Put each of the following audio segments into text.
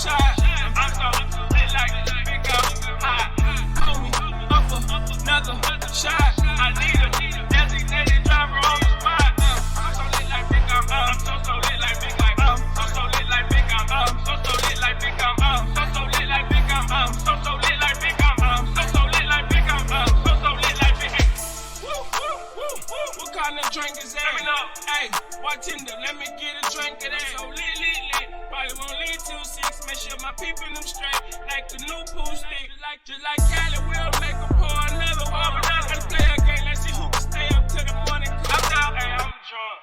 shot. I'm so lit like big hot. Hold me up another shot. I need a designated driver on the spot. I'm so lit like big I'm so lit like big like so lit like big so lit like big so lit like big so lit like big so lit like big so lit like big. Woo woo woo woo. What kind of drink is that? Hey, bartender, let me get a drink of that. So lit. Probably won't lead to 6. Make sure my people them straight like the new pool stick. Just like Cali, we'll make a pour another one. Let's play a game. Let's see who can stay up till the morning. I'm down. Hey, I'm drunk.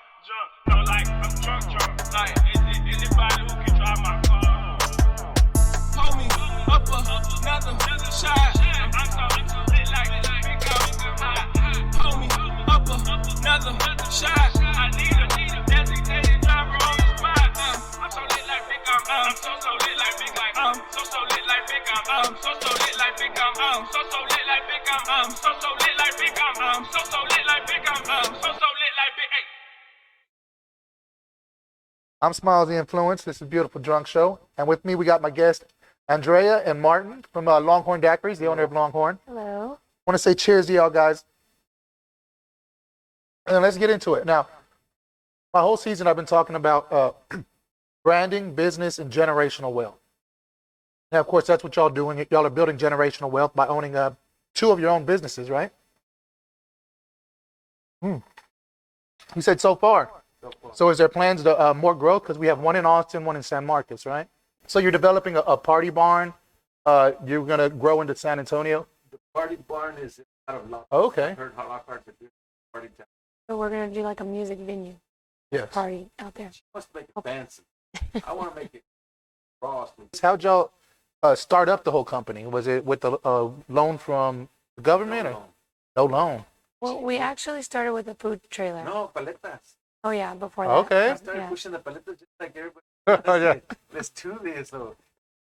No, like I'm drunk. Like anybody who can drive my car. Hold me up another shot. I'm so lit like big hot. Hold me up another shot. I need a designated driver on the spot. I'm so lit like big I'm so lit like big like so lit like big so lit like big so lit like big so lit like big so lit like big so lit like big. Hey. I'm Smiles the Influence. This is Beautiful Drunk Show. And with me, we got my guests, Andrea and Martin from Longhorn Daquiris, the owner of Longhorn. Hello. I want to say cheers to y'all guys. And let's get into it. Now, my whole season I've been talking about branding, business, and generational wealth. Now, of course, that's what y'all doing. Y'all are building generational wealth by owning 2 of your own businesses, right? You said so far. So is there plans to more growth? Because we have one in Austin, one in San Marcos, right? So you're developing a party barn. You're going to grow into San Antonio? The party barn is out of Lockhart. Okay. I heard how Lockhart could do party town. So we're gonna do like a music venue Yes. party out there. She wants to make it fancy. I want to make it raw. How'd y'all start up the whole company? Was it with a loan from the government or no loan? Well, we actually started with a food trailer. No, paletas. Oh yeah, before that. Okay. I started pushing the paletas just like everybody. Oh, yeah. Let's do this. So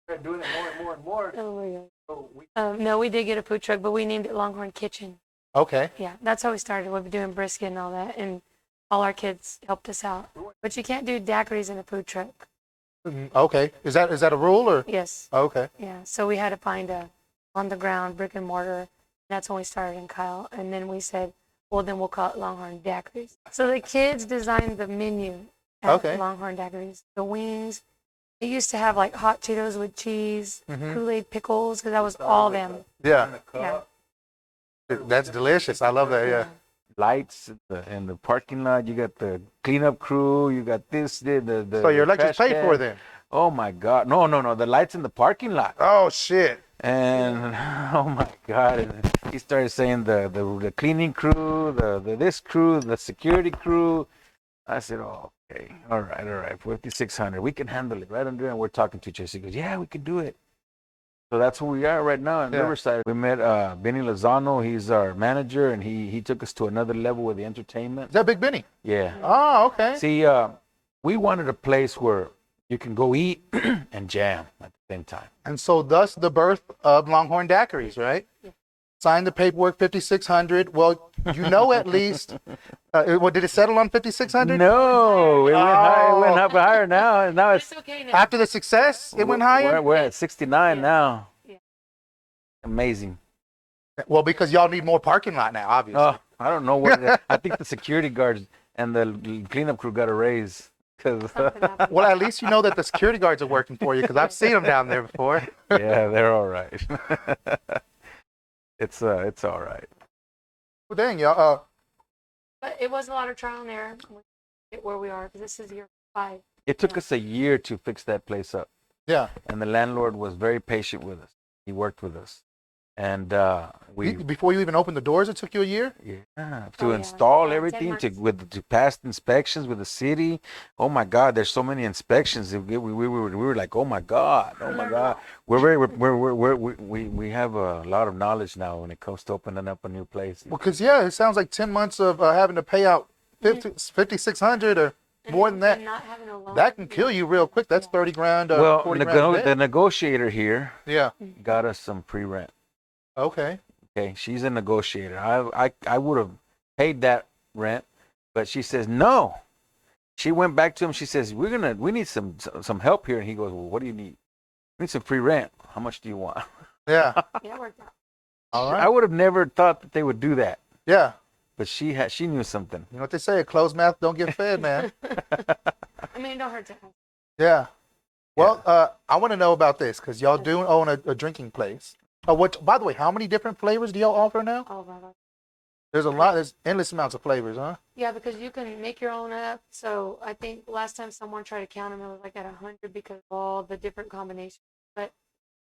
we're doing it more and more. Oh my God. So we No, we did get a food truck, but we named it Longhorn Kitchen. Okay. Yeah, that's how we started. We've been doing brisket and all that, and all our kids helped us out. But you can't do daiquiris in a food truck. Okay. Is that a rule or? Yes. Okay. Yeah. So we had to find a on the ground brick and mortar. That's when we started in Kyle, and then we said, well, then we'll call it Longhorn Daquiris. So the kids designed the menu at Okay. Longhorn Daquiris. The wings. It used to have like hot Cheetos with cheese, Kool-Aid pickles, because that was all them. Yeah. Yeah. That's delicious. I love that. Yeah. Lights in the parking lot. You got the cleanup crew. You got the So your the electric's trash paid for can. then? Oh my God! No. The lights in the parking lot. Oh shit. And oh my God! And he started saying the cleaning crew, the this crew, the security crew. I said, oh, okay, all right, 5,600. We can handle it, right, Andrea? And we're talking to each other. He goes, yeah, we can do it. So that's who we are right now in Riverside. We met Benny Lozano. He's our manager, and he took us to another level with the entertainment. Is that Big Benny? Yeah. Oh, okay. See, we wanted a place where you can go eat and jam at the same time. And so thus the birth of Longhorn Daquiris, right? Yeah. Signed the paperwork, 5,600. Well, you know at least. Well, did it settle on 5,600? No, it went higher. It went up higher now. And now it's okay now. After the success, it went higher? We're at 69 now. Yeah. Amazing. Well, because y'all need more parking lot now, obviously. Oh, I don't know what. I think the security guards and the cleanup crew got a raise. Cause Something happened. Well, at least you know that the security guards are working for you because I've seen them down there before. yeah, they're all right. It's all right. Well, dang, y'all. But it was a lot of trial and error to get where we are, because this is year 5. It took us a year to fix that place up, Yeah. and the landlord was very patient with us. He worked with us, and we Before you even opened the doors, it took you a year? to yeah. install 10 everything months. to pass inspections with the city. Oh my God, there's so many inspections. We were like, oh my God. We have a lot of knowledge now when it comes to opening up a new place. Well, because, yeah, it sounds like 10 months of having to pay out 5,600 or more than that. And not having a loan. That can kill you real quick. That's 30 grand, Well, 40 grand. the negotiator here Yeah. got us some pre-rent. Okay. Okay, she's a negotiator. I would have paid that rent, but she says no. She went back to him. She says we need some help here, and he goes, well, what do you need? We need some free rent. How much do you want? Yeah. Yeah, it worked out. All I right. would have never thought that they would do that, Yeah. but she knew something. You know what they say? A closed mouth don't get fed, man. I mean, it don't hurt to ask. Yeah. Well, I want to know about this because y'all do own a drinking place. What? By the way, how many different flavors do y'all offer now? Oh, my God. There's a lot. There's endless amounts of flavors, huh? Yeah, because you can make your own up. So I think last time someone tried to count them, it was like at 100 because of all the different combinations. But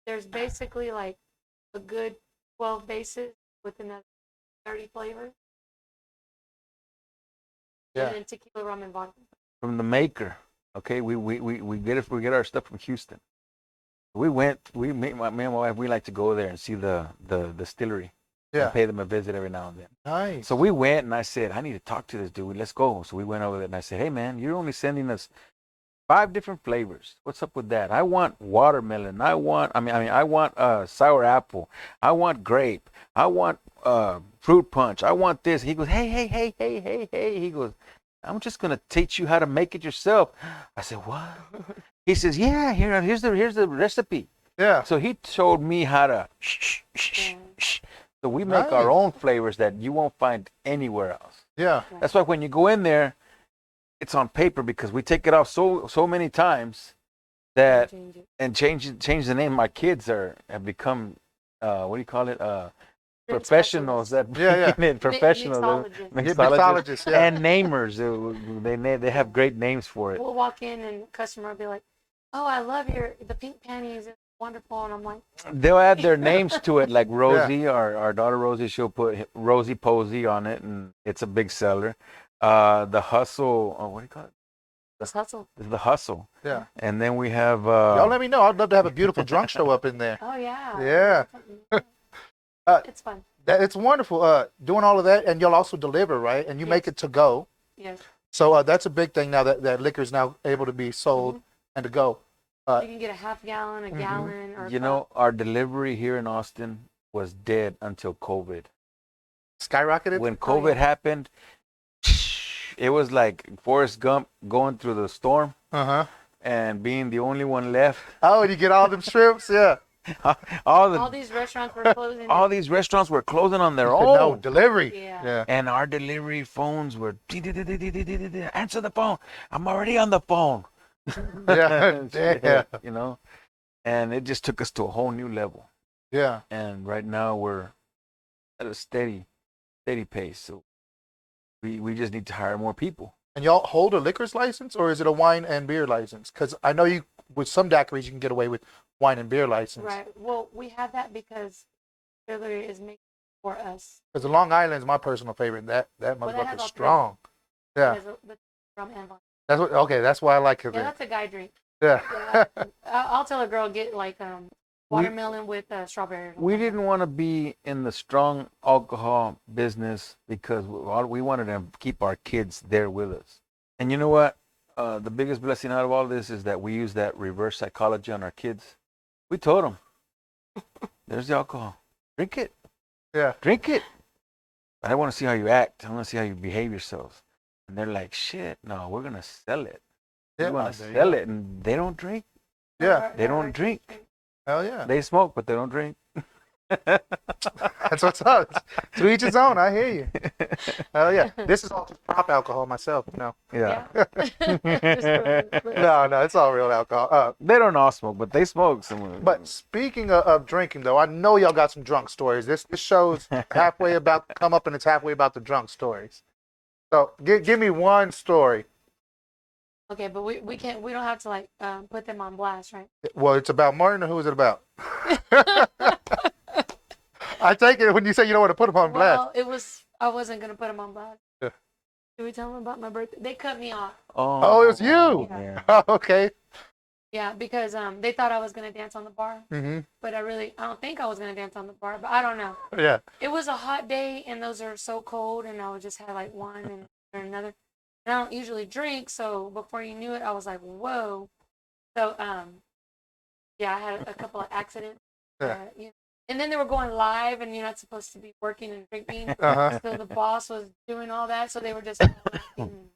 there's basically like a good 12 bases with another 30 flavors. Yeah. And then tequila, rum, and vodka. From the maker, okay, we get our stuff from Houston. Me and my wife, we like to go there and see the distillery. Yeah. And pay them a visit every now and then. Nice. So we went and I said, I need to talk to this dude. Let's go. So we went over there and I said, hey man, you're only sending us 5 different flavors. What's up with that? I want watermelon. I want sour apple. I want grape. I want fruit punch. I want this. He goes, hey. He goes, I'm just gonna teach you how to make it yourself. I said, what? He says, yeah, here's the recipe. Yeah. So he showed me how to shh. So we make our Nice. own flavors that you won't find anywhere else. Yeah. That's why when you go in there, it's on paper because we take it off so many times that Change it. and change the name. My kids have become what do you call it? Drink Professionals that Yeah, yeah. professionals, Mixologists. mixologists, Yeah. and namers. They have great names for it. We'll walk in and the customer will be like, "Oh, I love the pink panties. It's wonderful." And I'm like, They'll add their names to it, like Rosie, our daughter Rosie. She'll put Rosie Posey on it, and it's a big seller. The Hustle. Oh, what do you call it? "Let's hustle." The Hustle. Yeah. And then we have. Y'all let me know. I'd love to have a beautiful drunk show up in there. Oh yeah. Yeah. It's fun. It's wonderful. Doing all of that, and y'all also deliver, right? And you make it to go. Yes. So that's a big thing now that liquor is now able to be sold and to go. You can get a half gallon, a gallon, or a You know, our delivery here in Austin was dead until COVID. Skyrocketed. When COVID happened, it was like Forrest Gump going through the storm Uh-huh. and being the only one left. Oh, and you get all them strips, yeah. all these restaurants were closing. all these restaurants were closing on their No own. delivery. Yeah. And our delivery phones were answer the phone. I'm already on the phone. Yeah. Yeah. You know, and it just took us to a whole new level. Yeah. And right now we're at a steady pace. So we just need to hire more people. And y'all hold a liquor's license, or is it a wine and beer license? Because I know you with some daiquiris you can get away with wine and beer license. Right. Well, we have that because distillery is making it for us. Because the Long Island is my personal favorite. That that motherfucker's has all three. strong. Yeah. There's the rum and vodka. That's what. Okay, that's why I like it. Yeah, that's a guy drink. Yeah. Yeah, I'll tell a girl get like watermelon with strawberry. We didn't want to be in the strong alcohol business because we wanted to keep our kids there with us. And you know what? The biggest blessing out of all this is that we use that reverse psychology on our kids. We told them, there's the alcohol. Drink it. Yeah. Drink it. But I want to see how you act. I want to see how you behave yourselves. And they're like, shit, no, we're going to sell it. Yeah. We want to sell it. And they don't drink. Yeah. They don't drink. Hell yeah. They smoke, but they don't drink. That's what's up. To each his own. I hear you. Hell yeah. This is all just prop alcohol myself. No. Yeah. No, it's all real alcohol. They don't all smoke, but they smoke. Some. But speaking of drinking, though, I know y'all got some drunk stories. This show's halfway about to come up, and it's halfway about the drunk stories. So give me one story. Okay, but we can't. We don't have to like put them on blast, right? Well, it's about Martin, or who is it about? I take it when you say you don't want to put him on blast. Well, it was. I wasn't gonna put them on blast. Yeah. Did we tell them about my birthday? They cut me off. Oh, it was you. Yeah. Okay. Yeah, because they thought I was gonna dance on the bar, Mm-hmm. but I don't think I was gonna dance on the bar. But I don't know. Yeah. It was a hot day, and those are so cold, and I would just have like one and another. And I don't usually drink, so before you knew it, I was like, whoa. So yeah, I had a couple of accidents. Yeah. And then they were going live, and you're not supposed to be working and drinking. Uh-huh. So the boss was doing all that, so they were just laughing.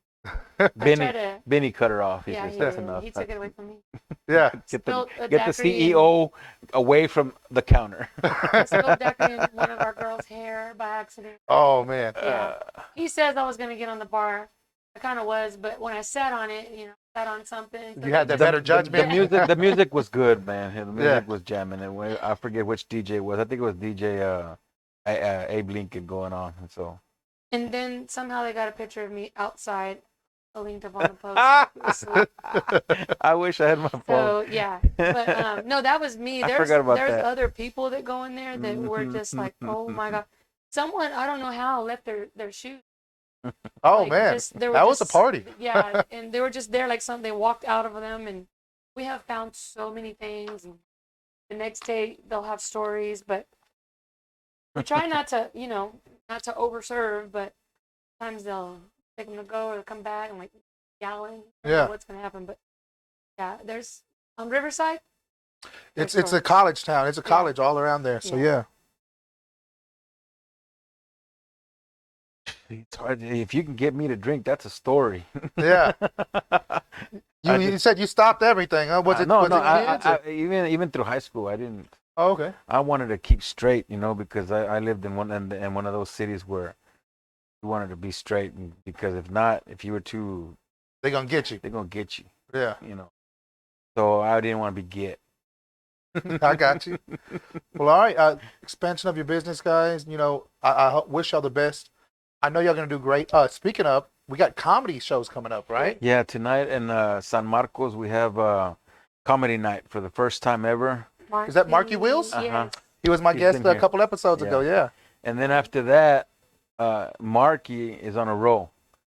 Benny cut her off. He Yeah, says, he that's did. enough. He took it away from me. Yeah. Get the, Spilled a get the daiquiri in- CEO away from the counter. I spilled daiquiri in one of our girls' hair by accident. Oh man. Yeah. He says I was gonna get on the bar. I kind of was, but when I sat on it, sat on something. You had that The- better the- judgment. The music was good, man. The music Yeah. was jamming, and I forget which DJ it was. I think it was DJ Abe Lincoln going on. And so And then somehow they got a picture of me outside, a linked up on the post. like, asleep. I wish I had my phone. So yeah, but no, that was me. I There's forgot about there's that. other people that go in there that were just like, oh my god, someone I don't know how left their shoes. Oh Like, man. just- they were That was a just- party. Yeah, and they were just there like something. They walked out of them, and we have found so many things. And the next day they'll have stories, but we try not to, not to overserve. But sometimes they'll take them to go or come back and like yelling. I don't know Yeah. what's gonna happen? But yeah, there's on Riverside. It's There's a college town. It's a Yeah. college all around there. So Yeah. yeah. It's hard. If you can get me to drink, that's a story. Yeah. I You said you stopped everything, huh? Was it no, was no. it kids or- Even through high school, I didn't. Oh, okay. I wanted to keep straight, because I lived in one of those cities where you wanted to be straight, and because if not, if you were too, They're gonna get you. they're gonna get you, Yeah. So I didn't want to be get. I got you. Well, all right. Expansion of your business, guys. I wish y'all the best. I know y'all gonna do great. Speaking of, we got comedy shows coming up, right? Yeah, tonight in San Marcos we have comedy night for the first time ever, Is that Marky Wheels? Uh-huh. Yes. He was my He's guest been a here. couple episodes Yeah. ago. Yeah. and then after that, Marky is on a roll.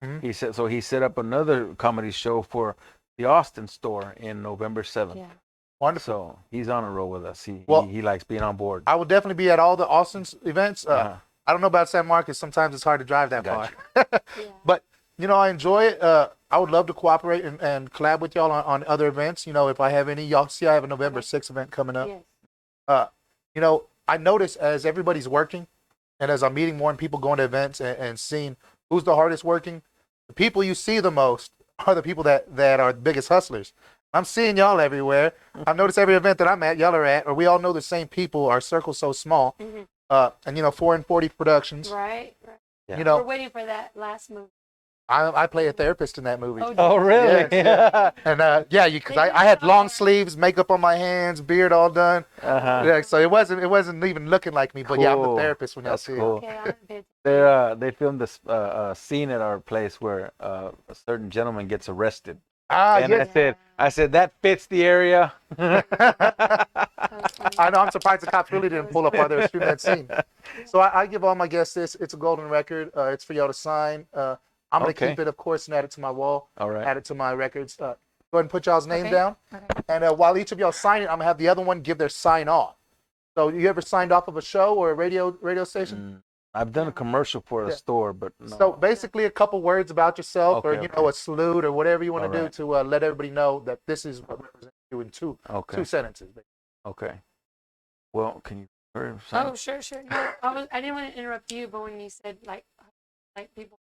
Mhm. He set up another comedy show for the Austin store in November 7th. Yeah. Wonderful. So he's on a roll with us. Well- He likes being on board. I will definitely be at all the Austin's events. Uh-huh. I don't know about San Marcos. Sometimes it's hard to drive that Gotcha. far. Yeah. But I enjoy it. I would love to cooperate and collab with y'all on other events. If I have any, y'all see I have a November 6th event coming up. Yes. I notice as everybody's working and as I'm meeting more people going to events and seeing who's the hardest working, the people you see the most are the people that are the biggest hustlers. I'm seeing y'all everywhere. I've noticed every event that I'm at, y'all are at, or we all know the same people. Our circle's so small. Mhm. And 4 and 40 Productions. Right. Yeah. We're waiting for that last movie. I play a therapist in that movie. Oh, really? Yes, And because They I had do long that. sleeves, makeup on my hands, beard all done. Uh-huh. Yeah, so it wasn't even looking like me. But yeah, I'm the Cool. therapist when y'all That's see cool. Okay, I'm bit. They filmed this scene at our place where a certain gentleman gets arrested. it. Ah, And yes. I said that fits the area. I know. I'm surprised the cops really didn't pull up while they were shooting that scene. So I give all my guests this. It's a golden record. It's for y'all to sign. I'm gonna Okay. keep it, of course, and add it to my wall. All right. Add it to my records. Go ahead and put y'all's name Okay. down. Okay. And while each of y'all sign it, I'm gonna have the other one give their sign off. So you ever signed off of a show or a radio station? I've done a commercial for a Yeah. store, but no. So basically, a couple words about yourself, or Okay, a salute, or whatever you want to do Alright. to let everybody know that this is what represents you in two Okay. sentences. Okay. Well, can you? Oh, sure. No, I didn't want to interrupt you, but when you said like people,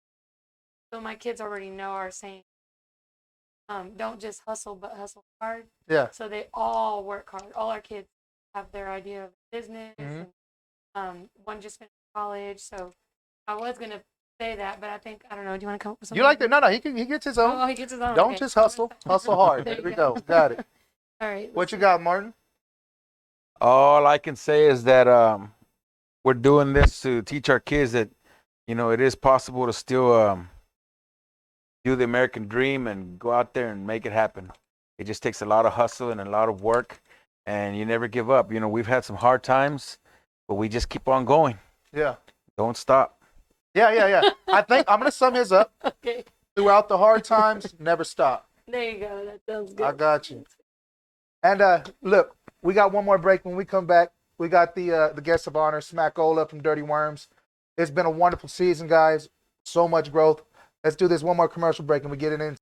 so my kids already know our saying, don't just hustle, but hustle hard. Yeah. So they all work hard. All our kids have their idea of business. Mhm. And, one just finished college, so I was gonna say that, but I think I don't know. Do you want to come up with something? You like that? No, he gets his own. Oh, he gets his own. Don't okay. just hustle. Hustle hard. There There you we go. go. Got it. All right. What you got, Martin? All I can say is that we're doing this to teach our kids that it is possible to still do the American dream and go out there and make it happen. It just takes a lot of hustle and a lot of work, and you never give up. We've had some hard times, but we just keep on going. Yeah. Don't stop. Yeah. I think I'm gonna sum his up. Okay. Throughout the hard times, never stop. There you go. That sounds good. I got you. And look, we got one more break. When we come back, we got the guest of honor, Smackola from Dirty Wormz. It's been a wonderful season, guys. So much growth. Let's do this one more commercial break and we get it in.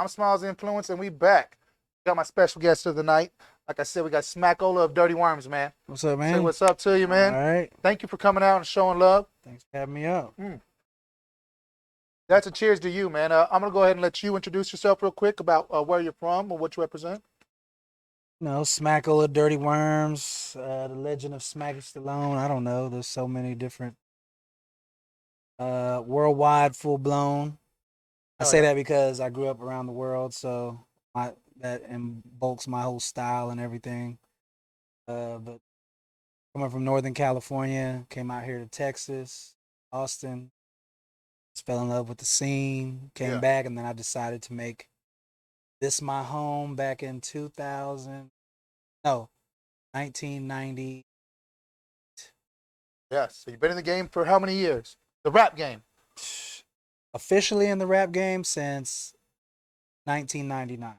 Smiles Influence, and we back. Got my special guest of the night. Like I said, we got Smackola of Dirty Wormz, man. What's up, man? Say what's up to you, man. All right. Thank you for coming out and showing love. Thanks for having me up. That's a cheers to you, man. I'm going to go ahead and let you introduce yourself real quick about where you're from or what you represent. You know, Smackola of Dirty Wormz, the legend of Smacky Stallone. I don't know. There's so many different worldwide, full blown. I say that because I grew up around the world, so that invokes my whole style and everything. But coming from Northern California, came out here to Texas, Austin, just fell in love with the scene, came back, and then I decided to make this my home back in 1990. Yes. So you've been in the game for how many years? The rap game. Officially in the rap game since 1999.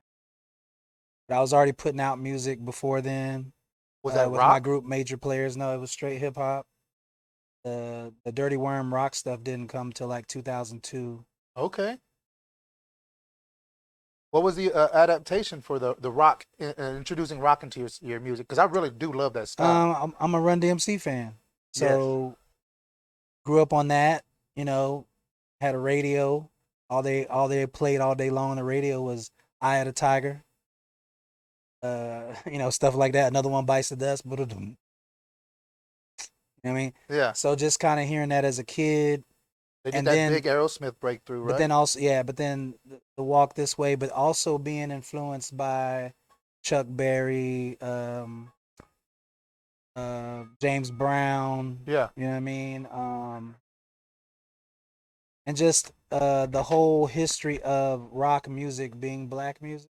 But I was already putting out music before then. Was that with rock? my group Major Players? No, it was straight hip hop. The Dirty Worm rock stuff didn't come till like 2002. Okay. What was the adaptation for the rock, introducing rock into your music? Because I really do love that style. I'm a Run DMC fan, so grew up on that. You know, had a radio. All they played all day long on the radio was "Eye of the Tiger." You know, stuff like that. Another One Bites the Dust. You know what I mean? Yeah. So just kind of hearing that as a kid. They did and that then, big Aerosmith breakthrough, right? But then also, but then the Walk This Way, but also being influenced by Chuck Berry, James Brown. Yeah. You know what I mean? And just the whole history of rock music being black music.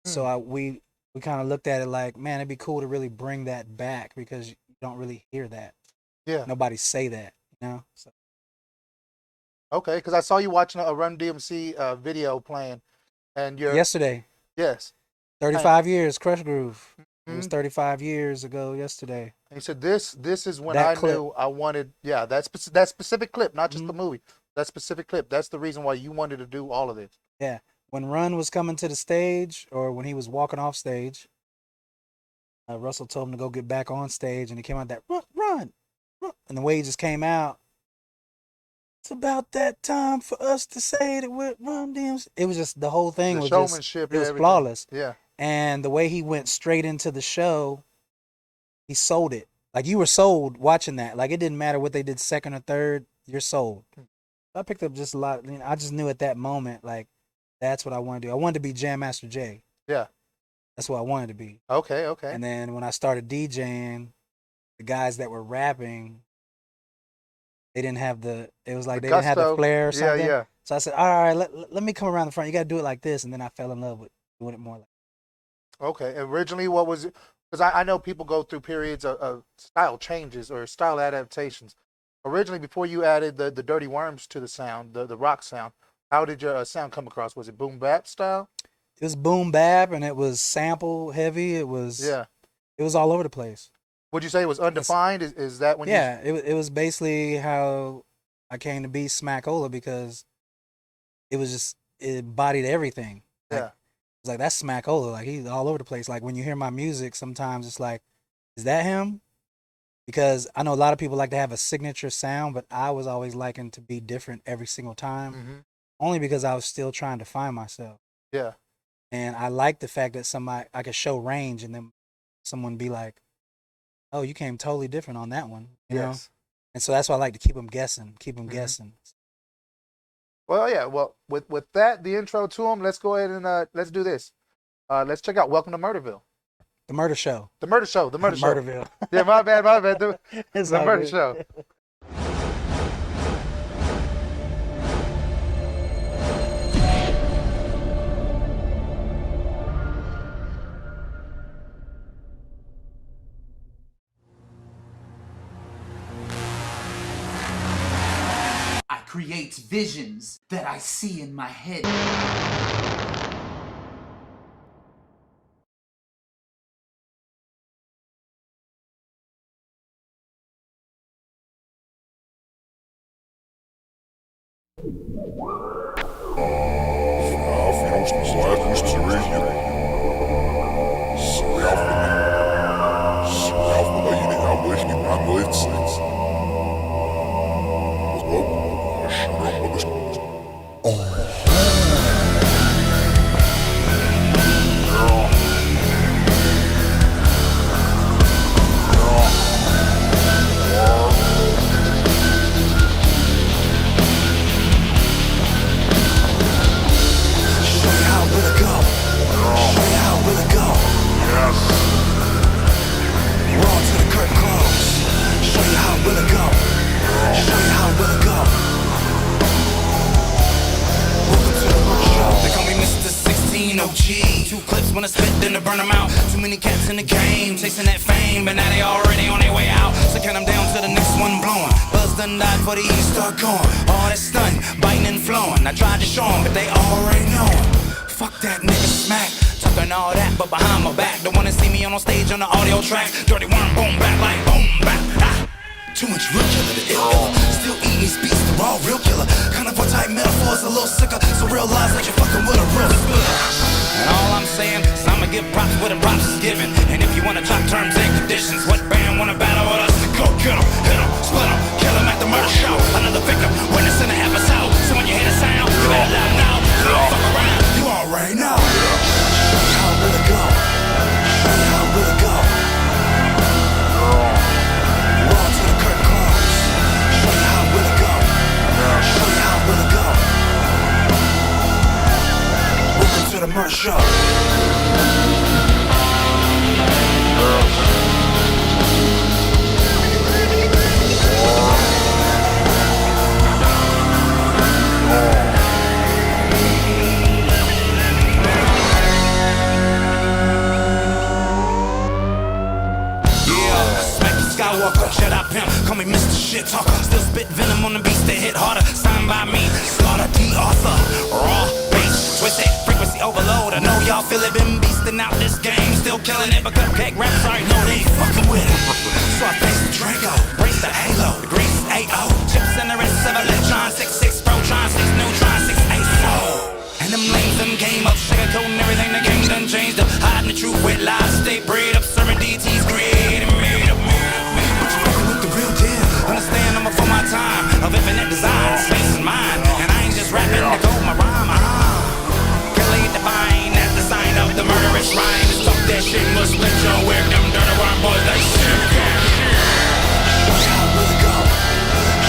So we kind of looked at it like, man, it'd be cool to really bring that back because you don't really hear that. Yeah. Nobody say that, you know? So. Okay, because I saw you watching a Run DMC video playing, and you're Yesterday. Yes. 35 years, Crush Groove. It was 35 years ago yesterday. And you said this is when That I clip. knew I wanted, that specific clip, not just the movie, that specific clip. That's the reason why you wanted to do all of this. Yeah. When Run was coming to the stage, or when he was walking off stage, Russell told him to go get back on stage, and he came out that run. And the way he just came out, it's about that time for us to say that we're Run DMC. It was just, the whole thing was showmanship, just, it was everything. flawless. Yeah. And the way he went straight into the show, he sold it. Like, you were sold watching that. Like, it didn't matter what they did second or third, you're sold. I picked up just a lot. You know, I just knew at that moment, like, that's what I wanted to do. I wanted to be Jam Master Jay. Yeah. That's what I wanted to be. Okay. And then when I started DJing, the guys that were rapping, they didn't have they didn't have the flair or something. Yeah. So I said, all right, let me come around the front. You got to do it like this. And then I fell in love with doing it more like. Okay. Originally, what was it? Because I know people go through periods of style changes or style adaptations. Originally, before you added the Dirty Wormz to the sound, the rock sound, how did your sound come across? Was it boom bap style? It was boom bap, and it was sample heavy. It was It was all over the place. Would you say it was undefined? Is that when? It was basically how I came to be Smackola, because it was just, it embodied everything. Like, it's like, that's Smackola. Like, he's all over the place. Like, when you hear my music, sometimes it's like, is that him? Because I know a lot of people like to have a signature sound, but I was always liking to be different every single time. Only because I was still trying to find myself. Yeah. And I like the fact that I could show range, and then someone be like, oh, you came totally different on that one. You know? And so that's why I like to keep them guessing. Well, yeah. Well, with that, the intro to them, let's go ahead and let's do this. Let's check out Welcome to Murderville. The Murder Show. The Murder Show. Murderville. Yeah, my bad. The Murder good. Show. I create visions that I see in my head. OG. 2 clips when I spit, then I burn them out. Too many cats in the game, chasing that fame, but now they already on their way out. So count them down to the next one blowing. Buzz done died for the East start going. All that stun, biting and flowing. I tried to show them, but they already know. Fuck that nigga Smack. Talking all that, but behind my back. The one that see me on stage on the audio track. Dirty Worm, boom, back like boom, back. Ah. 2-inch real killer, the ill killer. Still eating these beats, the raw real killer. Kind of a type metaphors, a little sicker. So realize that you're fucking with a real spiller. And all I'm saying is I'ma give props where the props is given. And if you wanna talk terms and conditions, what band wanna battle with us? Go get 'em, hit 'em, split 'em, kill 'em at the murder show. Another victim, witness in the episode. So when you hear the sound, you better let 'em know. Don't fuck around, you already know. Show you how it really go. Show you how it really go. Roll to the curtain close. Show you how it really go. Show you how it really go. Welcome to the murder show. Skywalker, shut up pimp, call me Mr. Shit Talker. Still spit venom on the beats that hit harder. Signed by me, Slaughter D. Arthur. Raw, bass, twisted, frequency overload. I know y'all feel it, been beasting out this game. Still killing it, but cupcake rappers already know they ain't fucking with it. So I face the Draco, brace the halo, the grease AO. Chips in the wrist of electron, 6-6 proton, 6 neutron, 6 ASO. And them lanes done came up, sugarcoating everything, the game done changed up. Hiding the truth with lies, stay breed up, serving DT's greed and made up. Understand I'm for my time of infinite design, space and mind. And I ain't just rapping to go my rhyme. Clearly divine, that's the sign of the murderous rhyme. Just talk that shit, must split your wig. Them dirty worm boys, they shit. Show you how it really go.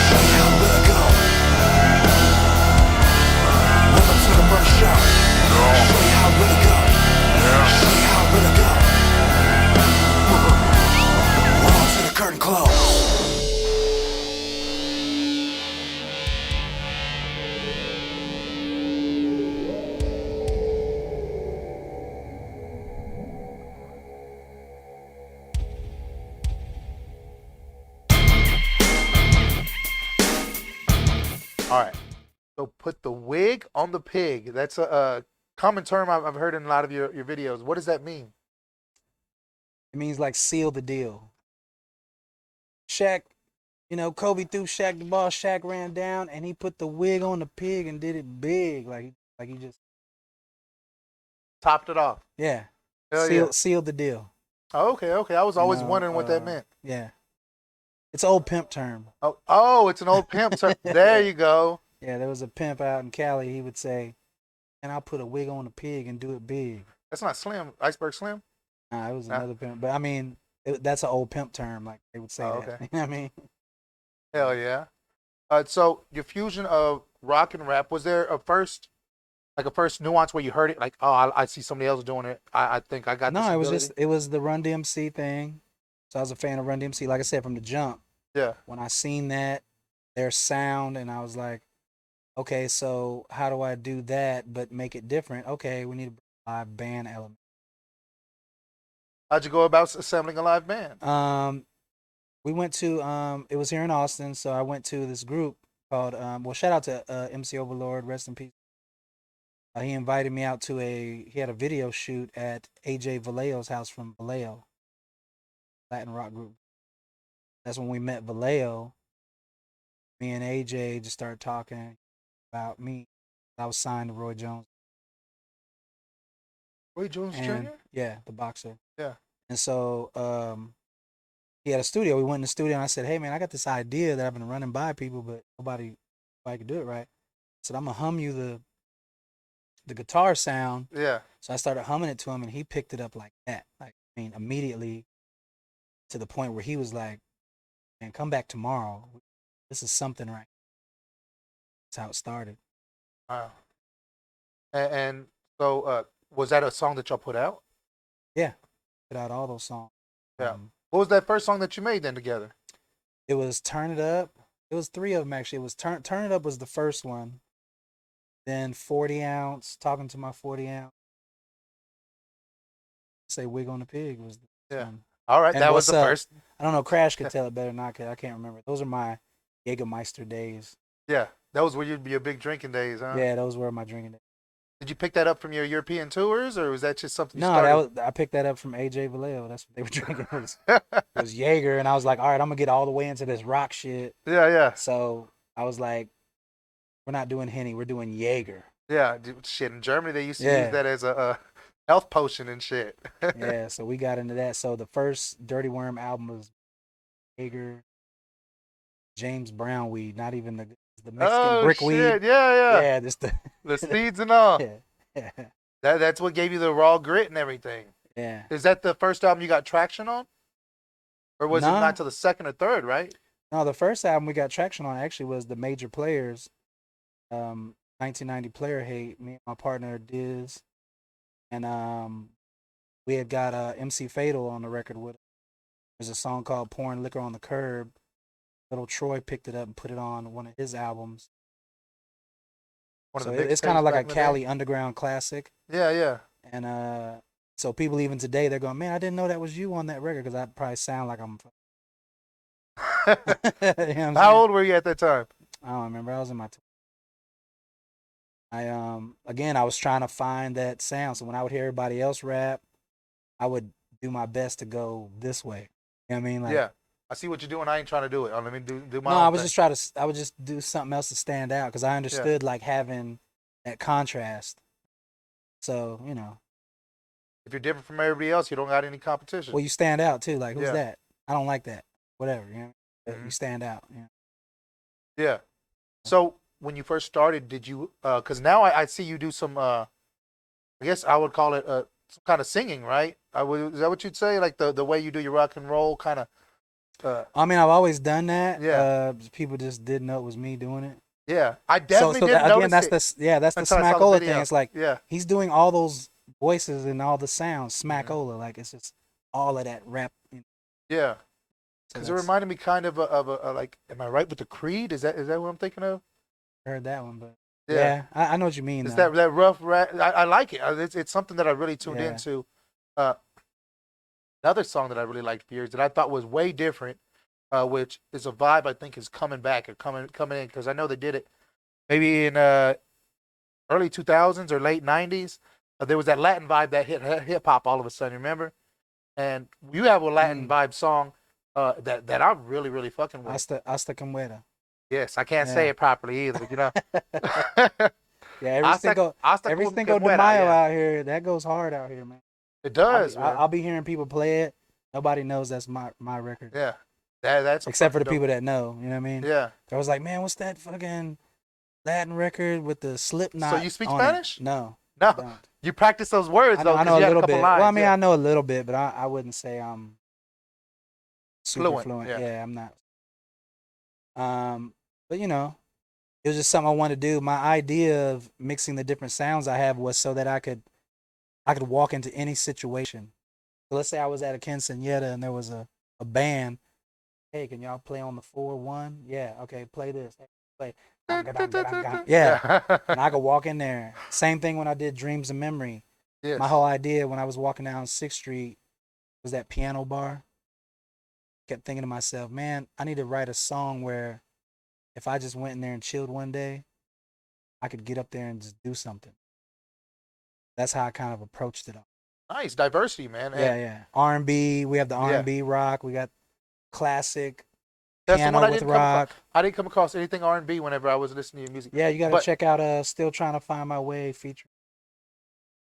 Show you how it really go. Welcome to the murder show. Show you how it really go. Show you how it really go. Roll to the curtain close. All right. So put the wig on the pig. That's a common term I've heard in a lot of your videos. What does that mean? It means like seal the deal. Shaq, you know, Kobe threw Shaq the ball. Shaq ran down and he put the wig on the pig and did it big, like he just Topped it off. yeah. Hell Sealed the deal. Oh, okay. I was always No, wondering what that meant. Yeah. It's an old pimp term. Oh, it's an old pimp term. There you go. Yeah, there was a pimp out in Cali. He would say, "And I'll put a wig on a pig and do it big." That's not Slim. Iceberg Slim? Nah, it was Nah. another pimp. But I mean, that's an old pimp term. Like they would say Oh, that. okay. You know what I mean? Hell yeah. So your fusion of rock and rap, was there a first nuance where you heard it? Like, oh, I see somebody else doing it. I think I got this No, ability? it was the Run DMC thing. So I was a fan of Run DMC. Like I said, from the jump. Yeah. When I seen that, their sound, and I was like, okay, so how do I do that but make it different? Okay, we need a live band element. How'd you go about assembling a live band? We went to it was here in Austin, so I went to this group called well, shout out to MC Overlord, rest in peace. He invited me out to he had a video shoot at AJ Vallejo's house from Vallejo, Latin rock group. That's when we met Vallejo. Me and AJ just started talking about me. I was signed to Roy Jones. Roy Jones And, Jr.? yeah, the boxer. Yeah. And so he had a studio. We went in the studio and I said, "Hey man, I got this idea that I've been running by people, but nobody could do it right." I said, "I'm gonna hum you the guitar sound." Yeah. So I started humming it to him and he picked it up like that. Like, I mean, immediately to the point where he was like, "Man, come back tomorrow. This is something right." That's how it started. Wow. And so was that a song that y'all put out? Yeah. Put out all those songs. Yeah. What was that first song that you made then together? It was Turn It Up. It was 3 of them actually. It was Turn It Up was the first one. Then 40 Ounce, Talking to My 40 Ounce. say Wig on the Pig was the Yeah. one. All right, And that was What's the Up? first. I don't know. Crash could tell it better than I could. I can't remember. Those are my Jägermeister days. Yeah, that was where you'd be your big drinking days, huh? Yeah, those were my drinking days. Did you pick that up from your European tours, or was that just something you No, started? I picked that up from AJ Vallejo. That's what they were drinking. It was Jaeger, and I was like, all right, I'm gonna get all the way into this rock shit. Yeah. So I was like, we're not doing Henny, we're doing Jaeger. Yeah, dude, shit. In Germany, they used to Yeah. use that as a health potion and shit. Yeah, so we got into that. So the first Dirty Worm album was Jaeger, James Brown weed, not even the Mexican Oh brick shit! weed. Yeah. Yeah, just the The seeds and all. yeah. That's what gave you the raw grit and everything. Yeah. Is that the first album you got traction on, or was it Nah. not till the second or third? Right? No, the first album we got traction on actually was the Major Players, 1990 Player Hate. Me and my partner Diz, and we had got MC Fatal on the record with us. There's a song called Pouring Liquor on the Curb. Little Troy picked it up and put it on one of his albums. One So of the it's mixtapes kind of like back a in the Cali underground classic. day? Yeah. And so people even today, they're going, man, I didn't know that was you on that record, because I probably sound like I'm. You know what I'm saying? How old were you at that time? I don't remember. I was in my. Again, I was trying to find that sound. So when I would hear everybody else rap, I would do my best to go this way. You know what I mean? Like, Yeah. I see what you're doing. I ain't trying to do it. Let me do my no, own I was thing. just trying to. I would just do something else to stand out, because I understood like having that contrast. So If you're different from everybody else, you don't got any competition. well, you stand out too. Like, who's Yeah. that? I don't like that. Whatever. But Mhm. you stand out. Yeah. So when you first started, did you? Because now I see you do some. I guess I would call it some kind of singing, right? Is that what you'd say? Like the way you do your rock and roll kind of. I mean, I've always done that. Yeah. People just didn't know it was me doing it. Yeah, I definitely didn't again, notice that's it that's the until I saw the Smackola video. thing. It's like Yeah. he's doing all those voices and all the sounds. Mm-hmm. Smackola, like it's just all of that rap. Yeah. So Because it that's- reminded me kind of a like, am I right with the Creed? Is that what I'm thinking of? I heard that one, but yeah, I know what you mean. It's though. that rough rap. I like it. It's something that I really tuned Yeah. into. Another song that I really liked for years that I thought was way different, which is a vibe I think is coming back or coming in, because I know they did it maybe in early 2000s or late 90s. There was that Latin vibe that hit hip hop all of a sudden. Remember? And you have a Latin vibe song that I'm really really fucking with. Hasta que muera. Yes, I can't say Yeah. it properly either, but you know. Yeah, every Hasta Cinco de que muera, Mayo yeah. out here, that goes hard out here, man. It does, man. I'll be hearing people play it. Nobody knows that's my record. Yeah, that's Except for the fucking people that know. You know what I mean? dope. Yeah. They was like, man, what's that fucking Latin record with the Slipknot? you speak on it?" Spanish? No. No, I don't. you practice those words I though. know, I 'cause know you a had little couple bit. Lines, Well, I mean, yeah. I know a little bit, but I wouldn't say I'm super Fluent, fluent. yeah. I'm not. But it was just something I wanted to do. My idea of mixing the different sounds I have was so that I could walk into any situation. So let's say I was at a quinceañera and there was a band. Hey, can y'all play on the 4-1? Yeah, okay, play this. Hey, play. Yeah. And I could walk in there. Same thing when I did Dreams and Memory. Yes. My whole idea when I was walking down 6th Street was that piano bar. Kept thinking to myself, man, I need to write a song where if I just went in there and chilled one day, I could get up there and just do something. That's how I kind of approached it all. Nice diversity, man. Yeah. R&B, we have the R&B rock, we got classic That's the piano one I with didn't come rock. across. I didn't come across anything R&B whenever I was listening to your music. Yeah, you got to But- check out Still Trying to Find My Way featuring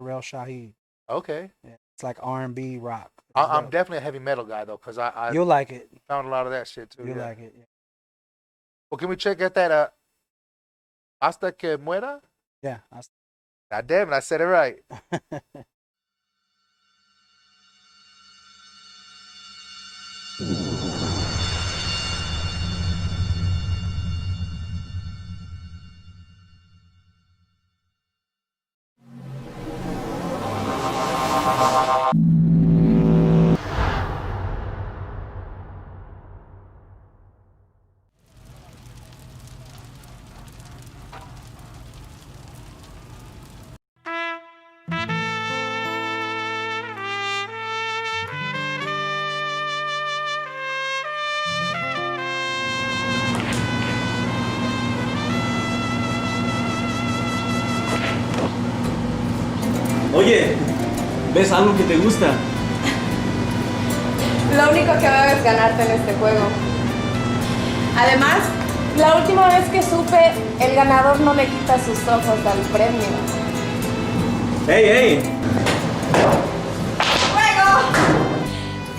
Pharrell Shaheed. Okay. Yeah, it's like R&B rock. It's I'm dope. definitely a heavy metal guy though, because I You'll like it. found a lot of that shit too. You'll yeah. like it. Yeah. Well, can we check out that Hasta que muera? Yeah. God damn it, I said it right. Oye, ¿ves algo que te gusta? Lo único que veo es ganarte en este juego. Además, la última vez que supe, el ganador no le quita sus ojos al premio. ¡Ey, ey! ¡Juego!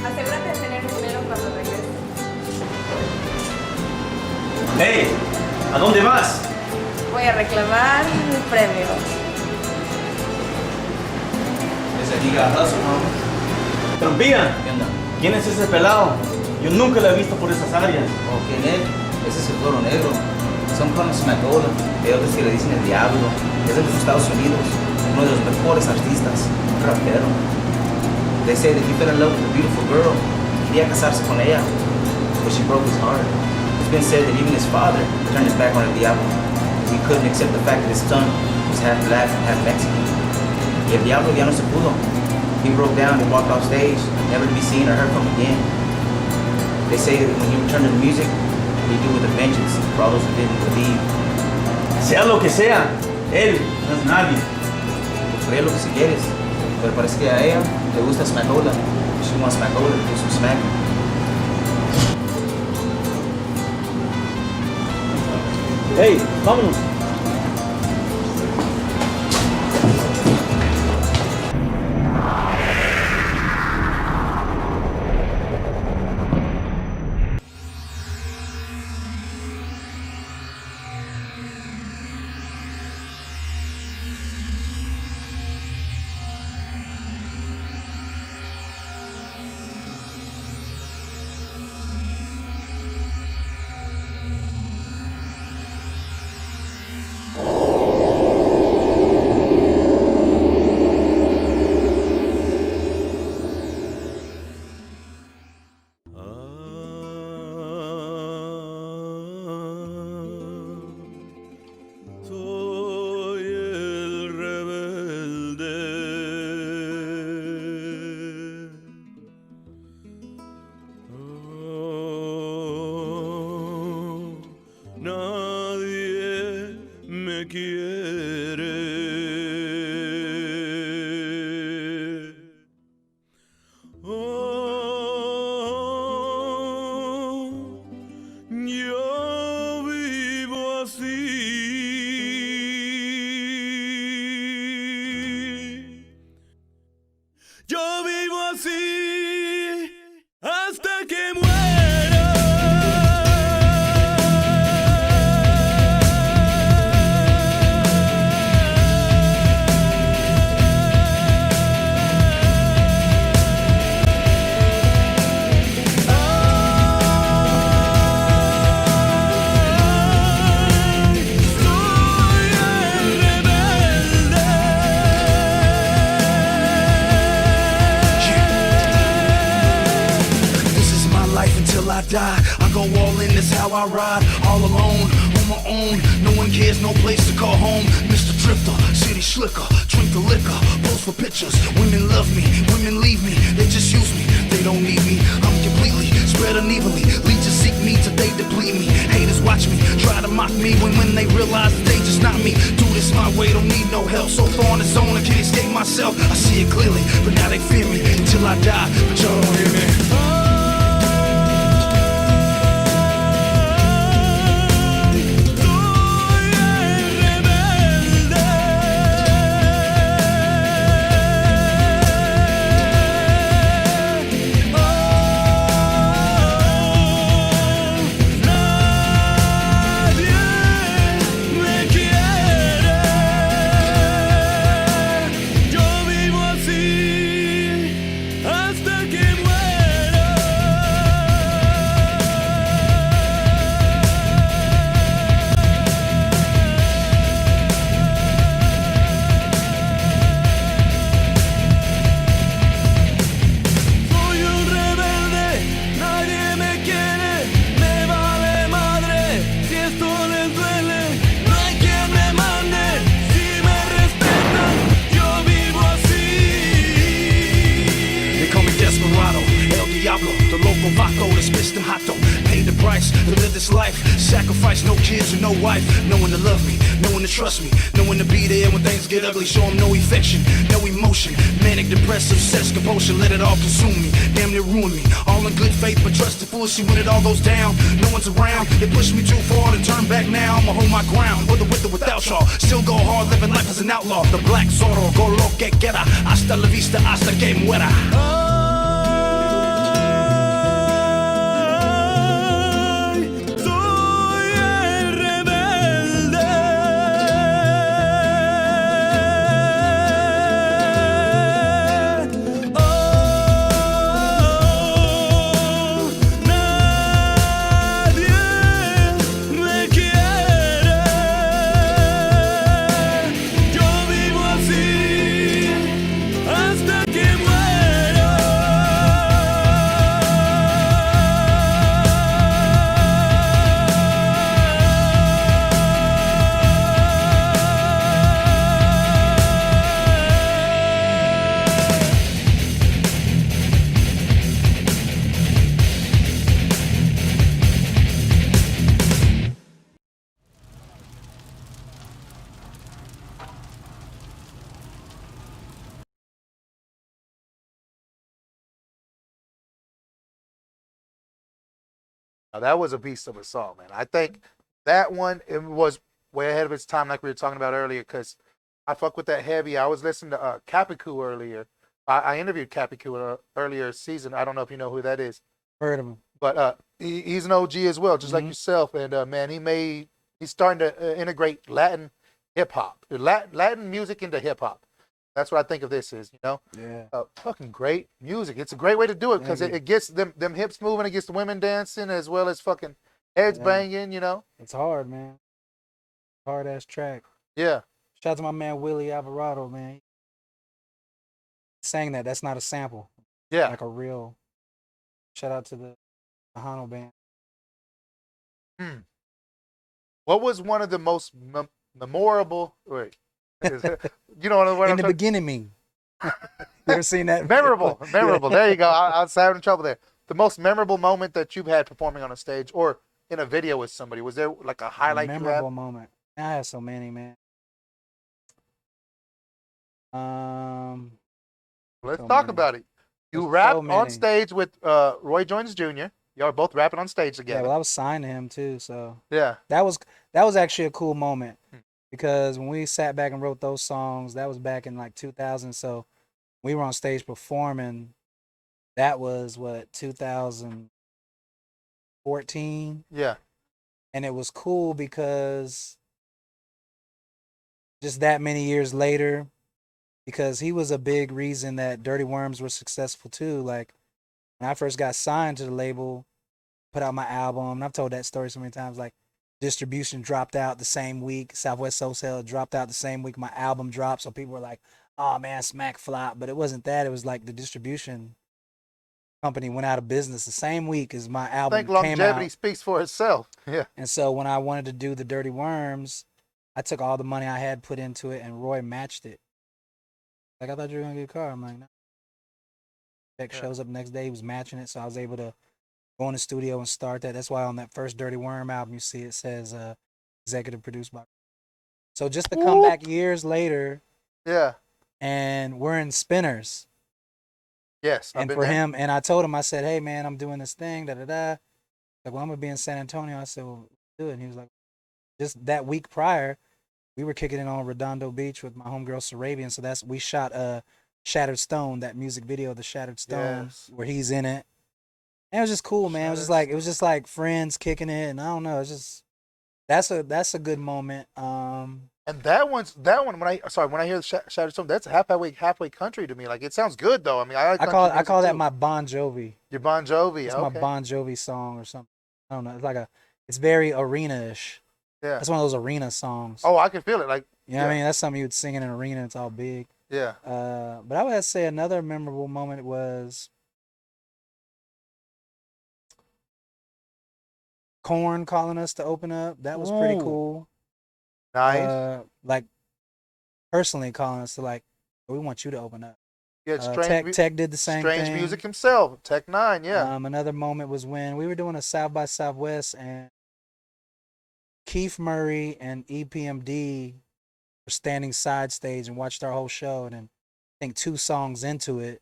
Asegúrate de tener dinero cuando regreses. ¡Ey! ¿A dónde vas? Voy a reclamar mi premio. Ese diga hustle, ¿no? ¡Trompía! ¿Qué onda? ¿Quién es ese pelado? Yo nunca lo he visto por esas áreas. Oh, ¿quién es? Ese es el toro negro. Son con Smackola. Hay otros que le dicen el diablo. Es de los Estados Unidos. Uno de los mejores artistas. Un rapero. They say that he fell in love with a beautiful girl. Quería casarse con ella. But she broke his heart. It's been said that even his father turned his back on el diablo. He couldn't accept the fact that his son was half black and half Mexican. Y el diablo ya no se pudo. He broke down and walked off stage, never to be seen or heard from again. They say that when he returned to the music, he do with a vengeance for all those who didn't believe. Sea lo que sea, él no es nadie. Pues cree lo que si quieres. Pero parece que a ella le gusta Smackola. She wants Smackola to do some smacking. ¡Ey, vámonos! I go all in, that's how I ride. All alone, on my own. No one cares, no place to call home. Mr. Drifter, city slicker, drink the liquor, pose for pictures. Women love me, women leave me. They just use me, they don't need me. I'm completely spread unevenly. Leeches seek me till they deplete me. Haters watch me, try to mock me when they realize that they just not me. Do this my way, don't need no help. So far on the zone, I can't escape myself. I see it clearly, but now they fear me until I die. But y'all don't hear me. price to live this life. Sacrifice, no kids or no wife. No one to love me, no one to trust me, no one to be there when things get ugly. Show them no affection, no emotion. Manic, depressive, sex, compulsion, let it all consume me. Damn near ruin me. All in good faith, but trusted foolishly when it all goes down. No one's around, it pushed me too far to turn back now. I'ma hold my ground, whether with or without y'all. Still go hard, living life as an outlaw. The black Zorro, go lo que quiera. Hasta la vista, hasta que muera. Now, that was a beast of a song, man. I think that one, it was way ahead of its time, like we were talking about earlier, because I fuck with that heavy. I was listening to Capicu earlier. I interviewed Capicu earlier season. I don't know if you know who that is. Heard of him. But he's an OG as well, just like yourself. And man, he's starting to integrate Latin hip hop, Latin music into hip hop. That's what I think of this is, you know? Yeah. Fucking great music. It's a great way to do it because it gets them hips moving, it gets the women dancing as well as fucking heads banging, you know? It's hard, man. Hard ass track. Yeah. Shout out to my man Willie Alvarado, man. Saying that's not a sample. Yeah. Like a real. Shout out to the Hano band. What was one of the most memorable? Wait. You know what I'm In the beginning. You ever seen that? Memorable. There you go. I was having trouble there. The most memorable moment that you've had performing on a stage or in a video with somebody. Was there like a highlight memorable moment? I had so many, man. Let's talk about it. You rapped on stage with Roy Jones Jr. Y'all are both rapping on stage together. Yeah, well, I was signed to him too, so yeah, that was actually a cool moment because when we sat back and wrote those songs, that was back in like 2000. So we were on stage performing. That was what 2014. Yeah, and it was cool because just that many years later, because he was a big reason that Dirty Wormz were successful too. Like when I first got signed to the label, put out my album, and I've told that story so many times, like distribution dropped out the same week, Southwest Soul Sale dropped out the same week my album dropped, so people were like, oh man, Smack flop, but it wasn't that, it was like the distribution company went out of business the same week as my album came out. I think longevity speaks for itself. Yeah. And so when I wanted to do the Dirty Wormz, I took all the money I had put into it, and Roy matched it. Like, I thought you were gonna get a car. I'm like, no. Check shows up next day. He was matching it, so I was able to go in the studio and start that. That's why on that first Dirty Worm album, you see it says executive produced by. So just to come back years later, and we're in Spinners. Yes, and for him, and I told him, I said, hey man, I'm doing this thing, Like, well, I'm gonna be in San Antonio. I said, well, do it. And he was like, just that week prior, we were kicking it on Redondo Beach with my homegirl Sarabian. So we shot Shattered Stone, that music video, The Shattered Stone, where he's in it. And it was just cool, man. It was just like friends kicking it, and I don't know, it's just that's a good moment. And that one when I hear the Shattered Stone, that's halfway country to me. Like, it sounds good though. I mean, I call that my Bon Jovi. Your Bon Jovi. It's my Bon Jovi song or something. I don't know. It's very arena-ish. Yeah. It's one of those arena songs. Oh, I can feel it. Like, you know what I mean? That's something you would sing in an arena. It's all big. Yeah. But I would have to say another memorable moment was Korn calling us to open up. That was pretty cool. Nice. Like personally calling us to like, we want you to open up. Yeah, Tech did the same Strange thing. Music himself, Tech 9, yeah. Another moment was when we were doing a South by Southwest and Keith Murray and EPMD were standing side stage and watched our whole show. And then I think 2 songs into it,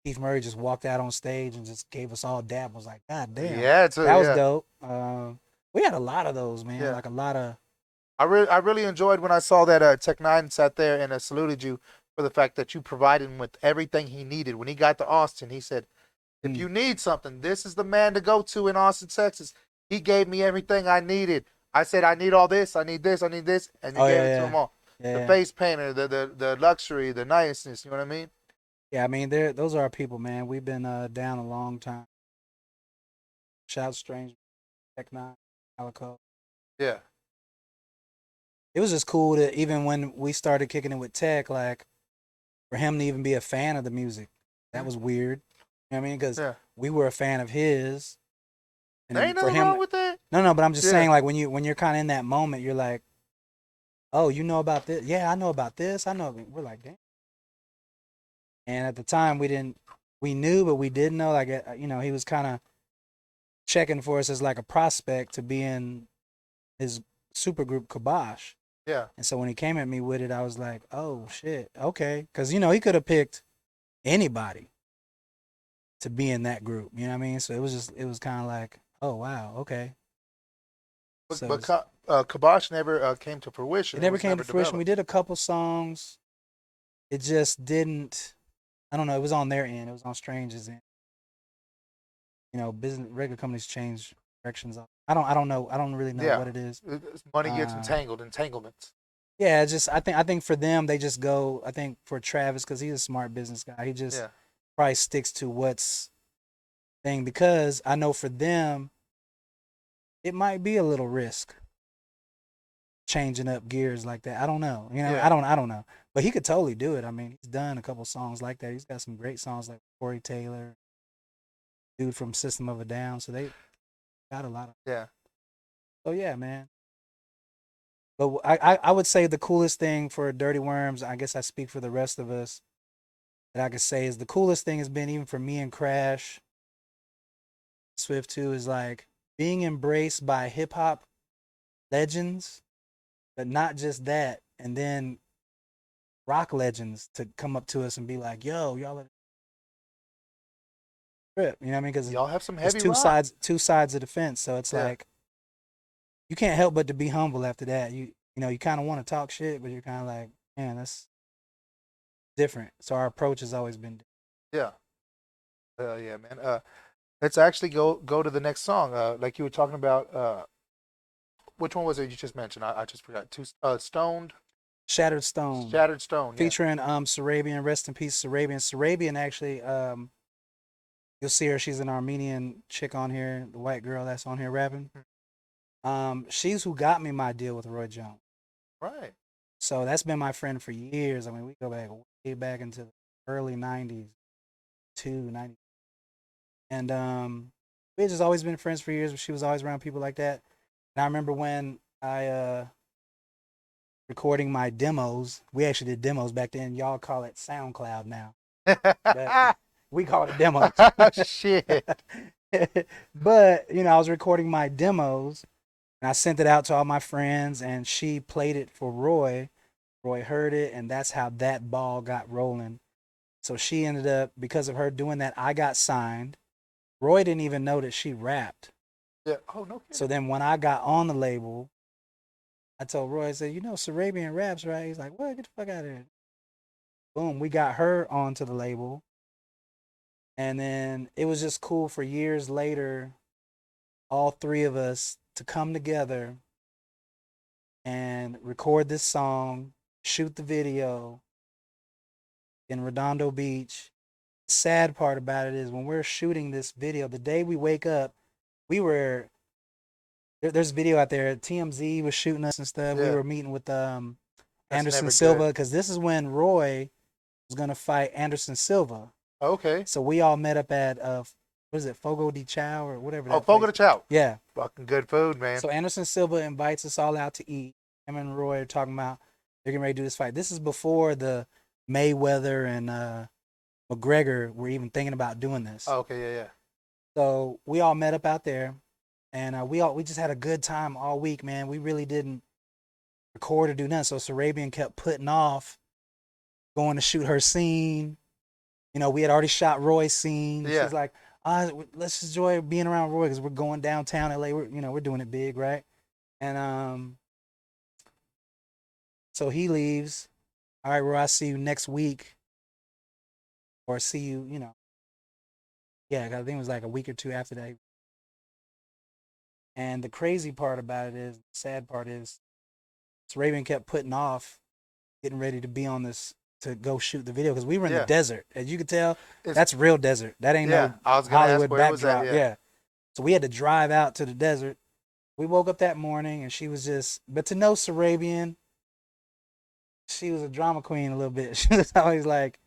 Keith Murray just walked out on stage and just gave us all dap. I was like, God damn. Yeah, that was dope. We had a lot of those, man. Yeah. Like a lot of. I really enjoyed when I saw that Tech 9 sat there and saluted you for the fact that you provided him with everything he needed. When he got to Austin, he said, if you need something, this is the man to go to in Austin, Texas. He gave me everything I needed. I said, I need all this, I need this, I need this, and you gave it to him all. Yeah, the face painter, the luxury, the niceness, you know what I mean? Yeah, I mean, those are our people, man. We've been down a long time. Shout Strange, Tech 9, Calico. Yeah. It was just cool to, even when we started kicking it with Tech, like, for him to even be a fan of the music. That was weird. You know what I mean? Because we were a fan of his. And there ain't nothing wrong with that. No, but I'm just saying, like, when you're kind of in that moment, you're like, oh, you know about this? Yeah, I know about this. I know. We're like, damn. And at the time, we knew, but we didn't know. Like, you know, he was kind of checking for us as like a prospect to be in his supergroup Kibosh. Yeah. And so when he came at me with it, I was like, oh, shit, okay. Because, you know, he could have picked anybody to be in that group. You know what I mean? So it was kind of like, oh, wow, okay. But Kibosh never came to fruition. It never came to fruition. Developed. We did a couple songs. It just didn't, I don't know, it was on their end. It was on Strange's end. You know, regular companies change directions. I don't know. I don't really know what it is. Money gets entanglements. Yeah, I think for them, they just go, I think for Travis, because he's a smart business guy, he just probably sticks to what's thing, because I know for them, it might be a little risk changing up gears like that. I don't know. You know, I don't know. But he could totally do it. I mean, he's done a couple songs like that. He's got some great songs like Corey Taylor, dude from System of a Down. So they got a lot of. Yeah. So yeah, man. But I would say the coolest thing for Dirty Wormz, I guess I speak for the rest of us, that I could say is the coolest thing has been, even for me and Crash, Swift too, is like being embraced by hip hop legends, but not just that, and then rock legends to come up to us and be like, "Yo, y'all are trip," you know what I mean? Because y'all have some heavy two rock. two sides of the fence, so it's like you can't help but to be humble after that. You know, you kind of want to talk shit, but you're kind of like, man, that's different. So our approach has always been different. Yeah. Yeah, man. Let's actually go to the next song. Like you were talking about, which one was it you just mentioned? I just forgot. Stoned. Shattered Stone. Shattered Stone. Featuring Sarabian. Rest in peace, Sarabian. Sarabian actually, you'll see her. She's an Armenian chick on here, the white girl that's on here rapping. She's who got me my deal with Roy Jones. Right. So that's been my friend for years. I mean, we go back way back into the early 90s, 90s. And we had just always been friends for years, but she was always around people like that. And I remember when I recording my demos, we actually did demos back then. Y'all call it SoundCloud now. We call it demos. Shit. But, you know, I was recording my demos, and I sent it out to all my friends, and she played it for Roy. Roy heard it, and that's how that ball got rolling. So she ended up, because of her doing that, I got signed. Roy didn't even know that she rapped. Yeah. Oh, no kidding. So then when I got on the label, I told Roy, I said, you know, Sarabian raps, right? He's like, what? Get the fuck out of here. Boom. We got her onto the label. And then it was just cool for years later, all three of us to come together and record this song, shoot the video in Redondo Beach. Sad part about it is when we're shooting this video, the day we wake up, there's a video out there. TMZ was shooting us and stuff. Yeah. We were meeting with Anderson Silva, because this is when Roy was gonna fight Anderson Silva. Okay. So we all met up at what is it, Fogo de Chao or whatever. Oh, Fogo de Chao. Yeah. Fucking good food, man. So Anderson Silva invites us all out to eat. Him and Roy are talking about they're getting ready to do this fight. This is before the Mayweather and McGregor were even thinking about doing this. Oh, okay, yeah, yeah. So we all met up out there, and we just had a good time all week, man. We really didn't record or do nothing. So Sarabian kept putting off going to shoot her scene. You know, we had already shot Roy's scene. Yeah. She's like, let's enjoy being around Roy because we're going downtown LA. We're doing it big, right? And so he leaves. All right, Roy, I'll see you next week. Or see you, Yeah, I think it was like a week or two after that. And the crazy part about it is, the sad part is, Sarabian kept putting off getting ready to be on this to go shoot the video because we were in the desert. As you can tell, that's real desert. That ain't no I was gonna Hollywood ask where it was backdrop. at, yeah. So we had to drive out to the desert. We woke up that morning and she was just, but to know Sarabian, she was a drama queen a little bit. She was always like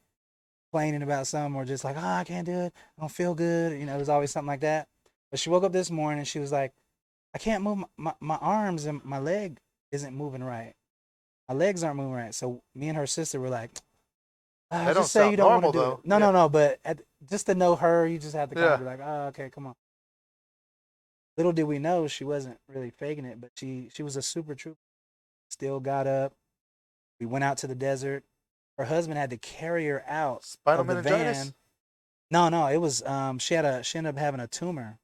complaining about something or just like, I can't do it. I don't feel good. It was always something like that. But she woke up this morning and she was like, I can't move my arms and my leg isn't moving right. My legs aren't moving right. So me and her sister were like, That just say you don't want to do normal, it. No. But just to know her, you just have to kind of Yeah. be like, okay, come on. Little did we know she wasn't really faking it, but she was a super trooper. Still got up. We went out to the desert. Her husband had to carry her out Spinal of the meningitis? van. No, it was she ended up having a tumor.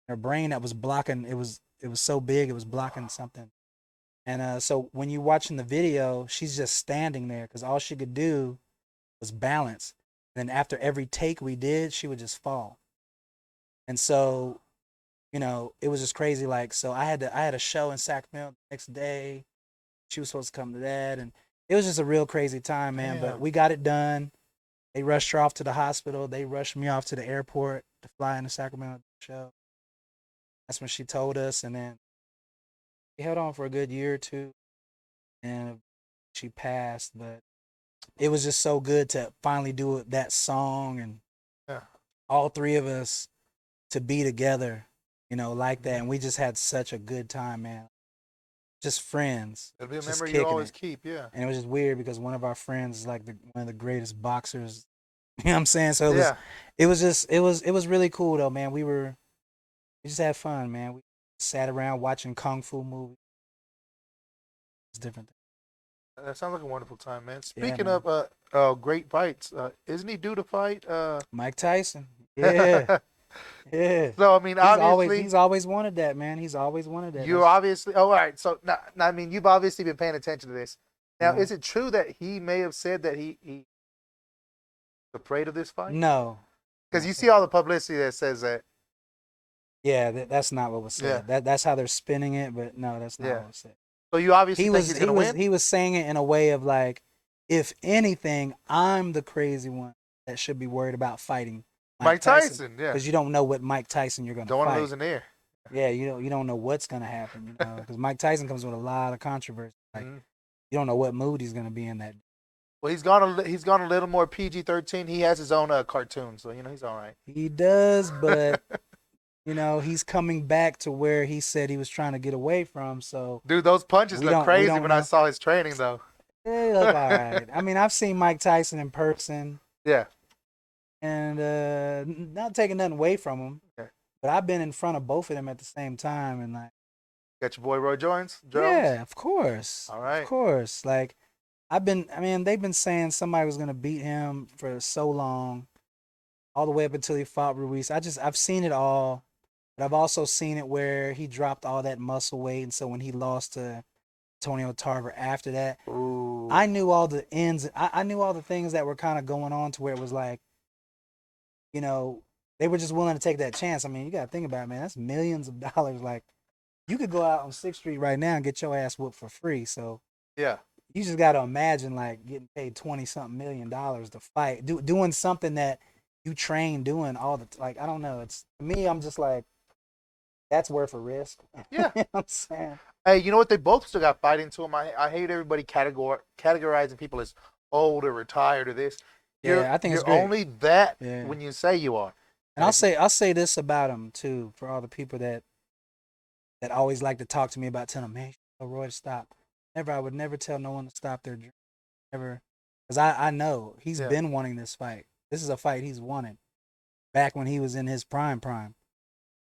Her brain that was blocking, it was so big it was blocking something. And so when you're watching the video, she's just standing there because all she could do was balance. And then after every take we did, she would just fall. And so, it was just crazy. Like, so I had a show in Sacramento the next day. She was supposed to come to that, and it was just a real crazy time, man. But we got it done. They rushed her off to the hospital. They rushed me off to the airport to fly into Sacramento show. That's when she told us, and then we held on for a good year or two, and she passed. But it was just so good to finally do that song, and all three of us to be together, like that. And we just had such a good time, man. Just friends. It'll be a just memory you kicking always it. keep, yeah. And it was just weird because one of our friends is like one of the greatest boxers. You know what I'm saying? So it was really cool though, man. We just had fun, man. We sat around watching kung fu movies. It's different. That sounds like a wonderful time, man. Yeah, Speaking man. of great fights, isn't he due to fight? Mike Tyson. Yeah. Yeah. So I mean, obviously, he's always wanted that, man. He's always wanted that. you obviously. Oh, all right. So now, I mean, you've obviously been paying attention to this. Now, is it true that he may have said that he afraid of this fight? No. Because you see all the publicity that says that. Yeah, that's not what was said. That's how they're spinning it, but no, that's not what was said. So you obviously think he's gonna win? He was saying it in a way of like, if anything, I'm the crazy one that should be worried about fighting Mike Tyson, yeah. Because you don't know what Mike Tyson you're gonna Don't want fight. to lose an ear. Yeah, you don't know what's gonna happen, because Mike Tyson comes with a lot of controversy. Like, you don't know what mood he's gonna be in that. Well, he's gone a little more PG-13. He has his own cartoon, so he's all right. He does, but he's coming back to where he said he was trying to get away from. So, dude, those punches look crazy when I saw his training, though. They look all right. I mean, I've seen Mike Tyson in person. Yeah. And not taking nothing away from him, but I've been in front of both of them at the same time, and like, got your boy Roy Jones? Yeah, of course. All right. Of course. Like, they've been saying somebody was gonna beat him for so long, all the way up until he fought Ruiz. I've seen it all, but I've also seen it where he dropped all that muscle weight, and so when he lost to Antonio Tarver after that, I knew all the ends. I knew all the things that were kind of going on to where it was like, they were just willing to take that chance. I mean, you got to think about it, man. That's millions of dollars. Like, you could go out on 6th Street right now and get your ass whooped for free. So, yeah, you just got to imagine, like, getting paid $20-something million to fight, doing something that you train doing all the like. I don't know. It's, to me, I'm just like, that's worth a risk. Yeah. You know what I'm saying? Hey, you know what? They both still got fight into them. I hate everybody categorizing people as old or retired or this. I think it's you're great. only that when you say you are. And I'll say this about him too, for all the people that always like to talk to me about telling them, man, tell Roy to stop. I would never tell no one to stop their dream. Never, because I know he's been wanting this fight. This is a fight he's wanted back when he was in his prime.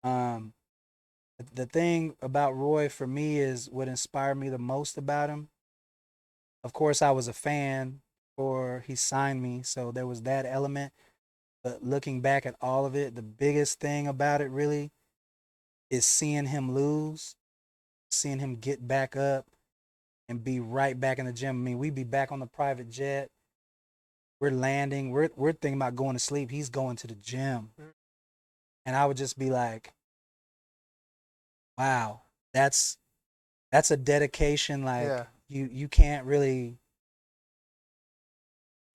The thing about Roy for me is what inspired me the most about him. Of course, I was a fan before he signed me, so there was that element. But looking back at all of it, the biggest thing about it really is seeing him lose, seeing him get back up and be right back in the gym. I mean, we'd be back on the private jet. We're landing. We're thinking about going to sleep. He's going to the gym. And I would just be like, wow, that's a dedication. Like you can't really.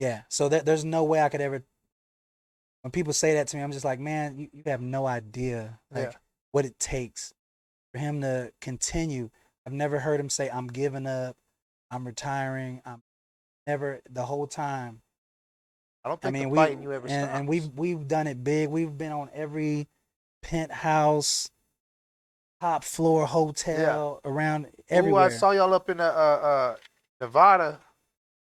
Yeah. So there's no way I could ever. When people say that to me, I'm just like, man, you have no idea what it takes for him to continue. I've never heard him say, I'm giving up, I'm retiring. I'm never, the whole time. I don't think the fighting you ever stopped. And we've done it big. We've been on every penthouse, top floor hotel around everywhere. Ooh, I saw y'all up in Nevada.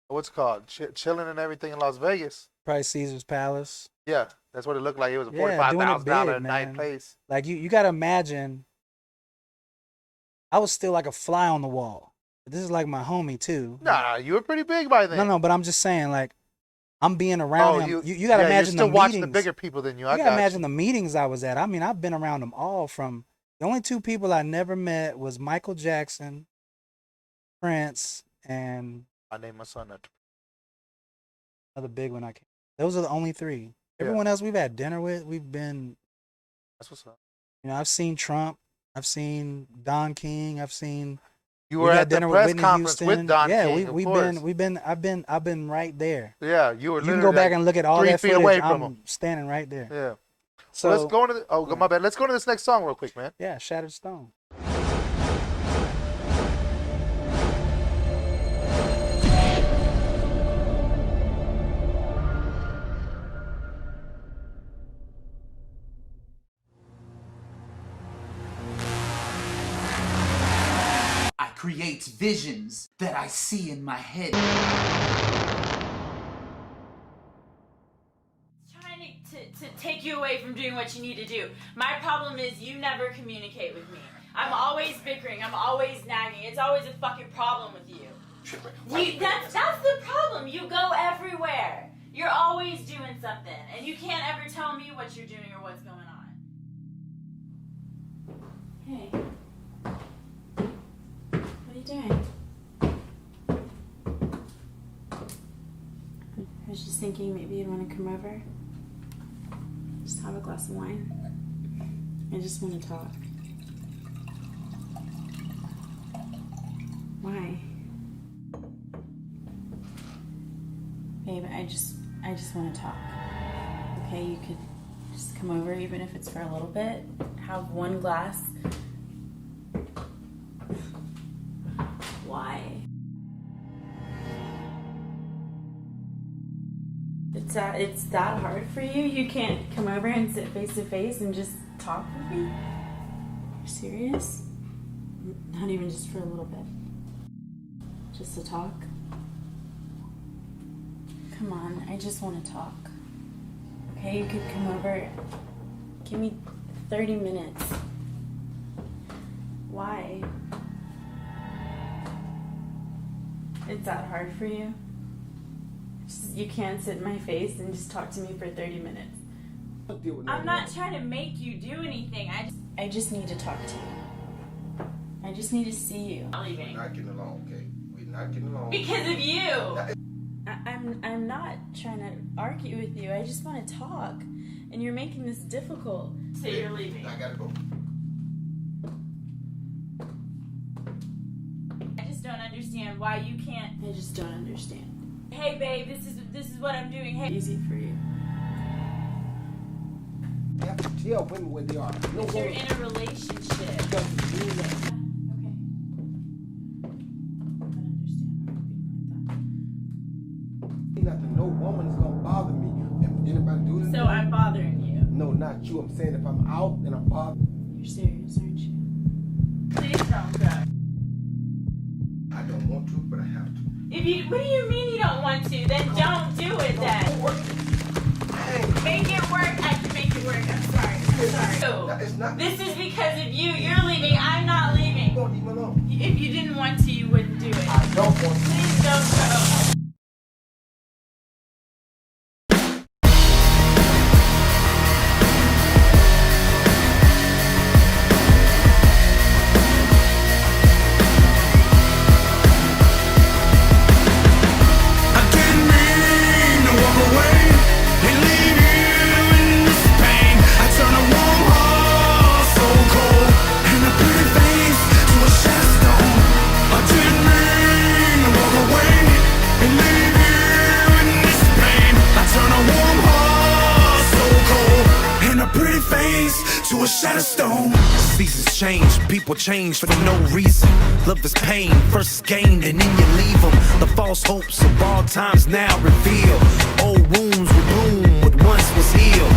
What's it called? Chilling and everything in Las Vegas. Probably Caesar's Palace. Yeah, that's what it looked like. It was a $45,000 a night place. Like you got to imagine. I was still like a fly on the wall. This is like my homie too. Nah, you were pretty big by then. No, but I'm just saying, like, I'm being around him. You got to imagine you're still the watching meetings. the bigger people than you. You got to imagine the meetings I was at. I mean, I've been around them all. From the only two people I never met was Michael Jackson, Prince, and I named my son that. Another big one I can't. Those are the only three. Everyone else we've had dinner with, we've been. That's what's up. You know, I've seen Trump. I've seen Don King. I've seen. You were at the press conference with Don King. Yeah, I've been right there. Yeah, you were. You can go back and look at all that footage. Away from him. Standing right there. Yeah. So let's go into. My bad. Let's go to this next song real quick, man. Yeah, Shattered Stone. Creates visions that I see in my head. Trying to take you away from doing what you need to do. My problem is you never communicate with me. I'm always bickering. I'm always nagging. It's always a fucking problem with you. That's the problem. You go everywhere. You're always doing something, and you can't ever tell me what you're doing or what's going on. Hey. What are you doing? I was just thinking maybe you'd want to come over. Just have a glass of wine. I just want to talk. Why? Babe, I just want to talk. Okay, you could just come over even if it's for a little bit. Have one glass. Why? It's that hard for you? You can't come over and sit face to face and just talk with me? You're serious? Not even just for a little bit. Just to talk? Come on, I just want to talk. Okay, you could come over. Give me 30 minutes. Why? It's that hard for you? You can't sit in my face and just talk to me for 30 minutes. I'm not trying to make you do anything. I just need to talk to you. I just need to see you. We're not getting along, okay? We're not getting along. Because of you. I'm not trying to argue with you. I just want to talk. And you're making this difficult. So you're leaving. I gotta go. I just don't understand why you can't. I just don't understand. Hey babe, this is what I'm doing. Hey, easy for you. You have to tell women where they are. Because you're in a relationship. Okay. Nothing. No woman is gonna bother me. If anybody do this, so I'm bothering you. No, not you. I'm saying if I'm out and I'm bothered. You're serious, aren't you? Please don't cry. I don't want to, but I have to. What do you mean you don't want to? Then don't do it then. It's not. This is because of you. You're leaving. I'm not leaving. Don't leave me alone. If you didn't want to, you wouldn't do it. I don't want to. Please don't go. I didn't mean to walk away and leave you in this pain. I turn a warm heart so cold and a pretty face to a shed stone. I didn't mean to walk away and leave you in this pain. I turn a warm heart so cold and a pretty face to a shattered stone. Seasons change, people change for no reason. Love is pain, first is gained and then you leave them. The false hopes of all times now reveal. Old wounds will bloom what once was healed.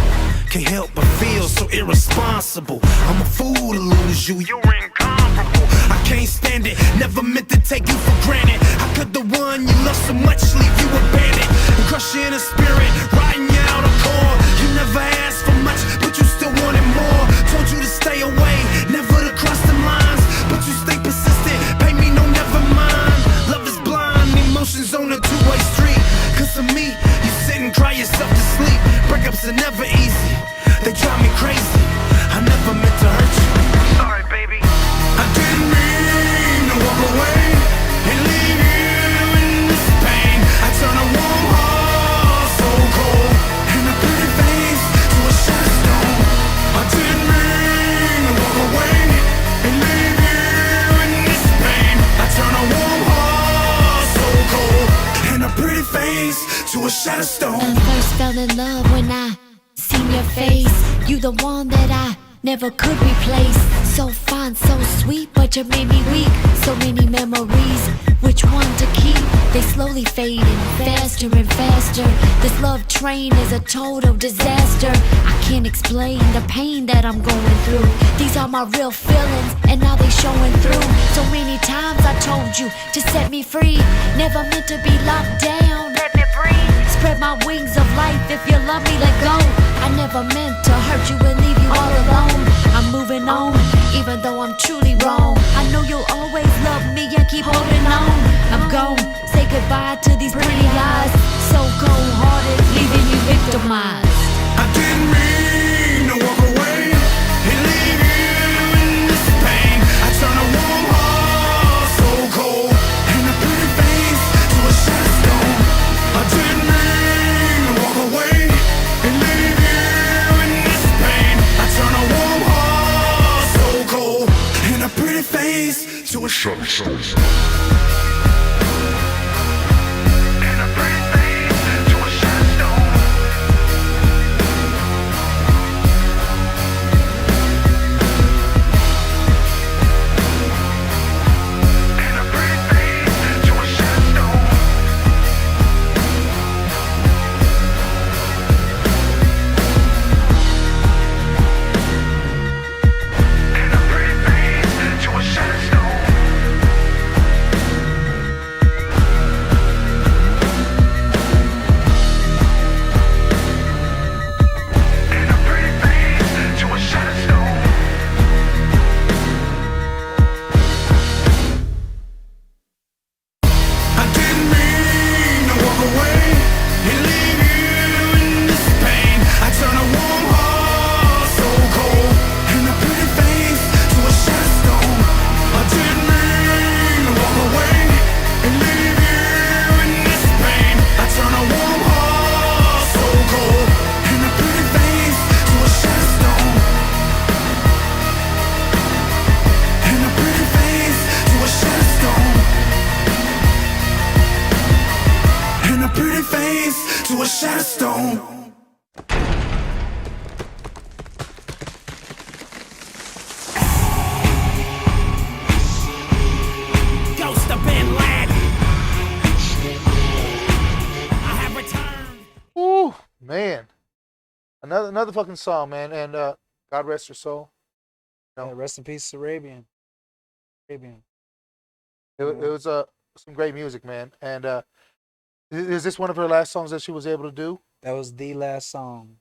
Can't help but feel so irresponsible. I'm a fool to lose you, you're incomparable. I can't stand it, never meant to take you for granted. How could the one you love so much leave you abandoned? And crush you in a spirit, riding you out of core. You never asked for much, but you still wanted more. Told you to stay away, never to cross the lines, but you stay persistent, pay me no never mind. Love is blind, emotions on a two-way street. Cause of me, you sit and cry yourself to sleep. Breakups are never easy, they drive me crazy. I never meant to hurt you, sorry baby. I didn't mean to walk away and leave you in this pain. I turn a warm heart so cold and a pretty face to a shattered stone. I didn't mean to walk away and leave you in this pain. I turn a warm heart so cold and a pretty face to a shattered stone. I first fell in love when I seen your face. You the one that I never could replace. So fine, so sweet, but you made me weak. So many memories, which one to keep? They slowly fading, faster and faster. This love train is a total disaster. I can't explain the pain that I'm going through. These are my real feelings, and now they showing through. So many times I told you to set me free. Never meant to be locked down, let me breathe. Spread my wings of life, if you love me, let go. I never meant to hurt you and leave you all alone. I'm moving on, even though I'm truly wrong. I know you'll always love me and keep holding on. I'm gone, say goodbye to these pretty eyes. So cold-hearted, leaving you victimized. I didn't mean to walk away and leave you in this pain. I turn a warm heart so cold and a pretty face to a shattered stone. I didn't mean to walk away and leave you in this pain. I turn a warm heart so cold and a pretty face to a shattered stone. And a pretty face to a shattered stone. And a pretty face to a shattered stone. And a pretty face to a shattered stone. And a pretty face to a shattered stone. I didn't mean to walk away and leave you in this pain. I turn a warm heart so cold and a pretty face to a shattered stone. I didn't mean to walk away and leave you in this pain. I turn a warm heart so cold and a pretty face to a shattered stone. And a pretty face to a shattered stone. And a pretty face to a shattered stone. Ghost of Ben Laden. I have returned. Ooh, man. Another fucking song, man. And God rest her soul. Yeah, rest in peace, Arabian. Arabian. It was some great music, man. And is this one of her last songs that she was able to do? That was the last song.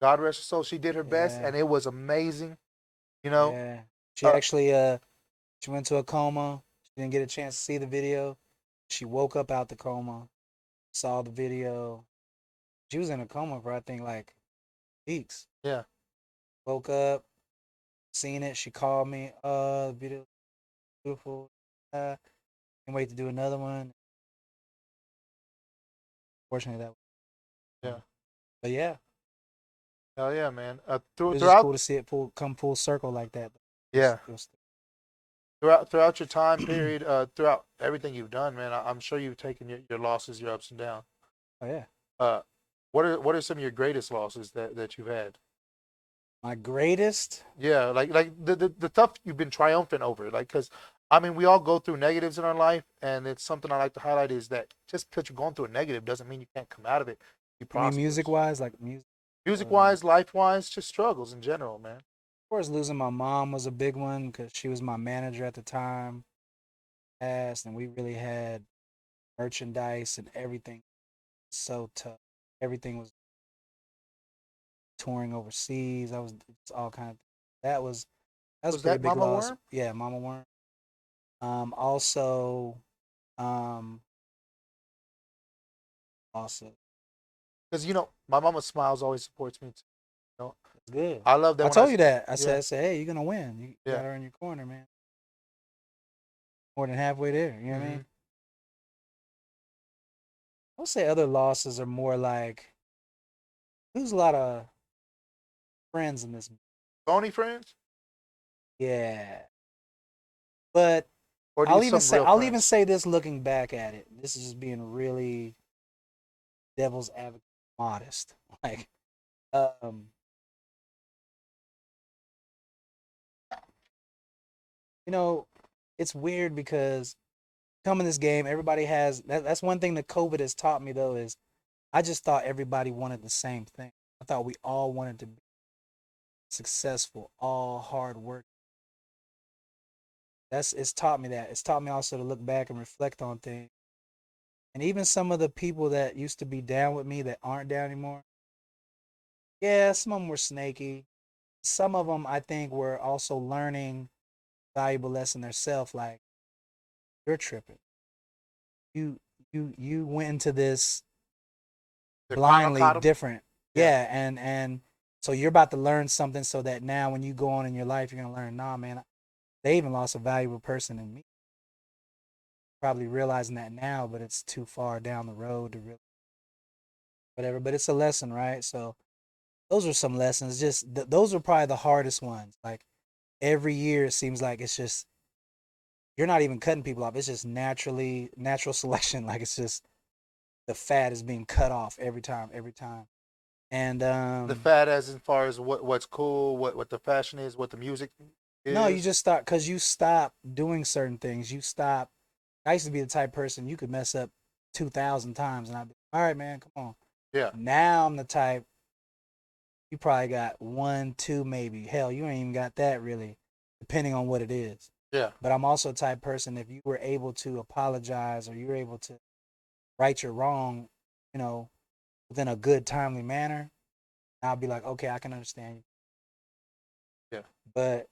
God rest her soul. She did her best, Yeah. and it was amazing. You know, Yeah. She actually she went to a coma. She didn't get a chance to see the video. She woke up out the coma, saw the video. She was in a coma for I think like weeks. yeah. Woke up, seen it. She called me. The video beautiful. Can't wait to do another one. Fortunately, that. Yeah. But yeah, Hell yeah, man. it was just Throughout, cool to see it come full circle like that. yeah. It was- Throughout your time period, throughout everything you've done, man, I'm sure you've taken your losses, your ups and downs. oh yeah. What are some of your greatest losses that you've had? My greatest. Yeah, like the stuff you've been triumphant over, like because I mean we all go through negatives in our life, and it's something I like to highlight is that just because you're going through a negative doesn't mean you can't come out of it. You I mean, music wise, like music. wise, life wise, just struggles in general, man. Of course, losing my mom was a big one because she was my manager at the time. Passed, and we really had merchandise and everything. So tough. Everything was touring overseas. I was it's all kind of. That was a Was pretty that big Mama loss. Worm? Yeah, Mama Worm. Also, also Because my mama smiles always supports me too. You know, good. I love that. I when told you that. I yeah. said, hey, you're gonna win. You Yeah. got her in your corner, man. More than halfway there. You know what I Mhm. mean? I would say other losses are more like lose a lot of friends in this. Phony friends, Yeah, but or do I'll you even some say real I'll friends? even say this looking back at it. This is just being really devil's advocate, modest. Like, you know, it's weird because coming this game, everybody has that's one thing that COVID has taught me though is I just thought everybody wanted the same thing. I thought we all wanted to be successful, all hard work. It's taught me that. It's taught me also to look back and reflect on things. And even some of the people that used to be down with me that aren't down anymore. Yeah, some of them were snaky. Some of them I think were also learning valuable lesson themselves. Like you're tripping. You went into this The blindly Final Cut 'em? different. Yeah. Yeah, and so you're about to learn something so that now when you go on in your life, you're gonna learn, nah, man, they even lost a valuable person in me. Probably realizing that now, but it's too far down the road to really whatever. But it's a lesson, right? So those are some lessons. Just those are probably the hardest ones. Like every year, it seems like it's just you're not even cutting people off. It's just natural selection. Like it's just the fat is being cut off every time. And The fat as far as what's cool, what the fashion is, what the music is. no, you just stop because you stop doing certain things. You stop. I used to be the type of person you could mess up 2,000 times, and I'd be all right, man, come on. Yeah. Now I'm the type. You probably got 1, 2, maybe. Hell, you ain't even got that really, depending on what it is. Yeah. But I'm also the type of person, if you were able to apologize or you were able to right your wrong, within a good, timely manner, I'll be like, okay, I can understand you. Yeah. But,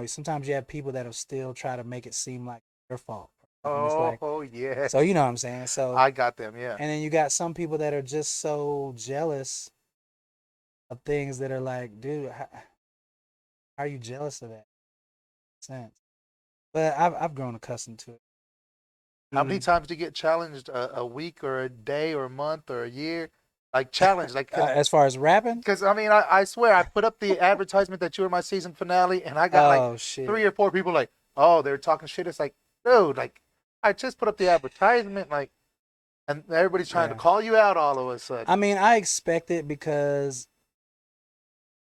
sometimes you have people that'll still try to make it seem like your fault. And it's like, Yeah. so you know what I'm saying? So I got them, yeah. and then you got some people that are just so jealous of things that are like, dude, how are you jealous of that? Sense. But I've grown accustomed to it. How many times do you get challenged a week or a day or a month or a year? Like challenged, like As far as rapping? because I mean I swear I put up the advertisement that you were my season finale, and I got like shit. 3 or 4 people like, oh, they're talking shit. It's like, dude, like I just put up the advertisement, like, and everybody's trying to call you out all of a sudden. I mean, I expect it because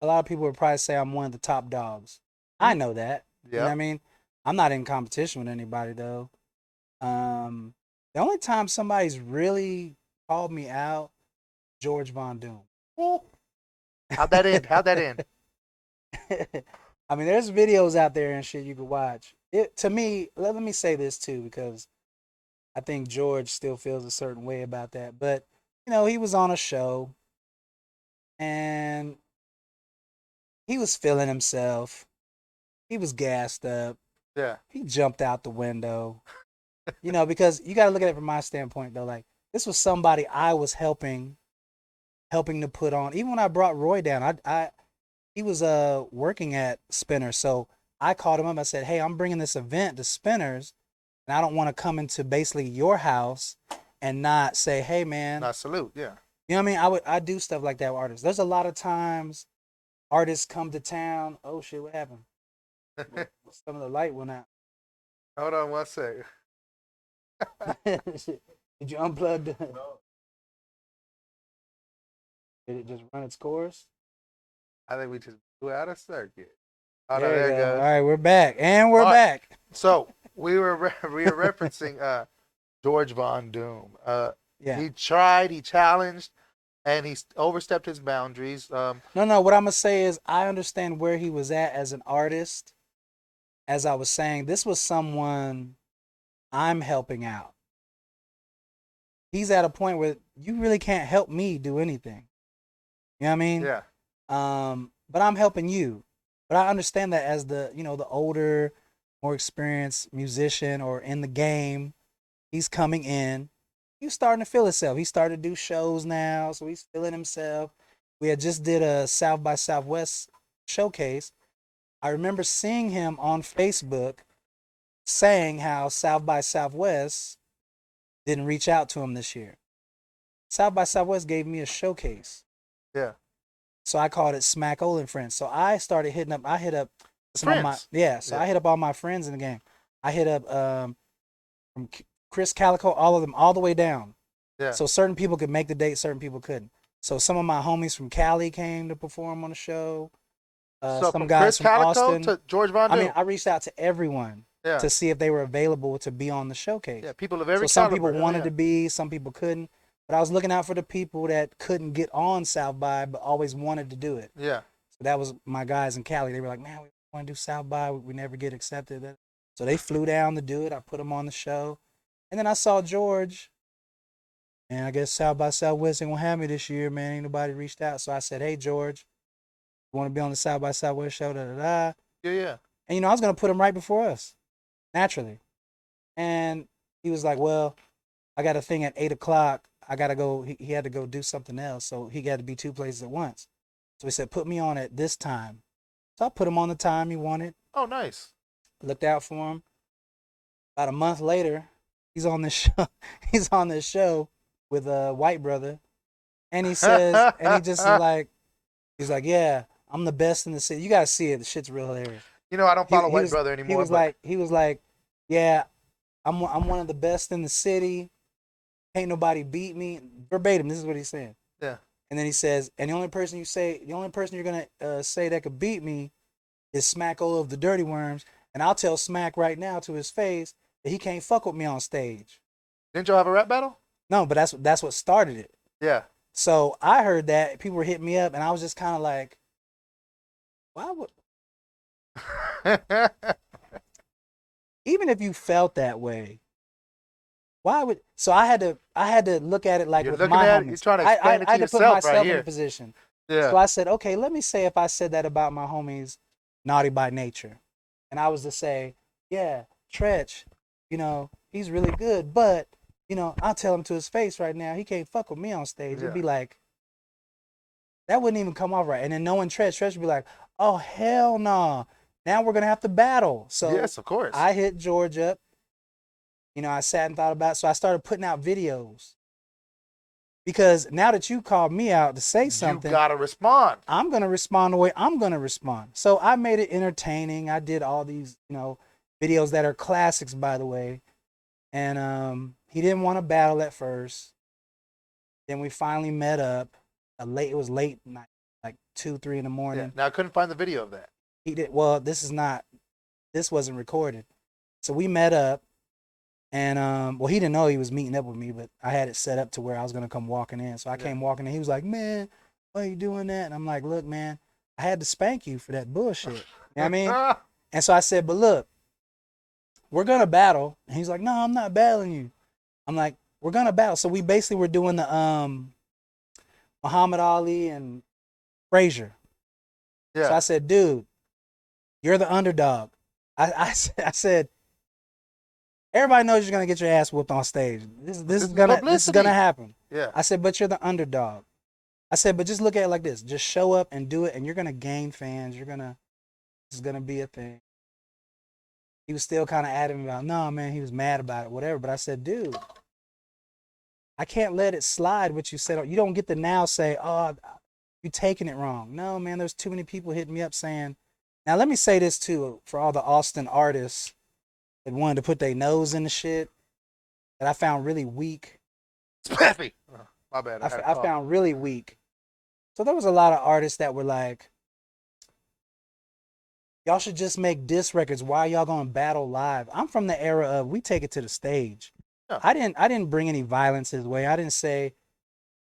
a lot of people would probably say I'm one of the top dogs. I know that. You know what I mean? I'm not in competition with anybody though. The only time somebody's really called me out, George Von Doom. How'd that end? I mean, there's videos out there and shit you could watch. To me, let me say this too, because I think George still feels a certain way about that. But, he was on a show and he was feeling himself. He was gassed up. Yeah. He jumped out the window. You know, because you got to look at it from my standpoint though. Like this was somebody I was helping to put on. Even when I brought Roy down, he was working at Spinner, so I called him up. I said, "Hey, I'm bringing this event to Spinners, and I don't want to come into basically your house and not say, hey man, Not salute. Yeah. you know what I mean? I do stuff like that with artists. There's a lot of times artists come to town. Oh shit, what happened? Some of the light went out. Hold on one second. Did you unplug the? No. Did it just run its course? I think we just blew out of circuit. Oh, no, There there you it go. goes. All right, we're back, and we're All right. back. So we were referencing George Von Doom. Yeah. He tried, he challenged, and he overstepped his boundaries. No, what I'm gonna say is I understand where he was at as an artist. As I was saying, this was someone I'm helping out. He's at a point where you really can't help me do anything. You know what I mean? Yeah. But I'm helping you. But I understand that as the older, more experienced musician or in the game, he's coming in. He's starting to feel himself. He's starting to do shows now, so he's feeling himself. We had just did a South by Southwest showcase. I remember seeing him on Facebook saying how South by Southwest didn't reach out to him this year. South by Southwest gave me a showcase. Yeah. So I called it Smackola and Friends. So I started hitting up. I hit up some of my Friends. I hit up all my friends in the game. I hit up from Chris Calico, all of them, all the way down. Yeah. So certain people could make the date, certain people couldn't. So some of my homies from Cali came to perform on the show. So Some from guys Chris from Calico Austin. to George Von Doom. I mean, I reached out to everyone Yeah. to see if they were available to be on the showcase. Yeah, people of every So some caliber. people wanted Yeah. to be, some people couldn't. But I was looking out for the people that couldn't get on South by, but always wanted to do it. Yeah. So that was my guys in Cali. They were like, man, we want to do South by. We never get accepted. So they flew down to do it. I put them on the show. And then I saw George. And I guess South by Southwest ain't gonna have me this year, man. Ain't nobody reached out. So I said, hey, George, you want to be on the South by Southwest show? Da, da, da. Yeah, yeah. And, I was going to put him right before us, naturally. And he was like, well, I got a thing at 8 o'clock. I got to go. He had to go do something else. So he got to be two places at once. So he said, put me on at this time. So I put him on the time he wanted. Oh, nice. Looked out for him. About a month later, he's on this show. He's on this show with a white brother. And he says, and he just is like, he's like, yeah, I'm the best in the city. You got to see it. The shit's real hilarious. I don't follow White Brother anymore. He was like, yeah, I'm one of the best in the city. Ain't nobody beat me. Verbatim, this is what he said. Yeah. And then he says, and the only person you're gonna say that could beat me is Smackola of the Dirty Wormz. And I'll tell Smack right now to his face that he can't fuck with me on stage. Didn't y'all have a rap battle? No, but that's what started it. Yeah. So I heard that people were hitting me up, and I was just kind of like, why would? Even if you felt that way, why would? So I had to look at it like You're with looking my at it, homies. you're trying to explain it to I had to put yourself myself right in here. a position. Yeah. So I said, okay, let me say if I said that about my homies, Naughty by Nature, and I was to say, yeah, Tretch, he's really good, but I'll tell him to his face right now, he can't fuck with me on stage. Yeah. It'd be like, that wouldn't even come off right. And then knowing Tretch would be like, oh hell no. Nah. Now we're gonna have to battle. So yes, of course. I hit George up. I sat and thought about it. So I started putting out videos. Because now that you called me out to say something, you gotta respond. I'm gonna respond the way I'm gonna respond. So I made it entertaining. I did all these, videos that are classics, by the way. And he didn't want to battle at first. Then we finally met up. It was late night, like 2, 3 in the morning. Yeah. Now I couldn't find the video of that. He did. Well, this wasn't recorded. So we met up, and he didn't know he was meeting up with me, but I had it set up to where I was gonna come walking in. So I came walking in. He was like, "Man, why are you doing that?" And I'm like, "Look, man, I had to spank you for that bullshit." You know what I mean? And so I said, "But look, we're gonna battle." And he's like, "No, I'm not battling you." I'm like, "We're gonna battle." So we basically were doing the Muhammad Ali and Frazier. Yeah. So I said, dude, you're the underdog. I said, everybody knows you're gonna get your ass whooped on stage. This is gonna publicity. happen. Yeah. I said, but you're the underdog. I said, but just look at it like this. Just show up and do it, and you're gonna gain fans. It's gonna be a thing. He was still kind of adamant about, no, man, he was mad about it, whatever. But I said, dude, I can't let it slide what you said. You don't get to now say, oh, you're taking it wrong. No, man, there's too many people hitting me up saying. Now, let me say this, too, for all the Austin artists that wanted to put their nose in the shit that I found really weak. Spaffy. Oh, my bad. I found really weak. So there was a lot of artists that were like, y'all should just make diss records. Why y'all gonna battle live? I'm from the era of we take it to the stage. Yeah. I didn't bring any violence his way. I didn't say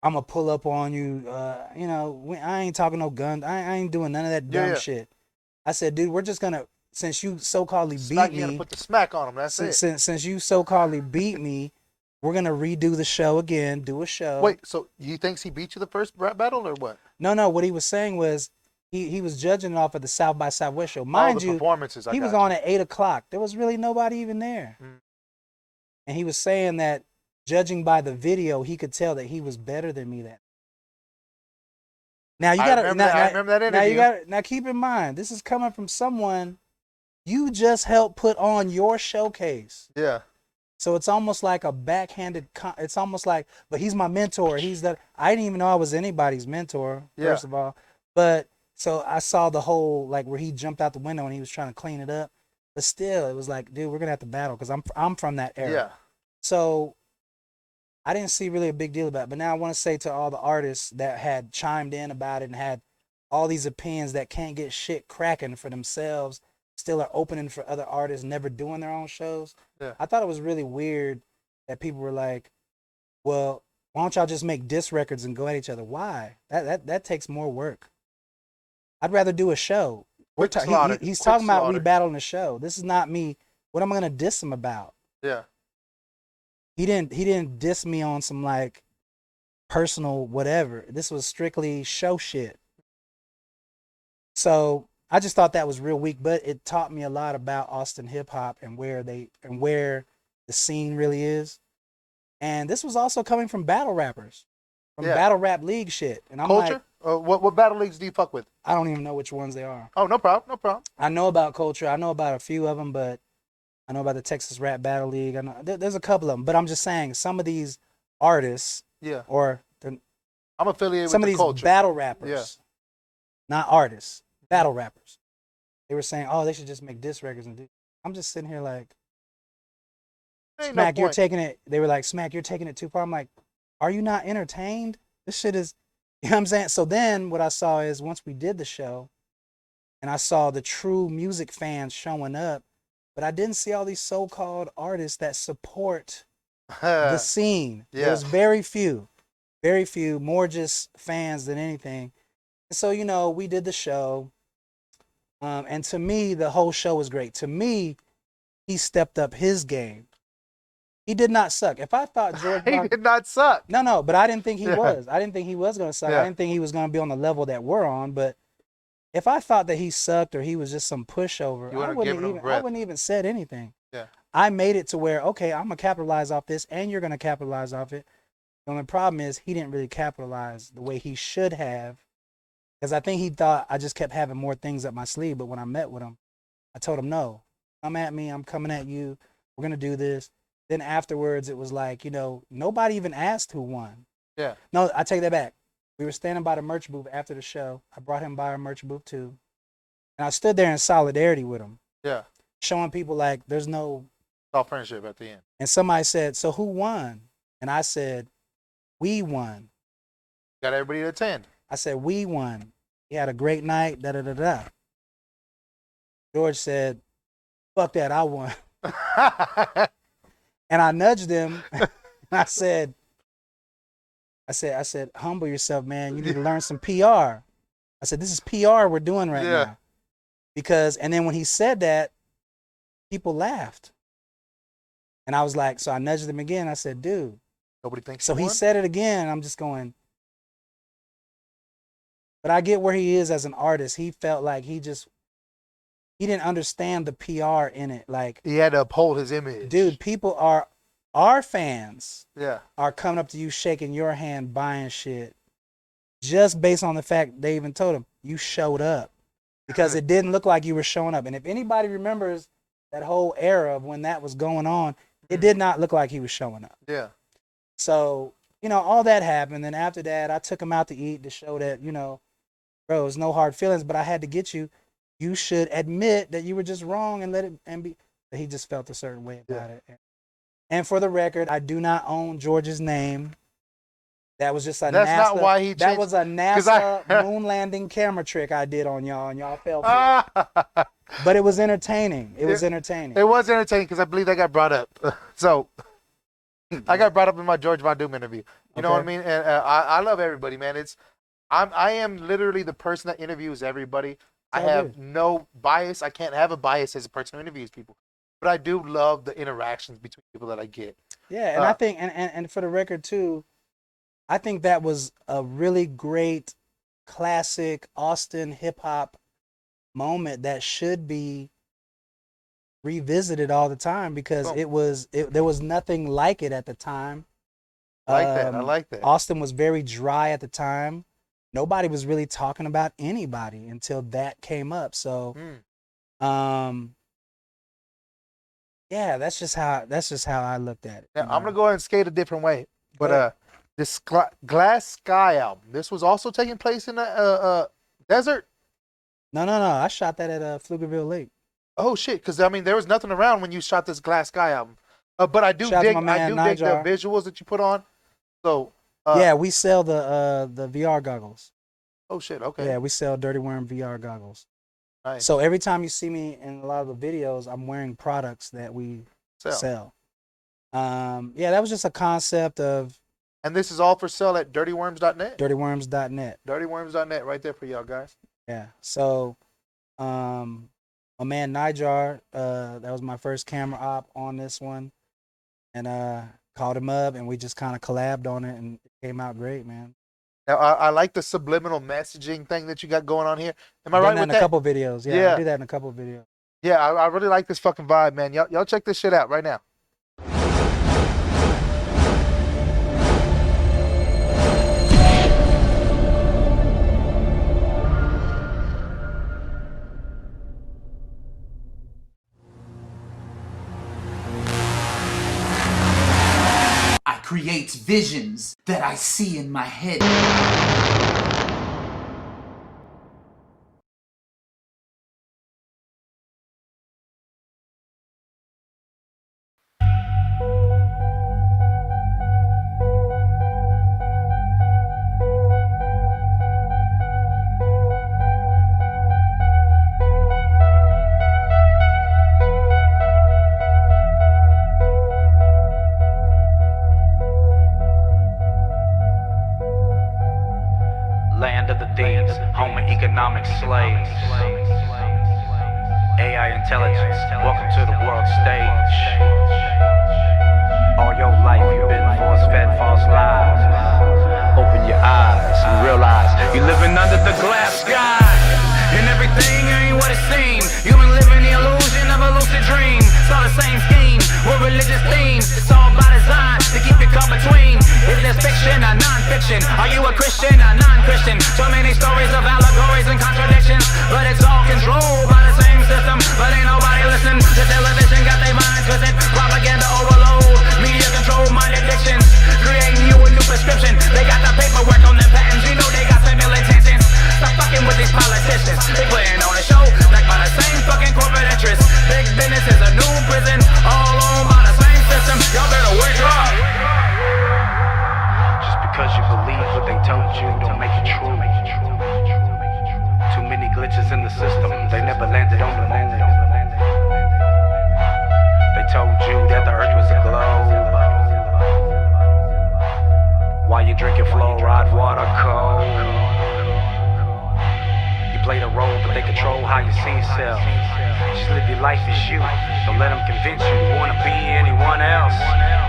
I'm gonna pull up on you. I ain't talking no guns. I ain't doing none of that dumb shit. I said, dude, we're just gonna, since you so-calledly beat me. You gotta put the smack on him. That's it. Since you so-calledly beat me, we're gonna redo the show again. Do a show. Wait, so you thinks he beat you the first rap battle or what? No. What he was saying was he was judging it off of the South by Southwest show. Mind you, performances. He was on at 8:00. There was really nobody even there. And he was saying that judging by the video, he could tell that he was better than me. Now you gotta. I remember that interview. Now keep in mind, this is coming from someone you just helped put on your showcase. Yeah. So it's almost like a backhanded. It's almost like, but he's my mentor. I didn't even know I was anybody's mentor. First of all, but so I saw the whole like where he jumped out the window and he was trying to clean it up. But still, it was like, dude, we're gonna have to battle because I'm from that era. Yeah. So I didn't see really a big deal about it. But now I want to say to all the artists that had chimed in about it and had all these opinions that can't get shit cracking for themselves, still are opening for other artists, never doing their own shows. Yeah. I thought it was really weird that people were like, well, why don't y'all just make diss records and go at each other? Why? That takes more work. I'd rather do a show. He's talking about we battling a show. This is not me. What am I gonna diss him about? Yeah. He didn't diss me on some like personal whatever. This was strictly show shit. So I just thought that was real weak, but it taught me a lot about Austin hip hop and where the scene really is. And this was also coming from battle rappers, from battle rap league shit. And I'm Culture? like, what battle leagues do you fuck with? I don't even know which ones they are. Oh, no problem. I know about Culture. I know about a few of them, but I know about the Texas Rap Battle League. I know there's a couple of them, but I'm just saying some of these artists, I'm affiliated some with of these Culture. battle rappers, not artists, battle rappers. They were saying, oh, they should just make diss records and do. I'm just sitting here like, Smack, you're taking it. They were like, Smack, you're taking it too far. I'm like, are you not entertained? This shit is, you know what I'm saying? So then what I saw is once we did the show, and I saw the true music fans showing up. But I didn't see all these so-called artists that support the scene. Yeah. There's very few, more just fans than anything. And so, we did the show. And to me, the whole show was great. To me, he stepped up his game. He did not suck. If I thought George he did not suck. No, but I didn't think he was. I didn't think he was going to suck. I didn't think he was going to be on the level that we're on, but if I thought that he sucked or he was just some pushover, I wouldn't even said anything. Yeah. I made it to where, okay, I'm going to capitalize off this and you're going to capitalize off it. The only problem is he didn't really capitalize the way he should have because I think he thought I just kept having more things up my sleeve. But when I met with him, I told him, no, come at me. I'm coming at you. We're going to do this. Then afterwards, it was like, nobody even asked who won. Yeah. No, I take that back. We were standing by the merch booth after the show. I brought him by our merch booth too. And I stood there in solidarity with him. Yeah. Showing people like there's no... It's all friendship at the end. And somebody said, so who won? And I said, we won. Got everybody to attend. I said, we won. He had a great night, da-da-da-da. George said, fuck that, I won. And I nudged him. And I said, humble yourself, man. You need to learn some PR. I said, this is PR we're doing right now. And then when he said that, people laughed. And I was like, so I nudged him again. I said, dude. Nobody thinks so he said it again. I'm just going, But I get where he is as an artist. He felt like he didn't understand the PR in it. Like, he had to uphold his image. Dude, people are, our fans Yeah. are coming up to you, shaking your hand, buying shit, just based on the fact they even told him you showed up, because it didn't look like you were showing up. And if anybody remembers that whole era of when that was going on, it did not look like he was showing up. Yeah. So, you know, all that happened. And after that, I took him out to eat to show that, you know, bro, it's no hard feelings, but I had to get you. You should admit that you were just wrong and let it and be. But he just felt a certain way about it. And for the record, I do not own George's name. That was just a That's NASA. not why he that changed- was a NASA moon landing camera trick I did on y'all, and y'all fell for it. But it was entertaining. It was entertaining. It was entertaining because I believe that got brought up. So I got brought up in my George Von Doom interview. You know what I mean? And I love everybody, man. I am literally the person that interviews everybody. I have no bias. I can't have a bias as a person who interviews people. But I do love the interactions between people that I get. Yeah, and I think, and for the record too, I think that was a really great, classic Austin hip hop moment that should be revisited all the time, because there was nothing like it at the time. I like that. Austin was very dry at the time. Nobody was really talking about anybody until that came up. So, yeah, that's just how I looked at it. Now, I'm gonna go ahead and skate a different way, but this Glass Sky album, this was also taking place in a desert. No, I shot that at Pflugerville Lake. Oh shit! Because I mean, there was nothing around when you shot this Glass Sky album. But I do Shout out to dig, my man, dig the Nijar. visuals that you put on. So yeah, we sell the VR goggles. Oh shit! Okay. Yeah, we sell Dirty Worm VR goggles. Nice. So every time you see me in a lot of the videos, I'm wearing products that we sell. Yeah, that was just a concept of. And this is all for sale at dirtywormz.net. Dirtywormz.net. Dirtywormz.net, right there for y'all guys. Yeah. So, my man Nijar, that was my first camera op on this one, and called him up, and we just kind of collabed on it, and it came out great, man. Now, I like the subliminal messaging thing that you got going on here. Am I I've right done with that that? in a couple videos. Yeah, I do that in a couple videos. Yeah, I really like this fucking vibe, man. Y'all check this shit out right now. I create visions that I see in my head. Land of the D's, home of economic slaves. AI intelligence, welcome to the world stage. All your life you've been force-fed false lies. Open your eyes and realize you're living under the glass sky. And everything ain't what it seems. You've been living the illusion of a lucid dream. It's all the same scheme with religious themes. It's all by design to keep you caught between. Is this fiction or non-fiction? Are you a Christian or non-Christian? So many stories of allegories and contradictions, but it's all controlled by the same system. But ain't nobody listening. The television got their minds twisted. Propaganda overload, media control, mind addictions, creating you a new prescription. They got the paperwork on their patents. You know they got similar intentions. Stop fucking with these politicians. They playing on a show like by the same fucking corporate interests. Big business is a new prison, all owned by the same system. Y'all better wake up. Just because you believe what they told you don't make it true. Too many glitches in the system, they never landed on the moon. They told you that the earth was a globe. While you drinking fluoride water cold. You play the role, but they control how you see yourself. Just live your life as you. Don't let them convince you to wanna be anyone else.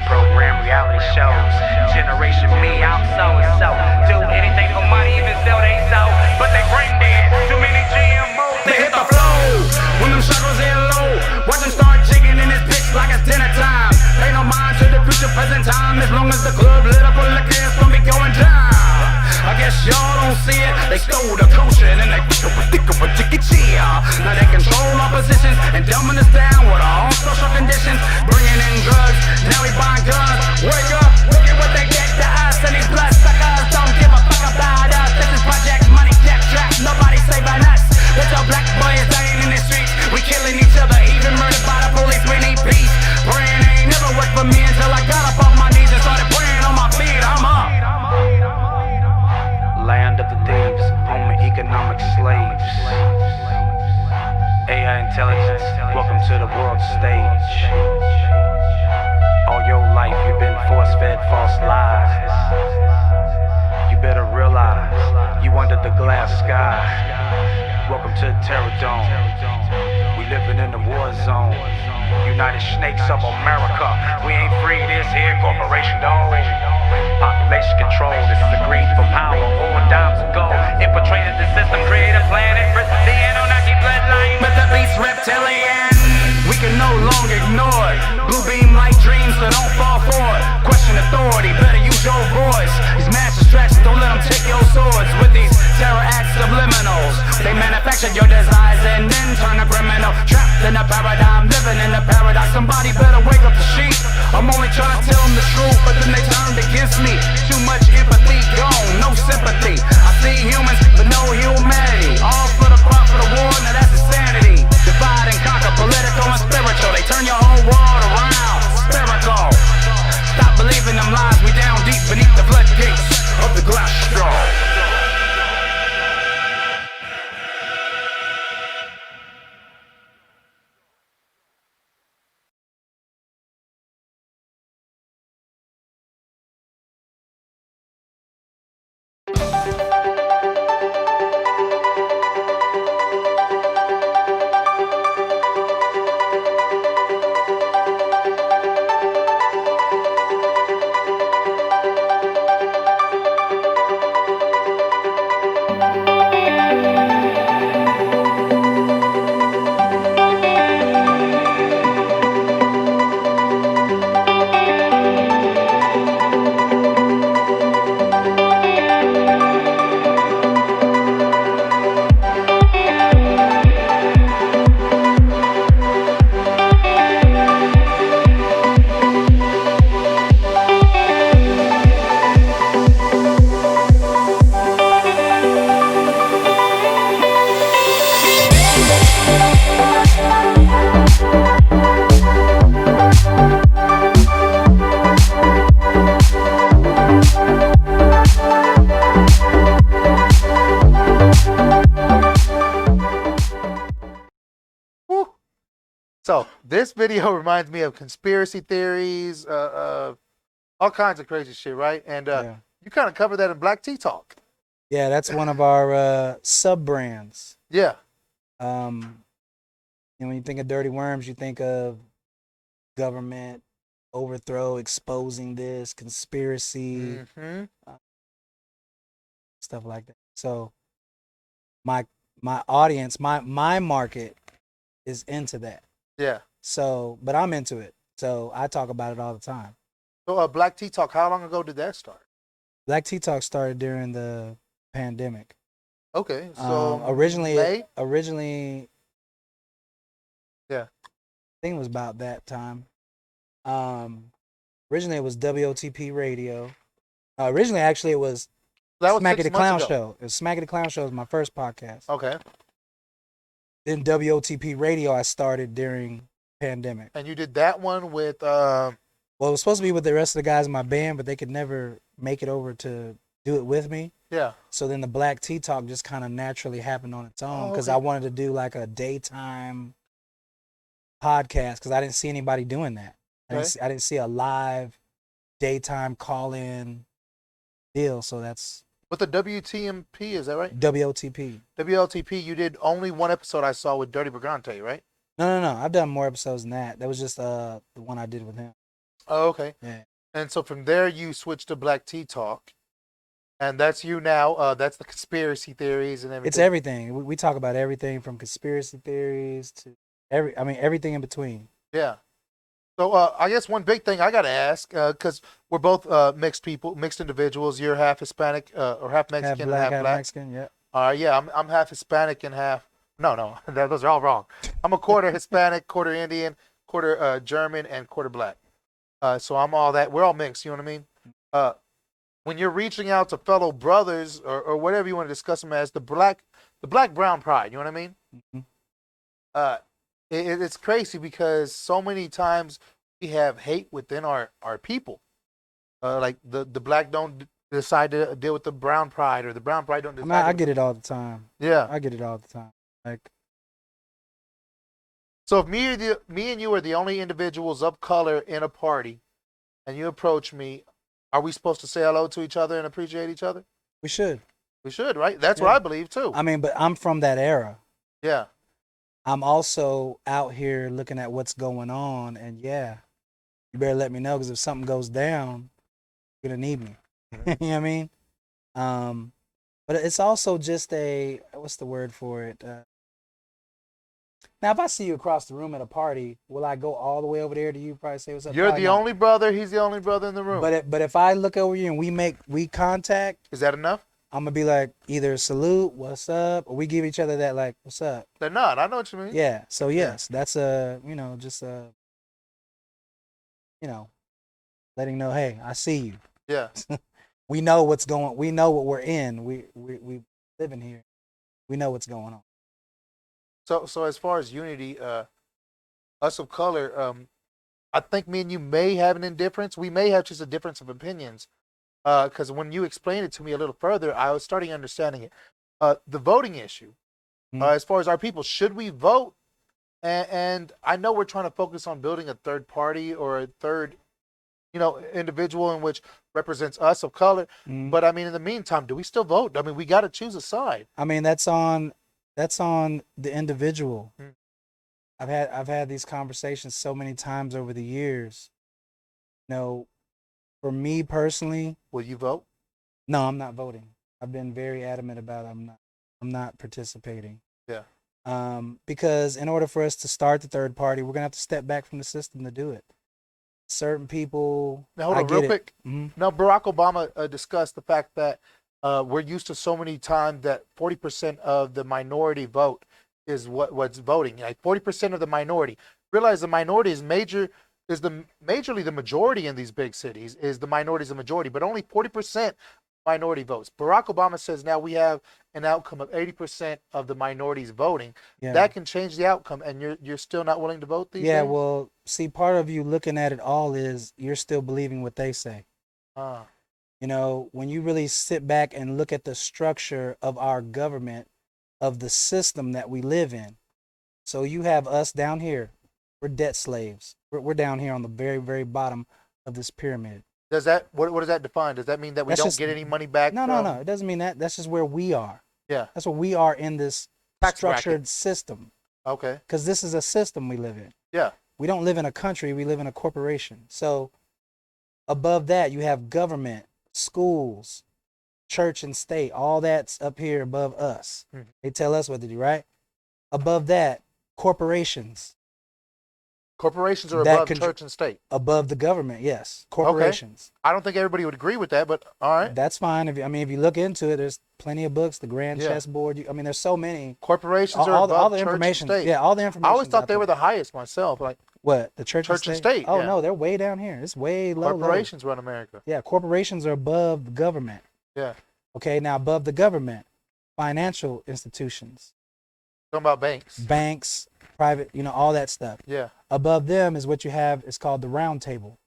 Program reality shows. Generation me, I'm so and so. Do anything for money, even sell they soul. But guess y'all don't see it. They stole the culture and then they thick of a ticket cheer. Now they control our positions and dumbing us down with our own social conditions. Bringing in drugs, now we buying guns. Wake up, look at what they get to us. And these blood suckers don't give a fuck about us. This is Project Money, Jack Trap, nobody saving us. Let your black boys dying in the streets. We killing each other, even murdered by the police. We need peace. Praying ain't never worked for me until I got up off my knees and started praying on my feet. I'm up. Land of the thieves, home of economic slaves. AI intelligence, welcome to the world stage. All your life you've been force-fed false lies. You better realize you under the glass sky. Welcome to the Terror Dome. We living in the war zone. United Snakes of America. We ain't free this here corporation though. Population control. This is a greed for power. Over dimes ago. Infiltrated the system. Create a planet. The Anunnaki bloodline. But the beast reptilian. We can no longer ignore it. Blue beam light dreams, so don't fall for it. Question authority. Better use your voice. These mass distractions, don't let them take your swords. With these terror acts subliminals, they manufacture your desires and then turn a criminal. Trapped in a paradigm, living in a paradox. Somebody better wake up the sheep. I'm only trying to tell them the truth, but then they turned against me. Too much empathy gone, no sympathy. I see humans, but no humanity. All for the profit of war, now that's insanity. Divide and conquer, political and spiritual. They turn your whole world around, spherical. Stop believing them lies, we down deep beneath the floodgates of the glass straw. So this video reminds me of conspiracy theories, all kinds of crazy shit, right? And you kind of cover that in Black Tea Talk. Yeah, that's one of our sub brands. Yeah. When you think of Dirty Wormz, you think of government overthrow, exposing this conspiracy, stuff like that. So my audience, my market is into that. Yeah. So, but I'm into it. So I talk about it all the time. So Black Tea Talk, how long ago did that start? Black Tea Talk started during the pandemic. Okay. So originally, yeah, I think it was about that time. Originally it was WOTP Radio. Originally, actually, it was Smacky the Clown Show. It was Smacky the Clown Show was my first podcast. Okay. Then WOTP Radio I started during pandemic. And you did that one with well, it was supposed to be with the rest of the guys in my band, but they could never make it over to do it with me. Yeah. So then the Black Tea Talk just kind of naturally happened on its own because I wanted to do like a daytime podcast because I didn't see anybody doing that. I didn't see a live daytime call-in deal. So that's with the WTMP, is that right? WOTP. WLTP, you did only one episode I saw with Dirty Brigante, right? No. I've done more episodes than that. That was just the one I did with him. Oh, okay. Yeah. And so from there, you switched to Black Tea Talk. And that's you now. That's the conspiracy theories and everything. It's everything. We talk about everything from conspiracy theories to everything in between. Yeah. So I guess one big thing I got to ask, because we're both mixed people, mixed individuals. You're half Hispanic or half Mexican, half and half black. Mexican. Yeah. Yeah, I'm half Hispanic and half. No, those are all wrong. I'm a quarter Hispanic, quarter Indian, quarter German, and quarter black. So I'm all that. We're all mixed. You know what I mean? When you're reaching out to fellow brothers or whatever you want to discuss them as, the black brown pride. You know what I mean? Mm-hmm. It's crazy because so many times we have hate within our people. Like the black don't decide to deal with the brown pride, or the brown pride don't decide. I get it all the time. Yeah, I get it all the time. Like, so if me and you are the only individuals of color in a party, and you approach me, are we supposed to say hello to each other and appreciate each other? we should. We should, right? That's what I believe too. I mean, but I'm from that era. Yeah. I'm also out here looking at what's going on, and yeah, you better let me know, because if something goes down, you're gonna need me. You know what I mean? But it's also just what's the word for it? Now, if I see you across the room at a party, will I go all the way over there to you? Probably say what's up. You're Probably the not. only brother. He's the only brother in the room. But if I look over you and we contact, is that enough? I'm gonna be like, either salute, what's up, or we give each other that, like, what's up. They're not. I know what you mean. Yeah. So yes, that's letting know, hey, I see you. Yeah. We know what's going. We know what we're in. We living here. We know what's going on. So as far as unity, us of color, I think me and you may have an indifference. We may have just a difference of opinions. Because when you explained it to me a little further, I was starting understanding it. The voting issue, as far as our people, should we vote? And I know we're trying to focus on building a third party or a third, individual in which represents us of color. But I mean, in the meantime, do we still vote? I mean, we got to choose a side. I mean, that's on the individual. I've had these conversations so many times over the years. For me personally, will you vote? No, I'm not voting. I've been very adamant about I'm not participating. Yeah. Because in order for us to start the third party, we're gonna have to step back from the system to do it. Certain people. Now hold on, real quick. Now Barack Obama discussed the fact that we're used to so many times that 40% of the minority vote is what's voting. Like 40% of the minority. Realize the minority is majorly the majority in these big cities. Is the minority is the majority, but only 40% minority votes. Barack Obama says now we have an outcome of 80% of the minorities voting. Yeah. That can change the outcome, and you're still not willing to vote these days? Well, see, part of you looking at it all is you're still believing what they say. When you really sit back and look at the structure of our government, of the system that we live in. So you have us down here. We're debt slaves. We're down here on the very, very bottom of this pyramid. Does that what does that define? Does that mean that we don't get any money back? No. It doesn't mean that. That's just where we are. Yeah. That's where we are in this Tax structured bracket. system. Okay. Because this is a system we live in. Yeah. We don't live in a country. We live in a corporation. So above that, you have government, schools, church and state. All that's up here above us. They tell us what to do, right? Above that, corporations. Corporations are above church and state. Above the government, yes. Corporations. Okay. I don't think everybody would agree with that, but all right. That's fine. If you look into it, there's plenty of books, the Grand Chessboard. There's so many. Corporations are above all the church information. and state. Yeah, all the information. I always thought they were the highest myself. Like what? The church and state? Oh yeah. no, they're way down here. It's way low. Corporations run America. Yeah, corporations are above the government. Yeah. Okay, now above the government, financial institutions. Talking about banks. Banks, private, all that stuff. Yeah. Above them is what you have. It's called the Round Table.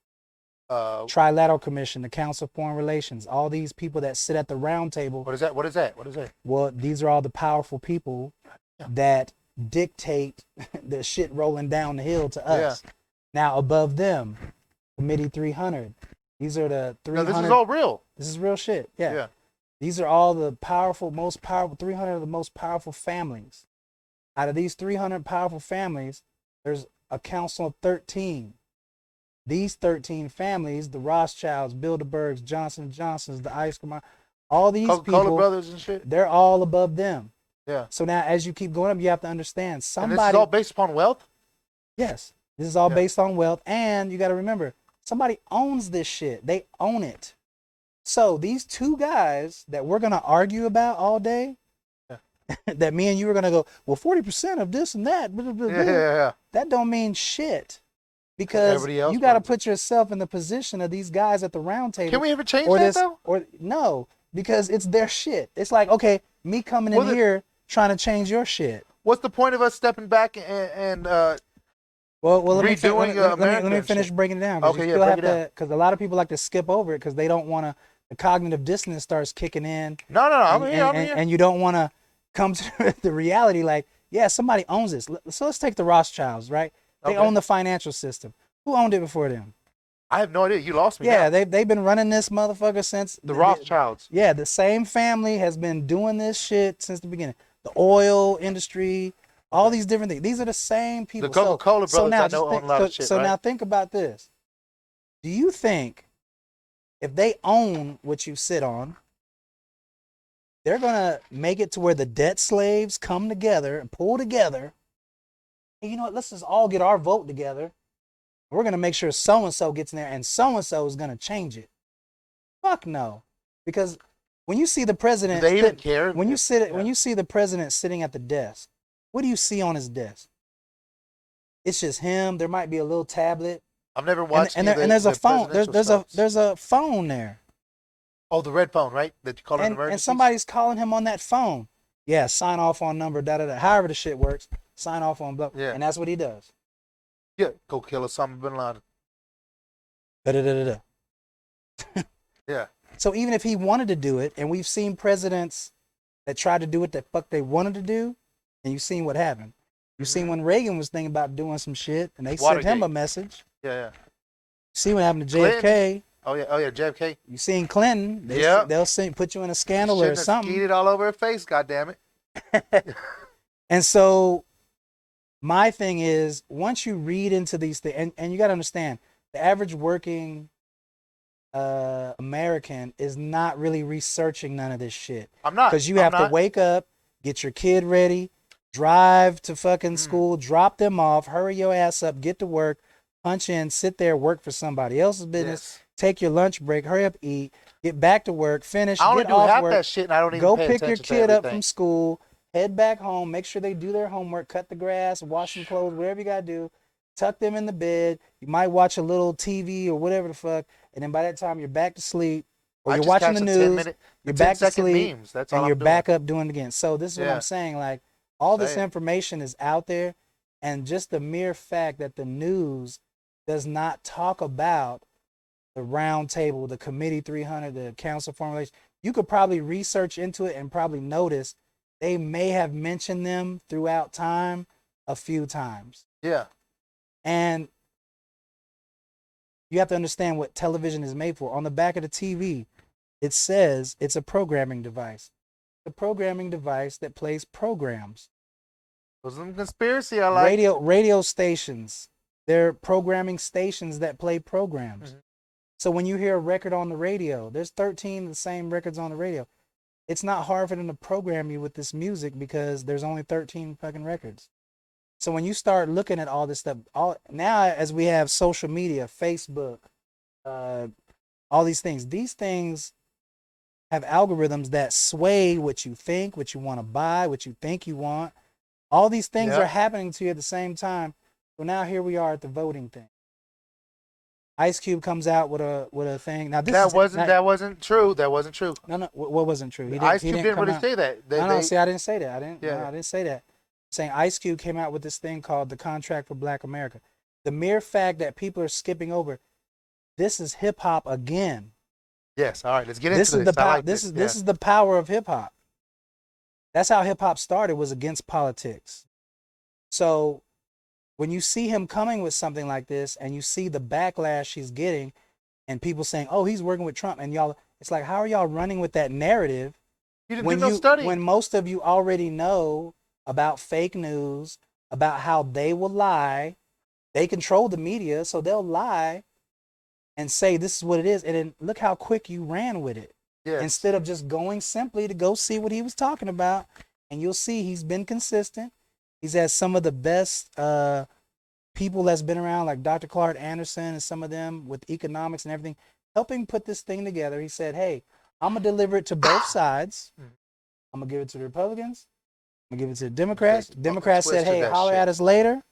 Trilateral Commission, the Council of Foreign Relations. All these people that sit at the Round Table. What is that? What is that? What is that? Well, these are all the powerful people that dictate the shit rolling down the hill to us. Yeah. Now above them, Committee 300. These are the 300. Now, this is all real. This is real shit. Yeah. Yeah. These are all the most powerful, 300 of the most powerful families. Out of these 300 powerful families, there's a council of 13. These 13 families, the Rothschilds, Bilderbergs, Johnson & Johnsons, the Ice Cream, all these Coca-Cola people, brothers and shit. They're all above them. Yeah. So now as you keep going up, you have to understand somebody. And this is all based upon wealth? Yes. This is all based on wealth. And you got to remember, somebody owns this shit. They own it. So these two guys that we're going to argue about all day, that me and you are going to go, well, 40% of this and that, blah, blah, blah, that don't mean shit. Because you got to put yourself in the position of these guys at the round table. Can we ever change that, though? Or no, because it's their shit. It's like, okay, me coming in here trying to change your shit. What's the point of us stepping back and well, let me redoing finish breaking it down. Okay, break it down. Because a lot of people like to skip over it because they don't want to. The cognitive dissonance starts kicking in. No, I'm here. And you don't want to come to the reality like, yeah, somebody owns this. So let's take the Rothschilds, right? They own the financial system. Who owned it before them? I have no idea. You lost me. Yeah, now. they've been running this motherfucker since the Rothschilds. Yeah, the same family has been doing this shit since the beginning. The oil industry, all these different things. These are the same people. The Coca-Cola brothers I know own a lot of shit, So right? now think about this. Do you think if they own what you sit on, they're going to make it to where the debt slaves come together and pull together? Hey, you know what? Let's just all get our vote together. We're going to make sure so-and-so gets in there and so-and-so is going to change it. Fuck no. Because when you see the president, do they even care? When you see the president sitting at the desk, what do you see on his desk? It's just him. There might be a little tablet. I've never watched. And there's a phone. There's a phone there. Oh, the red phone, right? That you call it emergency. And somebody's calling him on that phone. Yeah, sign off on number, however the shit works. Sign off on blah. Yeah. And that's what he does. Yeah, go kill Osama bin Laden. Yeah. So even if he wanted to do it, and we've seen presidents that tried to do it that fuck they wanted to do, and you've seen what happened. You've seen when Reagan was thinking about doing some shit, and they sent him a message. Yeah. See what happened to JFK. Clinton. Oh yeah, JFK. You seen Clinton? They'll put you in a scandal or something. Skeeted all over her face. God damn it. And so, my thing is, once you read into these things, and you got to understand, the average working American is not really researching none of this shit. I'm not. Because you have to wake up, get your kid ready, drive to fucking school, drop them off, hurry your ass up, get to work, punch in, sit there, work for somebody else's business, take your lunch break, hurry up, eat, get back to work, finish, I only get do off half work, that shit, and I don't even go pay pick your attention to kid up everything. from school, head back home, make sure they do their homework, cut the grass, wash some clothes, whatever you gotta do, tuck them in the bed. You might watch a little TV or whatever the fuck, and then by that time you're back to sleep, or you're watching the news, you're back to sleep, and you're back up doing it again. So this is what I'm saying. Like, all this information is out there, and just the mere fact that the news does not talk about the round table, the committee 300, the council formulation, you could probably research into it and probably notice they may have mentioned them throughout time a few times. Yeah. And you have to understand what television is made for. On the back of the TV, it says it's a programming device. The programming device that plays programs. Those are some conspiracy I like. Radio stations. They're programming stations that play programs. Mm-hmm. So when you hear a record on the radio, there's 13 of the same records on the radio. It's not hard for them to program you with this music because there's only 13 fucking records. So when you start looking at all this stuff, now as we have social media, Facebook, all these things have algorithms that sway what you think, what you want to buy, what you think you want. All these things are happening to you at the same time. So now here we are at the voting thing. Ice Cube comes out with a thing. Now that wasn't true. That wasn't true. No. What wasn't true? Ice Cube didn't really say that. See, I didn't say that. I didn't say that. I'm saying Ice Cube came out with this thing called the Contract for Black America. The mere fact that people are skipping over, this is hip hop again. Yes. All right. Let's get into this. This is the power of hip hop. That's how hip hop started, was against politics. So when you see him coming with something like this and you see the backlash he's getting and people saying, oh, he's working with Trump, and y'all, it's like, how are y'all running with that narrative you didn't do no study. When most of you already know about fake news, about how they will lie? They control the media, so they'll lie and say this is what it is. And then look how quick you ran with it. Yes. Instead of just going simply to go see what he was talking about. And you'll see he's been consistent. He's had some of the best people that's been around, like Dr. Clark Anderson and some of them with economics and everything, helping put this thing together. He said, hey, I'm going to deliver it to both sides. I'm going to give it to the Republicans. I'm going to give it to the Democrats. Democrats said, hey, holler at us later.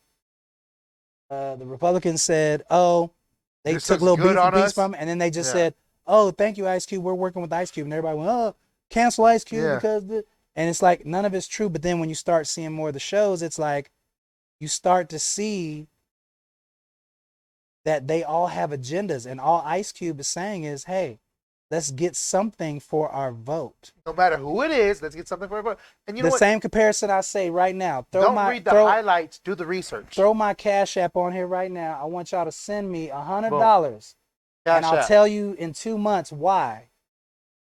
The Republicans said, oh, they took a little piece from it. And then they just said, oh, thank you, Ice Cube. We're working with Ice Cube. And everybody went, oh, cancel Ice Cube because... And it's like, none of it's true. But then when you start seeing more of the shows, it's like, you start to see that they all have agendas. And all Ice Cube is saying is, hey, let's get something for our vote. No matter who it is, let's get something for our vote. And you know the same comparison I say right now. Don't read the highlights. Do the research. Throw my Cash App on here right now. I want y'all to send me $100. And I'll tell you in 2 months why.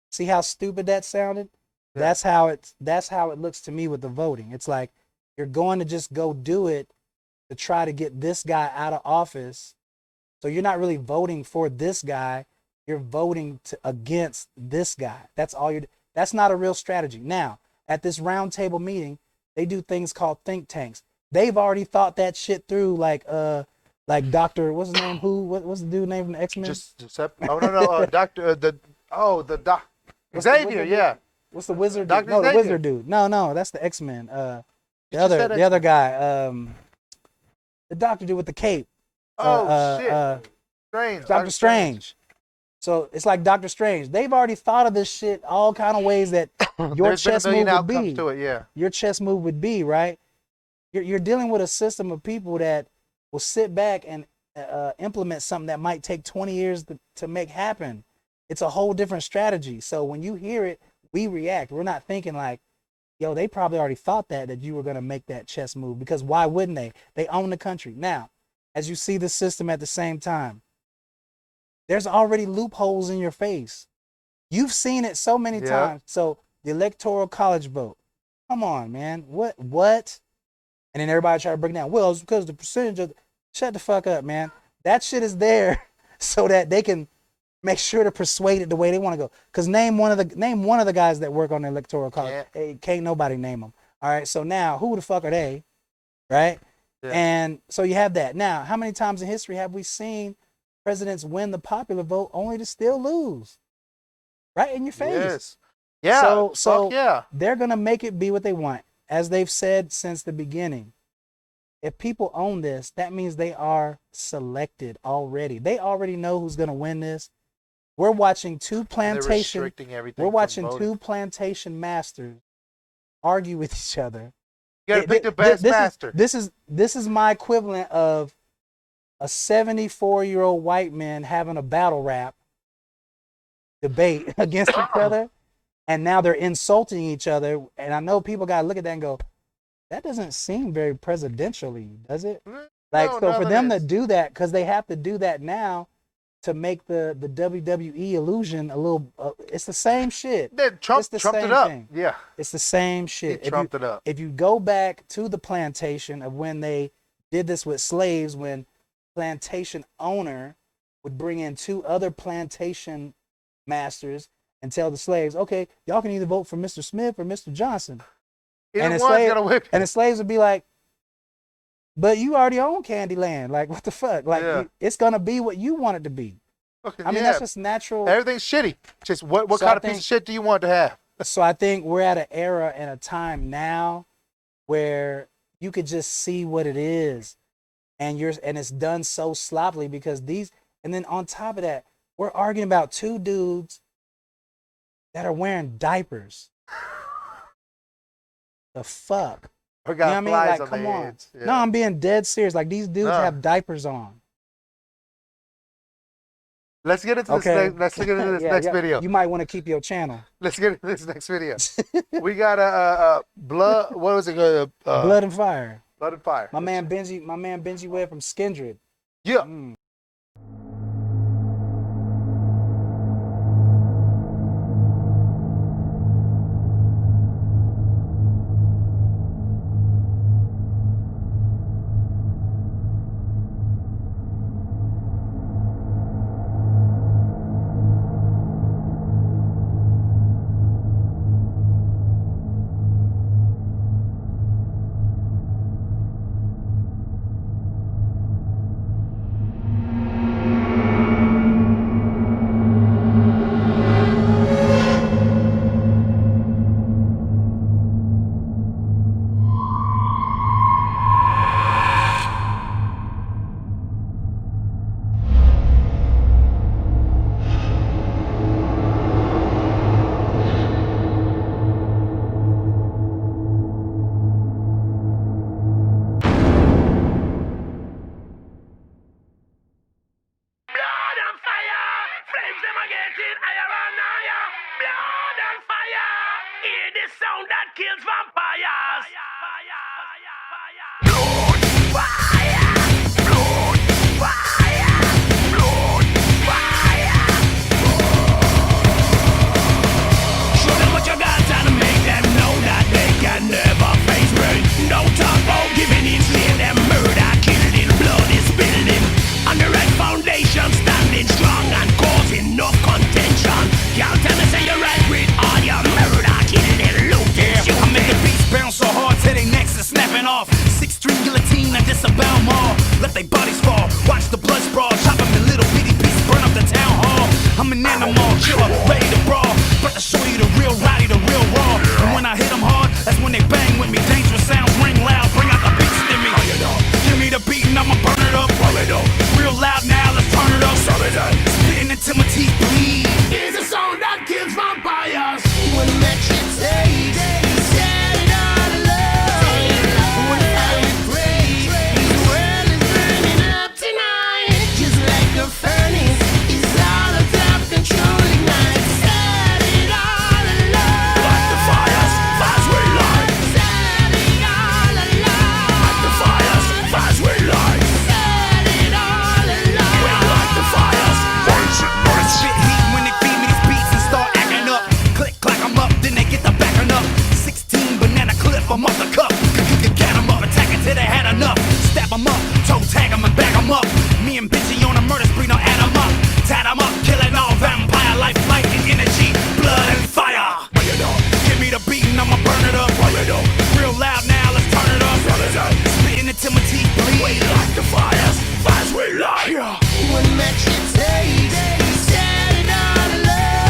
See how stupid that sounded? Yeah. That's how it looks to me with the voting. It's like you're going to just go do it to try to get this guy out of office. So you're not really voting for this guy. You're voting against this guy. That's all you're. That's not a real strategy. Now, at this roundtable meeting, they do things called think tanks. They've already thought that shit through, like Dr. What's his name? What's the dude name from the X-Men? Doctor Xavier. Yeah. What's the wizard? Dude? No, the wizard dude. No, that's the X-Men. The other guy. The doctor dude with the cape. Shit. Strange. Doctor Strange. So it's like Doctor Strange. They've already thought of this shit all kind of ways that your chess move would be. Your chess move would be, right? You're dealing with a system of people that will sit back and implement something that might take 20 years to make happen. It's a whole different strategy. So when you hear it, we react. We're not thinking like, yo, they probably already thought that you were going to make that chess move, because why wouldn't they? They own the country. Now, as you see the system at the same time, there's already loopholes in your face. You've seen it so many times. So the electoral college vote, come on, man. What? And then everybody try to break it down. Well, it's because the percentage of, shut the fuck up, man. That shit is there so that they can make sure to persuade it the way they want to go. Because name one of the guys that work on the electoral college. Yeah. Hey, can't nobody name them. All right, so now who the fuck are they? Right? Yeah. And so you have that. Now, how many times in history have we seen presidents win the popular vote only to still lose? Right in your face. Yes. Yeah. So they're going to make it be what they want. As they've said since the beginning, if people own this, that means they are selected already. They already know who's going to win this. We're watching two plantation masters argue with each other. You got to pick the best master. This is my equivalent of a 74-year-old white man having a battle rap debate against each other, and now they're insulting each other. And I know people got to look at that and go, that doesn't seem very presidentially, does it? Like, no, so for them to do that, because they have to do that now to make the WWE illusion a little, it's the same shit. Trumped it up. Thing. Yeah. It's the same shit. He trumped it up. If you go back to the plantation of when they did this with slaves, when plantation owner would bring in two other plantation masters and tell the slaves, okay, y'all can either vote for Mr. Smith or Mr. Johnson. And the slaves would be like, but you already own Candyland. Like, what the fuck? Like, it's going to be what you want it to be. Okay, I mean, that's just natural. Everything's shitty. Just what kind of piece of shit do you want to have? So I think we're at an era and a time now where you could just see what it is. And it's done so sloppily because and then on top of that, we're arguing about two dudes that are wearing diapers. The fuck? You know what I mean? Like, come on. Yeah. No, I'm being dead serious. Like, these dudes have diapers on. Let's get into this next video. You might want to keep your channel. Let's get into this next video. We got blood. What was it? Blood and Fire. Blood and Fire. My man Benji Webb from Skindred. Yeah. this sound that kills vampires. Show them what you got and make them know that they can never face rain. No talk about giving in, slay them, murder, killing, blood is spilling. On the red foundation, standing strong and causing no contention. Can't tell me say you're right with all your murder, killing, looting, shooting. I make the beats bounce so hard till they necks are snapping off. 6-string guillotine, I disavow them all. Let their bodies fall, watch the blood sprawl. Chop them in little bitty pieces, burn up the town hall. I'm an animal killer, ready to brawl. But to show you the real rowdy, the real raw. And when I hit them hard, that's when they bang with me. Dangerous sounds ring loud, bring out the beast in me. Give me the beat and I'ma burn it up. Real loud now, let's turn it up. Spitting until my teeth bleed. It's a song that kills vampires. When I met you today, set it all alight. When I pray, this world is burning up tonight. Just like a furnace, it's all about control ignite. Set it all alight. Like the fires, fires we light. Set it all alight. Like the fires, fires we light. Set it all alight. We like the fires, fires ignite. Spit heat when they feed me these beats and start acting up. Click, clack, I'm up, then they get the backing up. 16 banana clip, I'm off the cup. Get them up, attack it till they had enough. Stab them up, toe tag them and back them up. Me and Bitchy on a murder spree, now add them up. Tat them up, killing all vampire, life, light, and energy, blood and fire. Give me the beat and I'ma burn it up. Real loud now, let's turn it up. Spitting until my teeth bleed. We like the fires, fires we light. When I met you taste, set it all alight.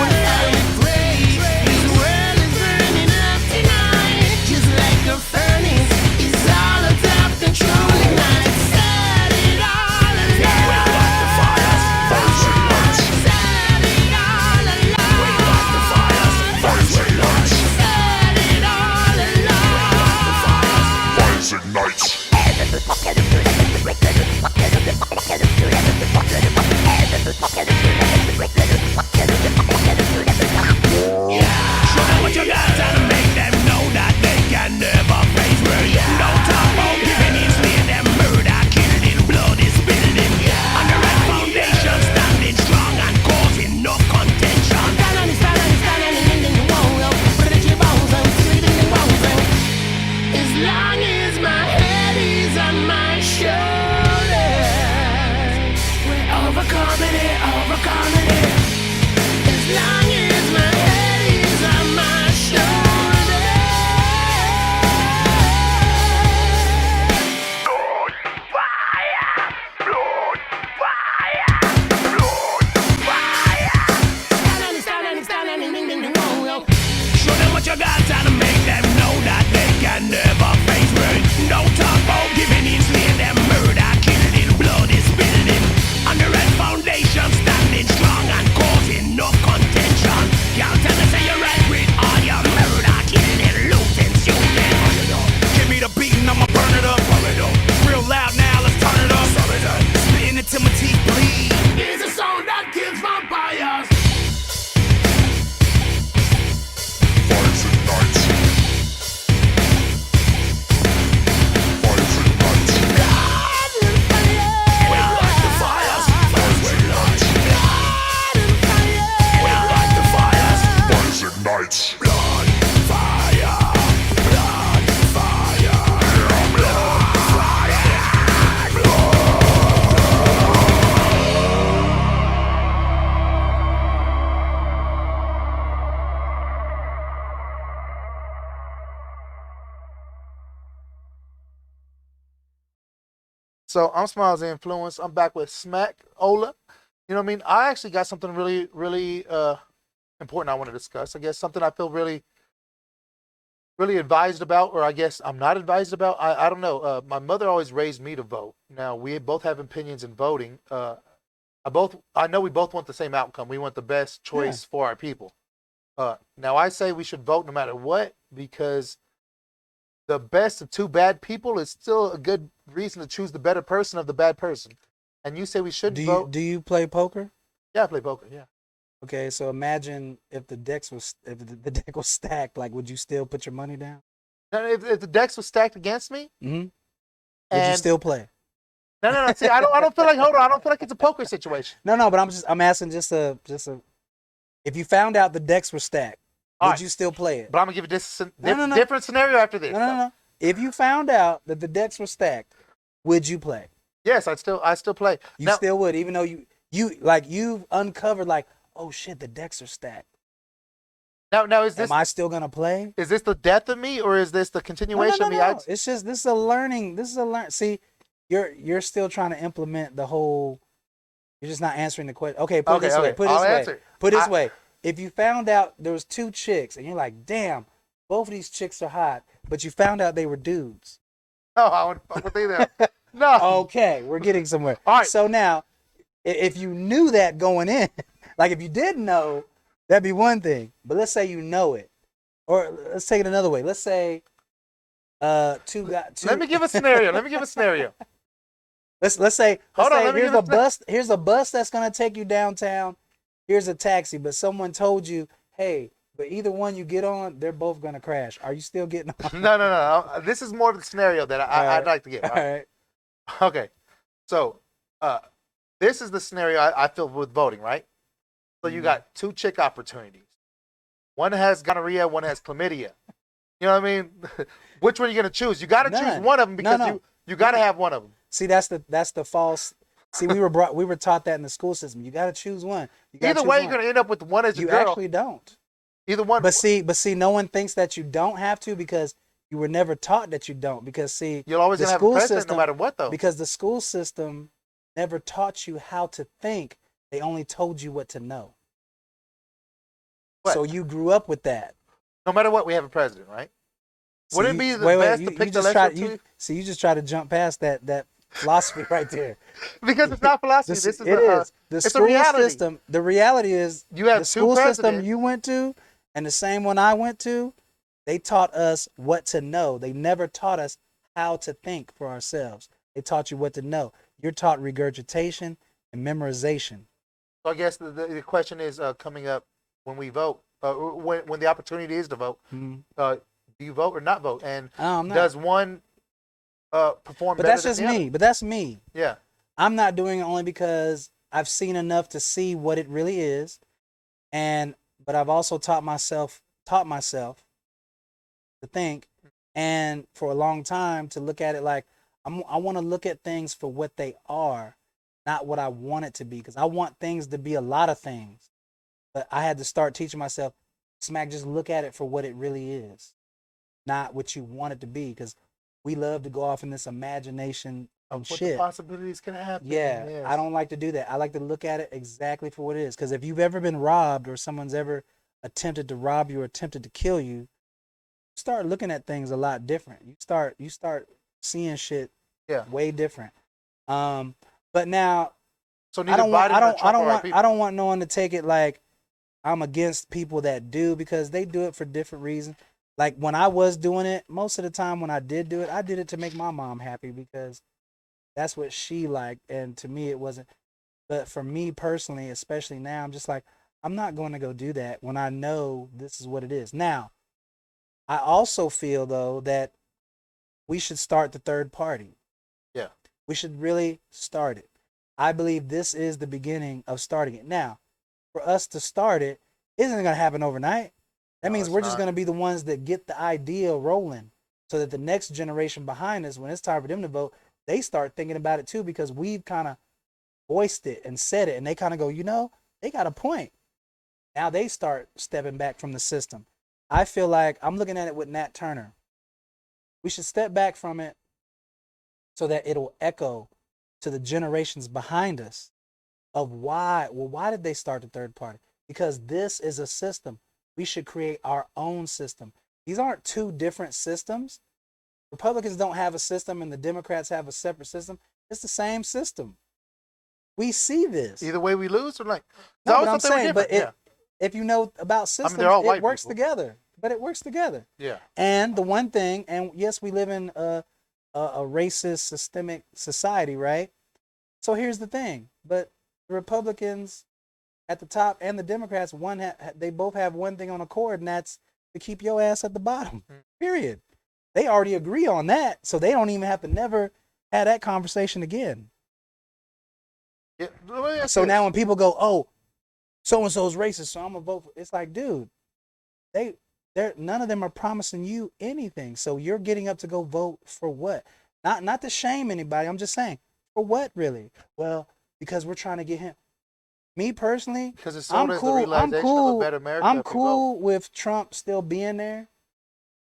When I pray, this world is burning up tonight. Just like a furnace, it's all about control ignite. Set it all alight. We like the fires, fires we light. Set it all alight. We like the fires, fires we light. Set it all alight. We like the fires, fires ignite. Show them what you got and make them know that they can never face rain. No talk about giving in, slay them, murder, killing, blood is spilling. On the red foundation, standing strong and causing no contention. As long as my head is on my shoulders, we're overcoming it, overcoming it. As long as my head is on my shoulders. Blood, fire, blood, fire, blood, fire. Show them what you got and make them know that they can never face rain. No talk about giving in, slay them, murder, killing, blood is spilling. On the red foundation, standing strong and causing no contention. Can't tell me say you're right with all your murder, killing, looting, shooting. Give me the beat and I'ma burn it up. Real loud now, let's turn it up. Spitting until my teeth bleed. It's a song that kills vampires. Fires ignite. Fires ignite. We like the fires, fires we light. We like the fires, fires ignite. Blood, fire, blood, fire, blood, fire, blood. So I'm Smiles Influence. I'm back with Smackola. You know what I mean? I actually got something really, really important I want to discuss. I guess something I feel really, really advised about, or I guess I'm not advised about. I don't know. My mother always raised me to vote. Now we both have opinions in voting. I know we both want the same outcome. We want the best choice for our people. Now I say we should vote no matter what, because the best of two bad people is still a good reason to choose the better person of the bad person. And you say we shouldn't vote. Do you play poker? Yeah, I play poker. Yeah. Okay, so imagine if the deck was stacked, like would you still put your money down? Now, if the decks was stacked against me, Mm-hmm. Would you and still play? no. See, I don't feel like. Hold on, I don't feel like it's a poker situation. No, but I'm asking just a. If you found out the decks were stacked, would All right. you still play it? But I'm gonna give you this No. different scenario after this. No. If you found out that the decks were stacked, would you play? Yes, I still play. You Now, still would, even though you've uncovered like, oh shit, the decks are stacked. now is this? Am I still gonna play? Is this the death of me, or is this the continuation of me? No. It's just this is a learning. See, you're still trying to implement the whole. You're just not answering the question. Okay, put it this way. Put it I'll this way. answer. Put it this way. If you found out there was 2 chicks and you're like, damn, both of these chicks are hot, but you found out they were dudes. No, I would fuck with either. No. Okay, we're getting somewhere. All right. So now, if you knew that going in, like if you didn't know, that'd be one thing. But let's say you know it, or let's take it another way. Let's say, two guys. Let me give a scenario. Let's say. Hold on, let me here's give a a bus. Here's a bus that's gonna take you downtown. Here's a taxi, but someone told you, hey, but either one you get on, they're both gonna crash. Are you still getting on? No. This is more of the scenario that I'd like to give. All right. Okay. So, this is the scenario I feel with voting, right? So you got 2 chick opportunities. One has gonorrhea, one has chlamydia. You know what I mean? Which one are you gonna choose? You got to choose one of them because you got to have one of them. See, that's the false. See, we were taught that in the school system. You got to choose one. Either way, you're gonna end up with one as your You girl. actually don't. Either one. But see, no one thinks that you don't have to because you were never taught that you don't. Because see, you're always gonna have a president no matter what, though. Because the school system never taught you how to think. They only told you what to know. What? So you grew up with that. No matter what, we have a president, right? Wouldn't it be the best to pick the lesser two? See, you just try to jump past that philosophy right there. Because it's not philosophy. This is the it's school a reality. system. The reality is you have the 2 school system presidents. you went to and the same one I went to. They taught us what to know. They never taught us how to think for ourselves. They taught you what to know. You're taught regurgitation and memorization. So I guess the question is coming up when we vote, when the opportunity is to vote. Do you vote or not vote? And does one perform but better that's than just the me. other? But that's me. Yeah. I'm not doing it only because I've seen enough to see what it really is, but I've also taught myself to think, and for a long time to look at it like I want to look at things for what they are, not what I want it to be. Because I want things to be a lot of things, but I had to start teaching myself, Smack, just look at it for what it really is, not what you want it to be. Because we love to go off in this imagination of what shit. the possibilities can happen. Yeah, yes. I don't like to do that. I like to look at it exactly for what it is. Because if you've ever been robbed or someone's ever attempted to rob you or attempted to kill you, start looking at things a lot different. You start seeing shit way different. But now so I don't want no one to take it like I'm against people that do, because they do it for different reasons. Like when I was doing it, most of the time when I did do it, I did it to make my mom happy because that's what she liked, and to me it wasn't. But for me personally, especially now, I'm just like, I'm not going to go do that when I know this is what it is. Now, I also feel though that we should start the third party. Yeah. We should really start it. I believe this is the beginning of starting it. Now, for us to start it, isn't going to happen overnight. That means we're just going to be the ones that get the idea rolling, so that the next generation behind us, when it's time for them to vote, they start thinking about it too, because we've kind of voiced it and said it, and they kind of go, you know, they got a point. Now they start stepping back from the system. I feel like I'm looking at it with Nat Turner. We should step back from it so that it'll echo to the generations behind us of why. Well, why did they start the third party? Because this is a system. We should create our own system. These aren't 2 different systems. Republicans don't have a system and the Democrats have a separate system. It's the same system. We see this. Either way we lose, or like, no, but I'm saying, but if you know about systems, it works together. But it works together. Yeah. And the one thing, and yes, we live in a racist, systemic society, right? So here's the thing. But the Republicans at the top and the Democrats, they both have one thing on accord, and that's to keep your ass at the bottom. Period. They already agree on that, so they don't even have to never have that conversation again. Yeah, so now when people go, oh, so and so's racist, so I'm gonna vote for, it's like, dude, none of them are promising you anything. So you're getting up to go vote for what? Not to shame anybody. I'm just saying, for what really? Well, because we're trying to get him. Me personally, because it's I'm cool. I'm cool. Of a better America I'm cool with Trump still being there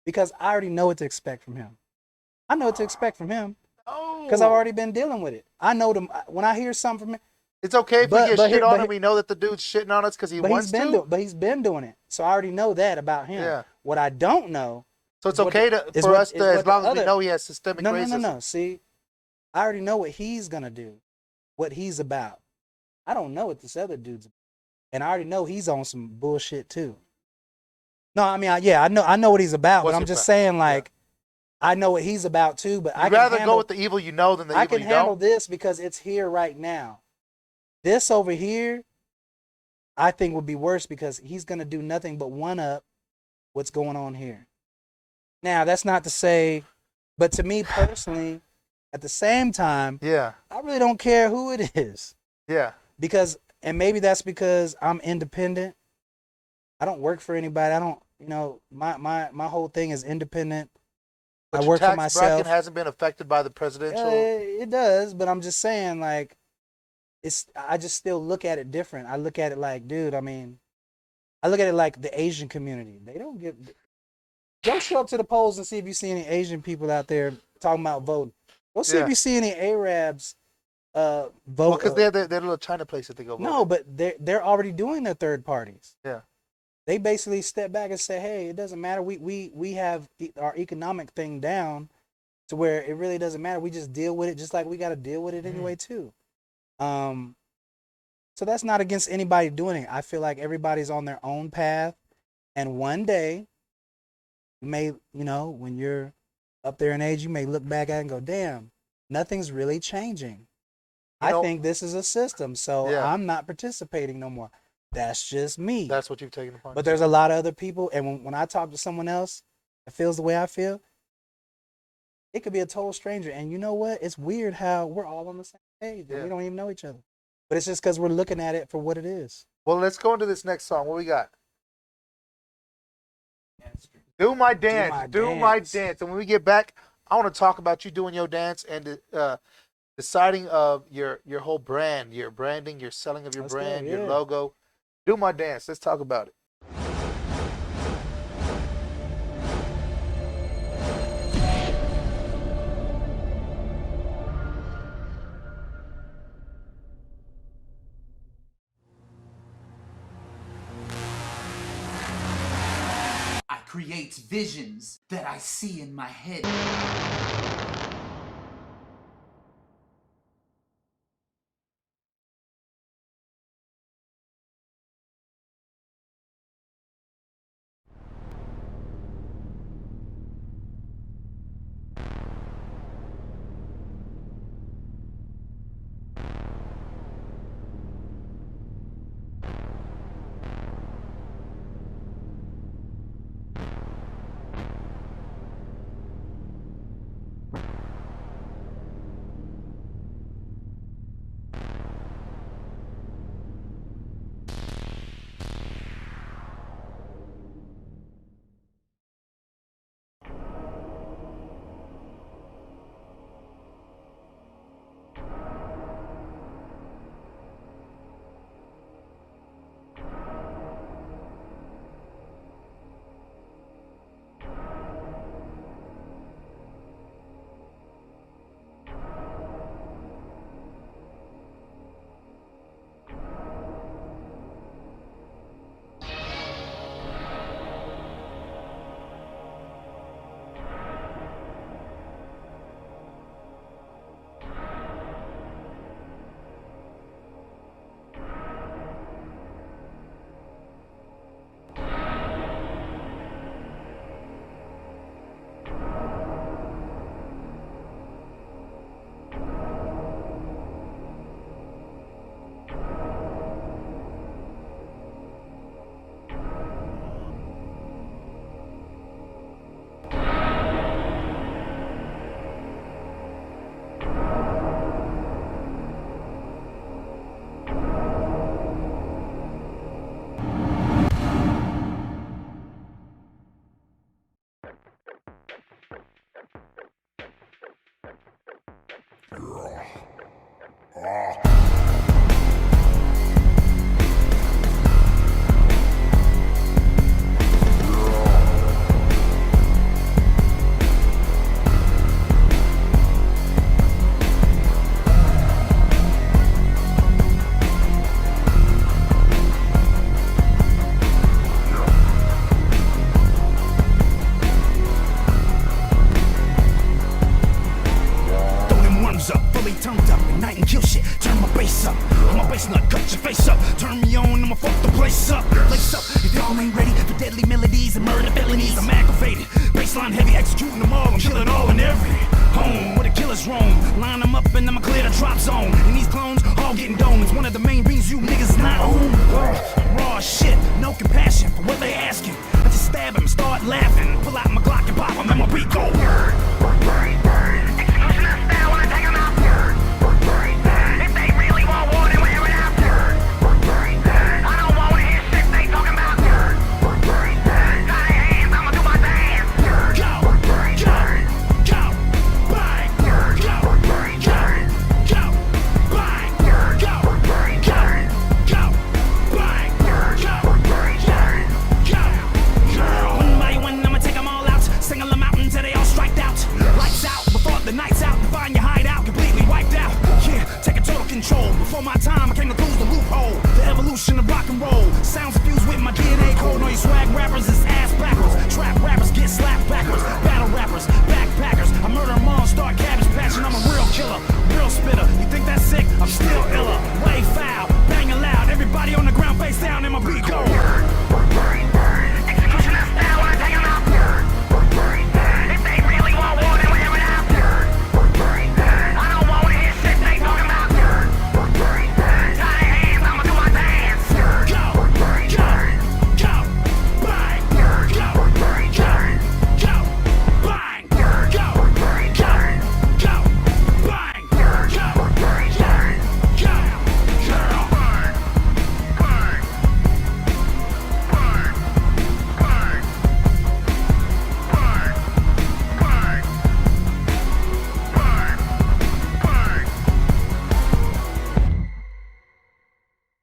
because I already know what to expect from him. I know what to expect from him because I've already been dealing with it. I know them when I hear something from him. It's okay if we get shit on him. We know that the dude's shitting on us because he wants to. But he's been doing it, so I already know that about him. Yeah. What I don't know. So it's okay for us to, as long as we know he has systemic racism. No. See, I already know what he's gonna do, what he's about. I don't know what this other dude's about, and I already know he's on some bullshit too. No, I mean, I know what he's about, but I'm just saying, like, I know what he's about too. But I'd rather go with the evil you know than the evil you don't. I can handle this because it's here right now. This over here, I think would be worse because he's gonna do nothing but one up what's going on here. Now, that's not to say, but to me personally, at the same time, I really don't care who it is. Yeah. Because, and maybe that's because I'm independent. I don't work for anybody. I don't, my whole thing is independent. But I work your for tax myself. bracket hasn't been affected by the presidential. It does, but I'm just saying, like, I just still look at it different. I look at it like, dude, I look at it like the Asian community. They don't give. Don't show up to the polls and see if you see any Asian people out there talking about voting. Go see if you see any Arabs vote. Well, because they're little China place that they go vote. No, but they're already doing their third parties. Yeah. They basically step back and say, hey, it doesn't matter. We have our economic thing down to where it really doesn't matter. We just deal with it just like we got to deal with it anyway too. So that's not against anybody doing it. I feel like everybody's on their own path, and one day you may, when you're up there in age, you may look back at it and go, damn, nothing's really changing. I think this is a system, so I'm not participating no more. That's just me. That's what you've taken upon. But there's a lot of other people, and when I talk to someone else that feels the way I feel, it could be a total stranger. And you know what? It's weird how we're all on the same page and we don't even know each other. But it's just because we're looking at it for what it is. Well, let's go into this next song. What we got? Do my dance. Do my dance. And when we get back, I want to talk about you doing your dance and deciding of your whole brand, your branding, your selling of your brand, your logo. Do my dance. Let's talk about it. I create visions that I see in my head. deadly melodies and murder felonies. I'm aggravated, baseline heavy, executing them all. I'm killing all and every home where the killers roam. Line them up and I'ma clear the drop zone. And these clones all getting domed. It's one of the main reasons you niggas not own. Raw shit, no compassion for what they asking. I just stab him, start laughing, pull out my Glock and pop him, and my beat go. Before my time, I came to lose the loophole. The evolution of rock and roll. Sounds fused with my DNA code. All you swag rappers is ass backwards. Trap rappers get slapped backwards. Battle rappers, backpackers. I murder them all, start cabbage patching. I'm a real killer, real spitter. You think that's sick? I'm still iller. Way foul, banging loud. Everybody on the ground face down and my beat go.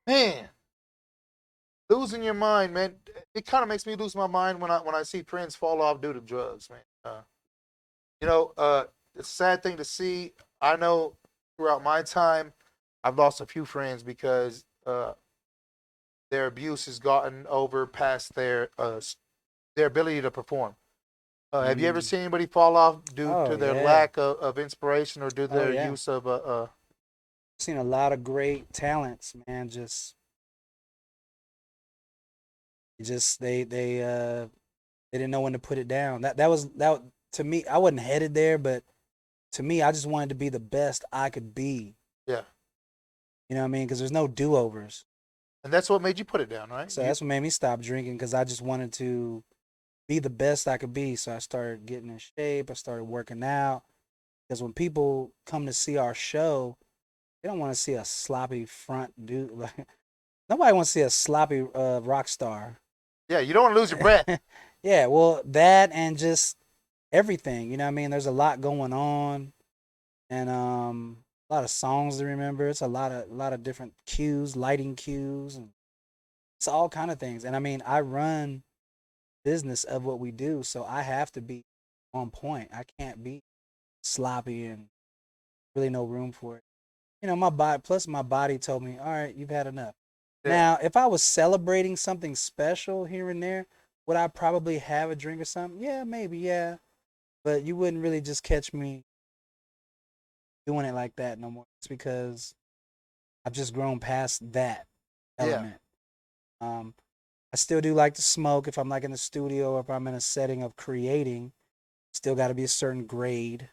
Man, losing your mind, man. It kind of makes me lose my mind when I see friends fall off due to drugs, man. It's a sad thing to see. I know throughout my time, I've lost a few friends because their abuse has gotten over past their ability to perform. Have you ever seen anybody fall off due to their lack of inspiration or due to their use of Seen a lot of great talents, man. They didn't know when to put it down. That was to me. I wasn't headed there, but to me, I just wanted to be the best I could be. Yeah. You know what I mean? Because there's no do-overs. And that's what made you put it down, right? So that's what made me stop drinking, because I just wanted to be the best I could be. So I started getting in shape. I started working out. Because when people come to see our show, they don't want to see a sloppy front dude. Like, nobody wants to see a sloppy rock star. Yeah, you don't want to lose your breath. Yeah, well, that and just everything. You know what I mean? There's a lot going on, and a lot of songs to remember. It's a lot of different cues, lighting cues, and it's all kind of things. And I mean, I run business of what we do, so I have to be on point. I can't be sloppy and really no room for it. You know, my body told me, all right, you've had enough. Yeah. Now, if I was celebrating something special here and there, would I probably have a drink or something? Yeah, maybe, yeah. But you wouldn't really just catch me doing it like that no more. It's because I've just grown past that element. Yeah. I still do like to smoke if I'm like in the studio or if I'm in a setting of creating. Still got to be a certain grade.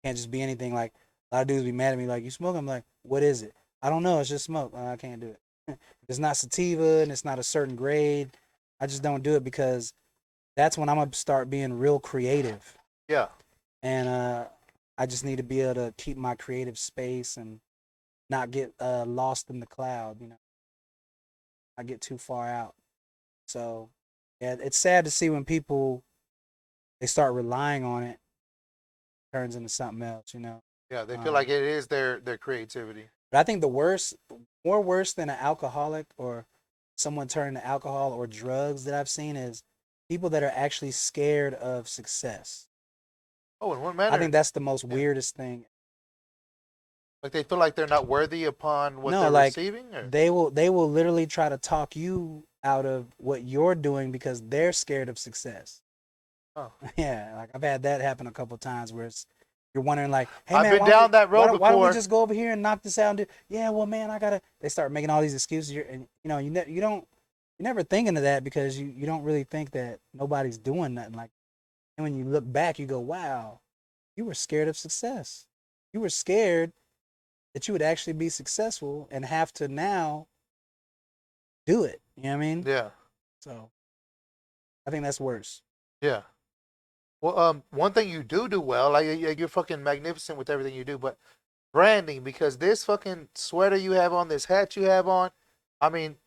Can't just be anything. Like, a lot of dudes be mad at me like, you smoke? I'm like, what is it? I don't know. It's just smoke. I can't do it. If it's not sativa and it's not a certain grade, I just don't do it, because that's when I'm going to start being real creative. Yeah. And I just need to be able to keep my creative space and not get lost in the cloud, you know. I get too far out. So, yeah, it's sad to see when people, they start relying on it, turns into something else, you know. Yeah, they feel like it is their creativity. But I think more worse than an alcoholic or someone turning to alcohol or drugs that I've seen is people that are actually scared of success. Oh, in what manner? I think that's the most weirdest thing. Like they feel like they're not worthy upon what they're receiving? Or? They will literally try to talk you out of what you're doing because they're scared of success. Oh. Yeah, like I've had that happen a couple times where you're wondering like, hey, I've man, been down that road before. Why don't we just go over here and knock this out? And yeah, well, man, they start making all these excuses. And you know, you don't you're never thinking of that because you don't really think that nobody's doing nothing like. And when you look back, you go, wow, you were scared of success. You were scared that you would actually be successful and have to now do it. You know what I mean? Yeah. So I think that's worse. Yeah. Well, one thing you do well, like you're fucking magnificent with everything you do, but branding, because this fucking sweater you have on, this hat you have on, I mean,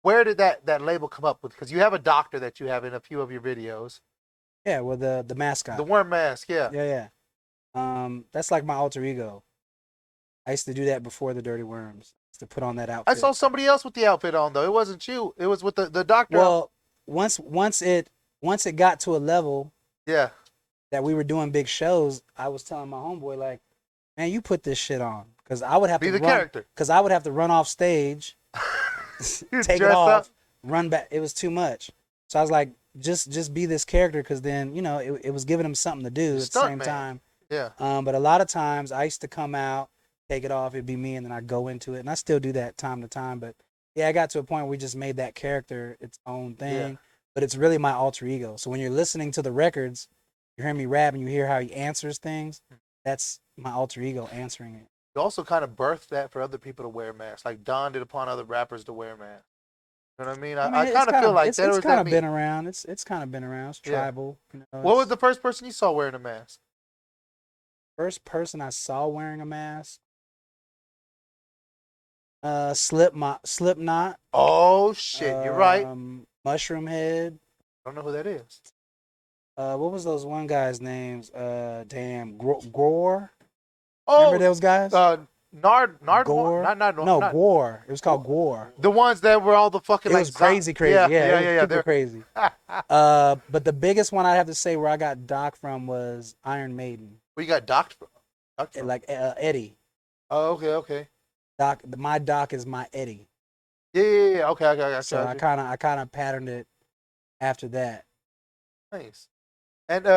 where did that label come up with? Because you have a doctor that you have in a few of your videos. Yeah, well, the mascot. The worm mask, yeah. Yeah. That's like my alter ego. I used to do that before the Dirty Wormz. I used to put on that outfit. I saw somebody else with the outfit on though. It wasn't you. It was with the doctor. Well, once it got to a level, yeah, that we were doing big shows, I was telling my homeboy like, man, you put this shit on, because I would have be to the run, character. because I would have to run off stage, take it off, run back. It was too much. So I was like, just be this character, because then it was giving him something to do at the same time. Yeah. But a lot of times I used to come out, take it off, it'd be me, and then I go into it, and I still do that time to time. But yeah, I got to a point where we just made that character its own thing. Yeah. But it's really my alter ego. So when you're listening to the records, you hear me rap and you hear how he answers things. That's my alter ego answering it. You also kind of birthed that for other people to wear masks, like Don did upon other rappers to wear masks. You know what I mean? I kind of feel like that. It's kind of been around. It's kind of been around. It's tribal. What was the first person you saw wearing a mask? First person I saw wearing a mask? Slipknot. Oh shit, you're right. Mushroom Head. I don't know who that is. What was those one guy's names? Gore. Oh, remember those guys? Nard. Gore. Not Gore. It was called Gore. The ones that were all the fucking. It was crazy. Yeah. Super crazy. But the biggest one I'd have to say where I got Doc from was Iron Maiden. Where you got Doc from? Like Eddie. Oh, okay. Doc. My Doc is my Eddie. Yeah. Okay. So I kind of patterned it after that. Nice. And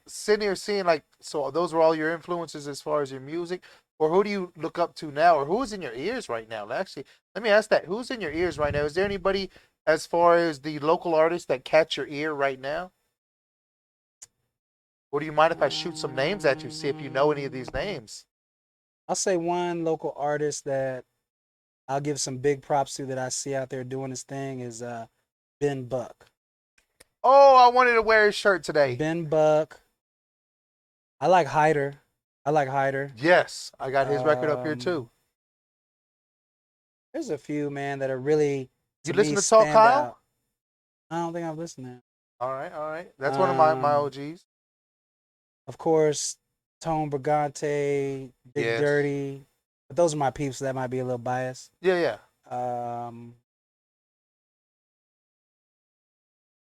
sitting here seeing so those were all your influences as far as your music, or who do you look up to now, or who's in your ears right now? Actually, let me ask that. Who's in your ears right now? Is there anybody as far as the local artists that catch your ear right now? Or do you mind if I shoot some names at you, see if you know any of these names? I'll say one local artist that I'll give some big props to that I see out there doing his thing is Ben Buck. Oh, I wanted to wear his shirt today. Ben Buck. I like Hyder. Yes, I got his record up here too. There's a few, man, that are really. You listen to Talk Kyle? Out. I don't think I've listened to him. All right. That's one of my OGs. Of course, Tone Brigante, Big Dirty. But those are my peeps, so that might be a little biased. Yeah.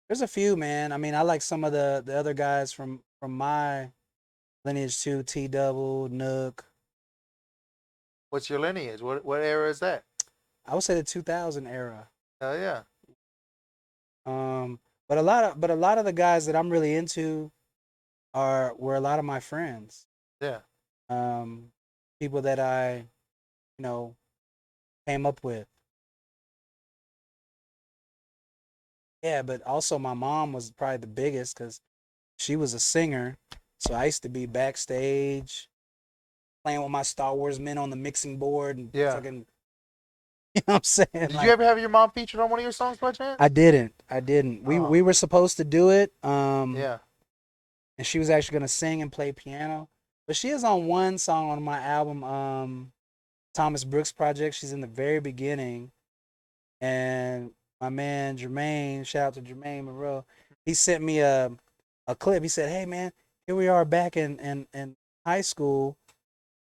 There's a few, man. I mean, I like some of the other guys from my lineage too. T-Double, Nook. What's your lineage? What era is that? I would say the 2000 era. Oh yeah. But a lot of the guys that I'm really into were a lot of my friends. Yeah. People that I, came up with. Yeah, but also my mom was probably the biggest because she was a singer. So I used to be backstage playing with my Star Wars men on the mixing board and fucking, you know what I'm saying? Did you ever have your mom featured on one of your songs by chance? I didn't. We were supposed to do it. Yeah. And she was actually going to sing and play piano. But she is on one song on my album, Thomas Brooks Project. She's in the very beginning. And my man Jermaine, shout out to Jermaine Monroe, he sent me a clip. He said, hey, man, here we are back in high school,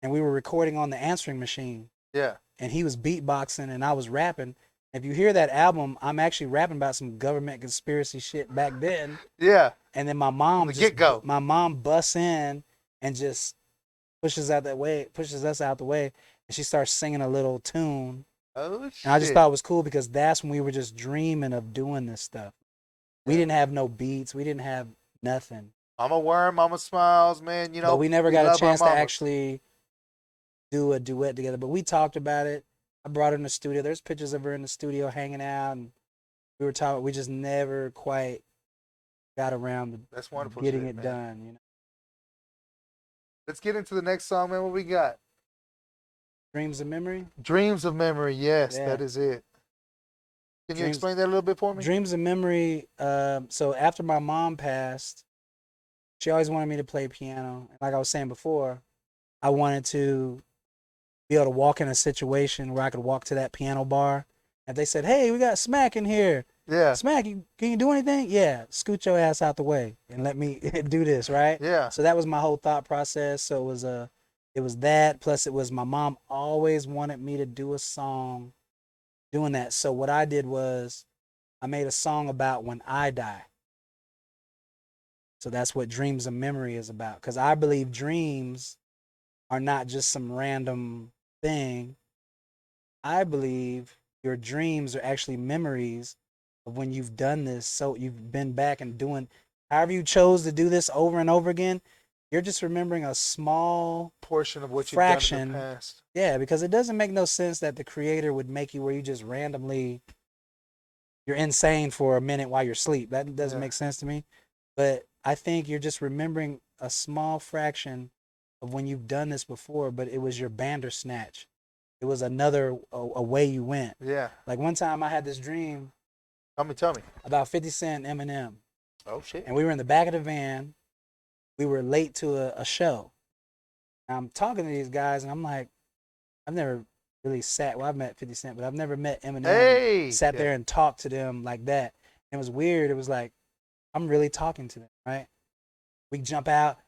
and we were recording on the answering machine. Yeah. And he was beatboxing, and I was rapping. If you hear that album, I'm actually rapping about some government conspiracy shit back then. Yeah. And then my mom my mom busts in and just pushes us out the way, and she starts singing a little tune. Oh, shit. And I just thought it was cool because that's when we were just dreaming of doing this stuff. We didn't have no beats. We didn't have nothing. Mama Worm, Mama Smiles, man. But we never got a chance to actually do a duet together. But we talked about it. I brought her in the studio. There's pictures of her in the studio hanging out. And we were talking. We just never quite got around to That's wonderful. getting shit, it man. done. You know, Let's get into the next song, man. What we got? Dreams of Memory. Dreams of Memory. Yes, Yeah. that is it. Can you Dreams- explain that a little bit for me? Dreams of Memory. So after my mom passed, she always wanted me to play piano. And like I was saying before, I wanted to be able to walk in a situation where I could walk to that piano bar. And they said, "Hey, we got Smack in here. Yeah. Smack, can you do anything?" "Yeah, scoot your ass out the way and let me do this," right? Yeah. So that was my whole thought process. So it was that, plus it was my mom always wanted me to do a song doing that. So what I did was I made a song about when I die. So that's what Dreams of Memory is about. Because I believe dreams are not just some random thing. I believe your dreams are actually memories of when you've done this. So you've been back and doing, however you chose to do this over and over again, you're just remembering a small portion of what fraction. you've done in the past. Yeah, because it doesn't make no sense that the creator would make you where you just randomly, you're insane for a minute while you're asleep. That doesn't make sense to me. But I think you're just remembering a small fraction of when you've done this before, but it was your Bandersnatch. It was another a way you went. Yeah. Like one time I had this dream. Tell me. About 50 Cent and Eminem. Oh, shit. And we were in the back of the van. We were late to a show. And I'm talking to these guys, and I'm like, I've never really sat, well, I've met 50 Cent, but I've never met Eminem. Hey! And sat there and talked to them like that. And it was weird. It was like, I'm really talking to them, right? We jump out.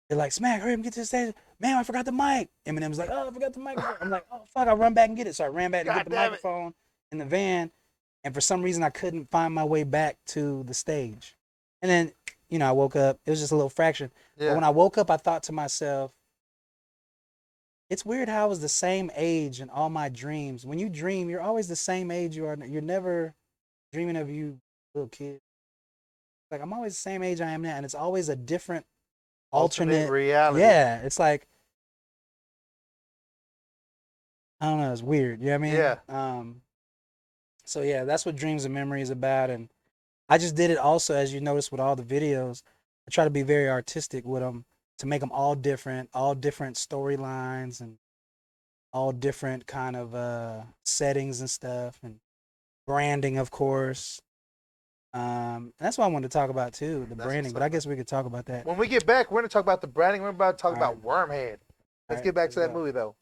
They're like, "Smack, hurry up and get to the stage." "Man, I forgot the mic." Eminem's like, "Oh, I forgot the microphone." I'm like, "Oh, fuck, I'll run back and get it." So I ran back to get the microphone in the van. And for some reason, I couldn't find my way back to the stage. And then, you know, I woke up. It was just a little fraction. Yeah. But when I woke up, I thought to myself, it's weird how I was the same age in all my dreams. When you dream, you're always the same age you are. You're never dreaming of you little kid. Like, I'm always the same age I am now. And it's always a different alternate reality. Yeah, it's like, I don't know, it's weird. You know what I mean? Yeah. So yeah, that's what Dreams of Memory is about. And I just did it also, as you notice with all the videos, I try to be very artistic with them to make them all different storylines and all different kind of settings and stuff, and branding, of course. That's what I wanted to talk about too, the branding, but I guess we could talk about that. When we get back, we're going to talk about the branding. We're about to talk about Wormhead. Let's get back to that movie, though.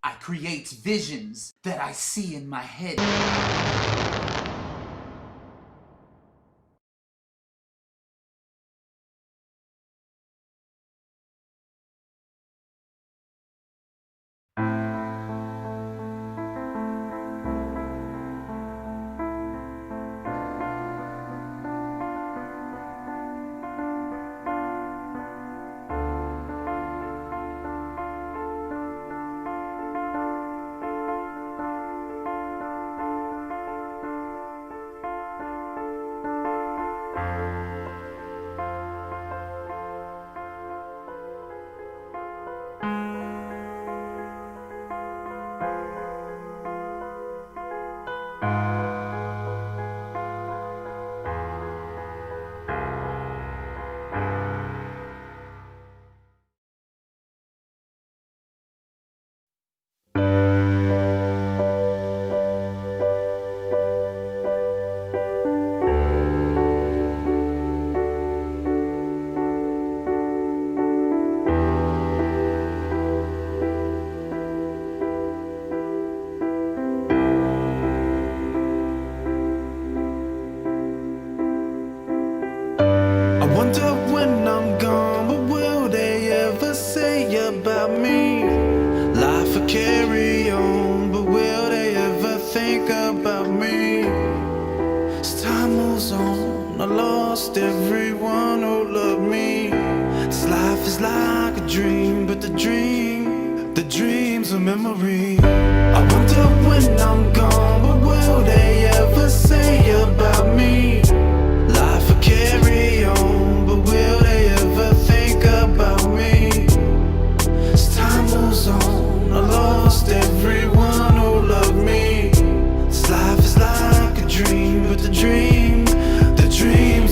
I create visions that I see in my head. I wonder when I'm gone, what will they ever say about me? Life will carry on, but will they ever think about me? As time moves on, I lost everyone who loved me. This life is like a dream, but the dreams are memory. I wonder when I'm gone, what will they ever say about me? Life will carry on, but will they ever think about me? As time moves on, I lost everyone who loved me. This life is like a dream, but the dream's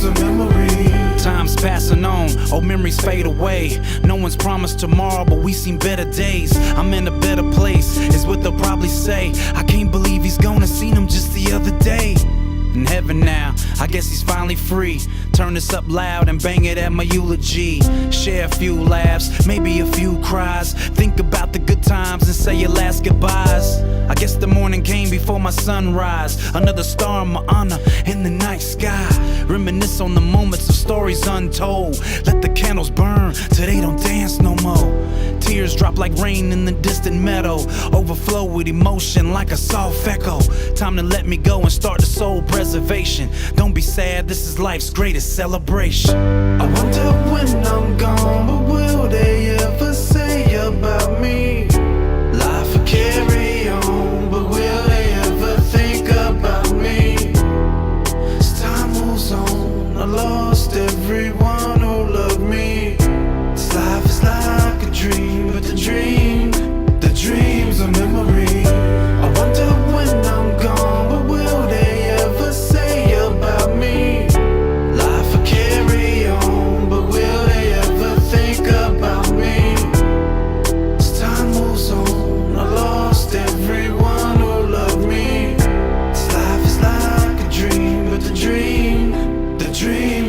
a memory. Time's passing on, old memories fade away. No one's promised tomorrow, but we seen better days. I'm in a better place, is what they'll probably say. I can't believe he's gonna seen him just the other day. In heaven now, I guess he's finally free. Turn this up loud and bang it at my eulogy. Share a few laughs, maybe a few cries. Think about the good times and say your last goodbyes. I guess the morning came before my sunrise. Another star in my honor in the night sky. Reminisce on the moments of stories untold. Let the candles burn till they don't dance no more. Tears drop like rain in the distant meadow. Overflow with emotion like a soft echo. Time to let me go and start the soul preservation. Don't be sad, this is life's greatest celebration. I wonder when I'm gone, what will they ever say about me? Life will carry on, but will they ever think about me? As time moves on, I lost everyone who loved me. This life is like a dream, but the dream's a memory. I wonder when I'm gone, what will they ever say about me? Life will carry on, but will they ever think about me? As time moves on, I lost everyone who loved me. This life is like a dream, but the dream's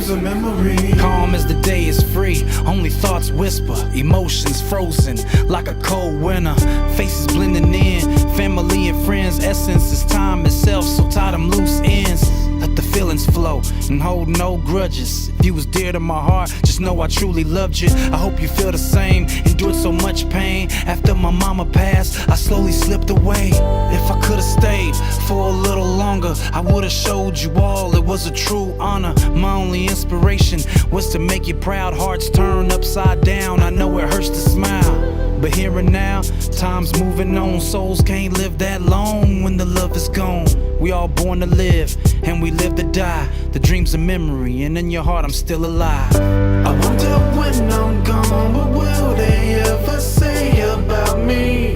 a memory. Calm as the day is free, only thoughts whisper, emotions frozen like a cold winter. Faces blending in, family and friends, essence is time itself, so tie them loose ends. Let the feelings flow and hold no grudges. If you was dear to my heart, just know I truly loved you. I hope you feel the same. Endured so much pain after my mama passed, I slowly slipped away. If I could've stayed for a little longer, I would've showed you all it was a true honor. My only inspiration was to make you proud. Hearts turn upside down, I know it hurts to smile, but here and now, time's moving on. Souls can't live that long when the love is gone. We all born to live, and we live to die. The dream's a memory, and in your heart I'm still alive. I wonder when I'm gone, what will they ever say about me?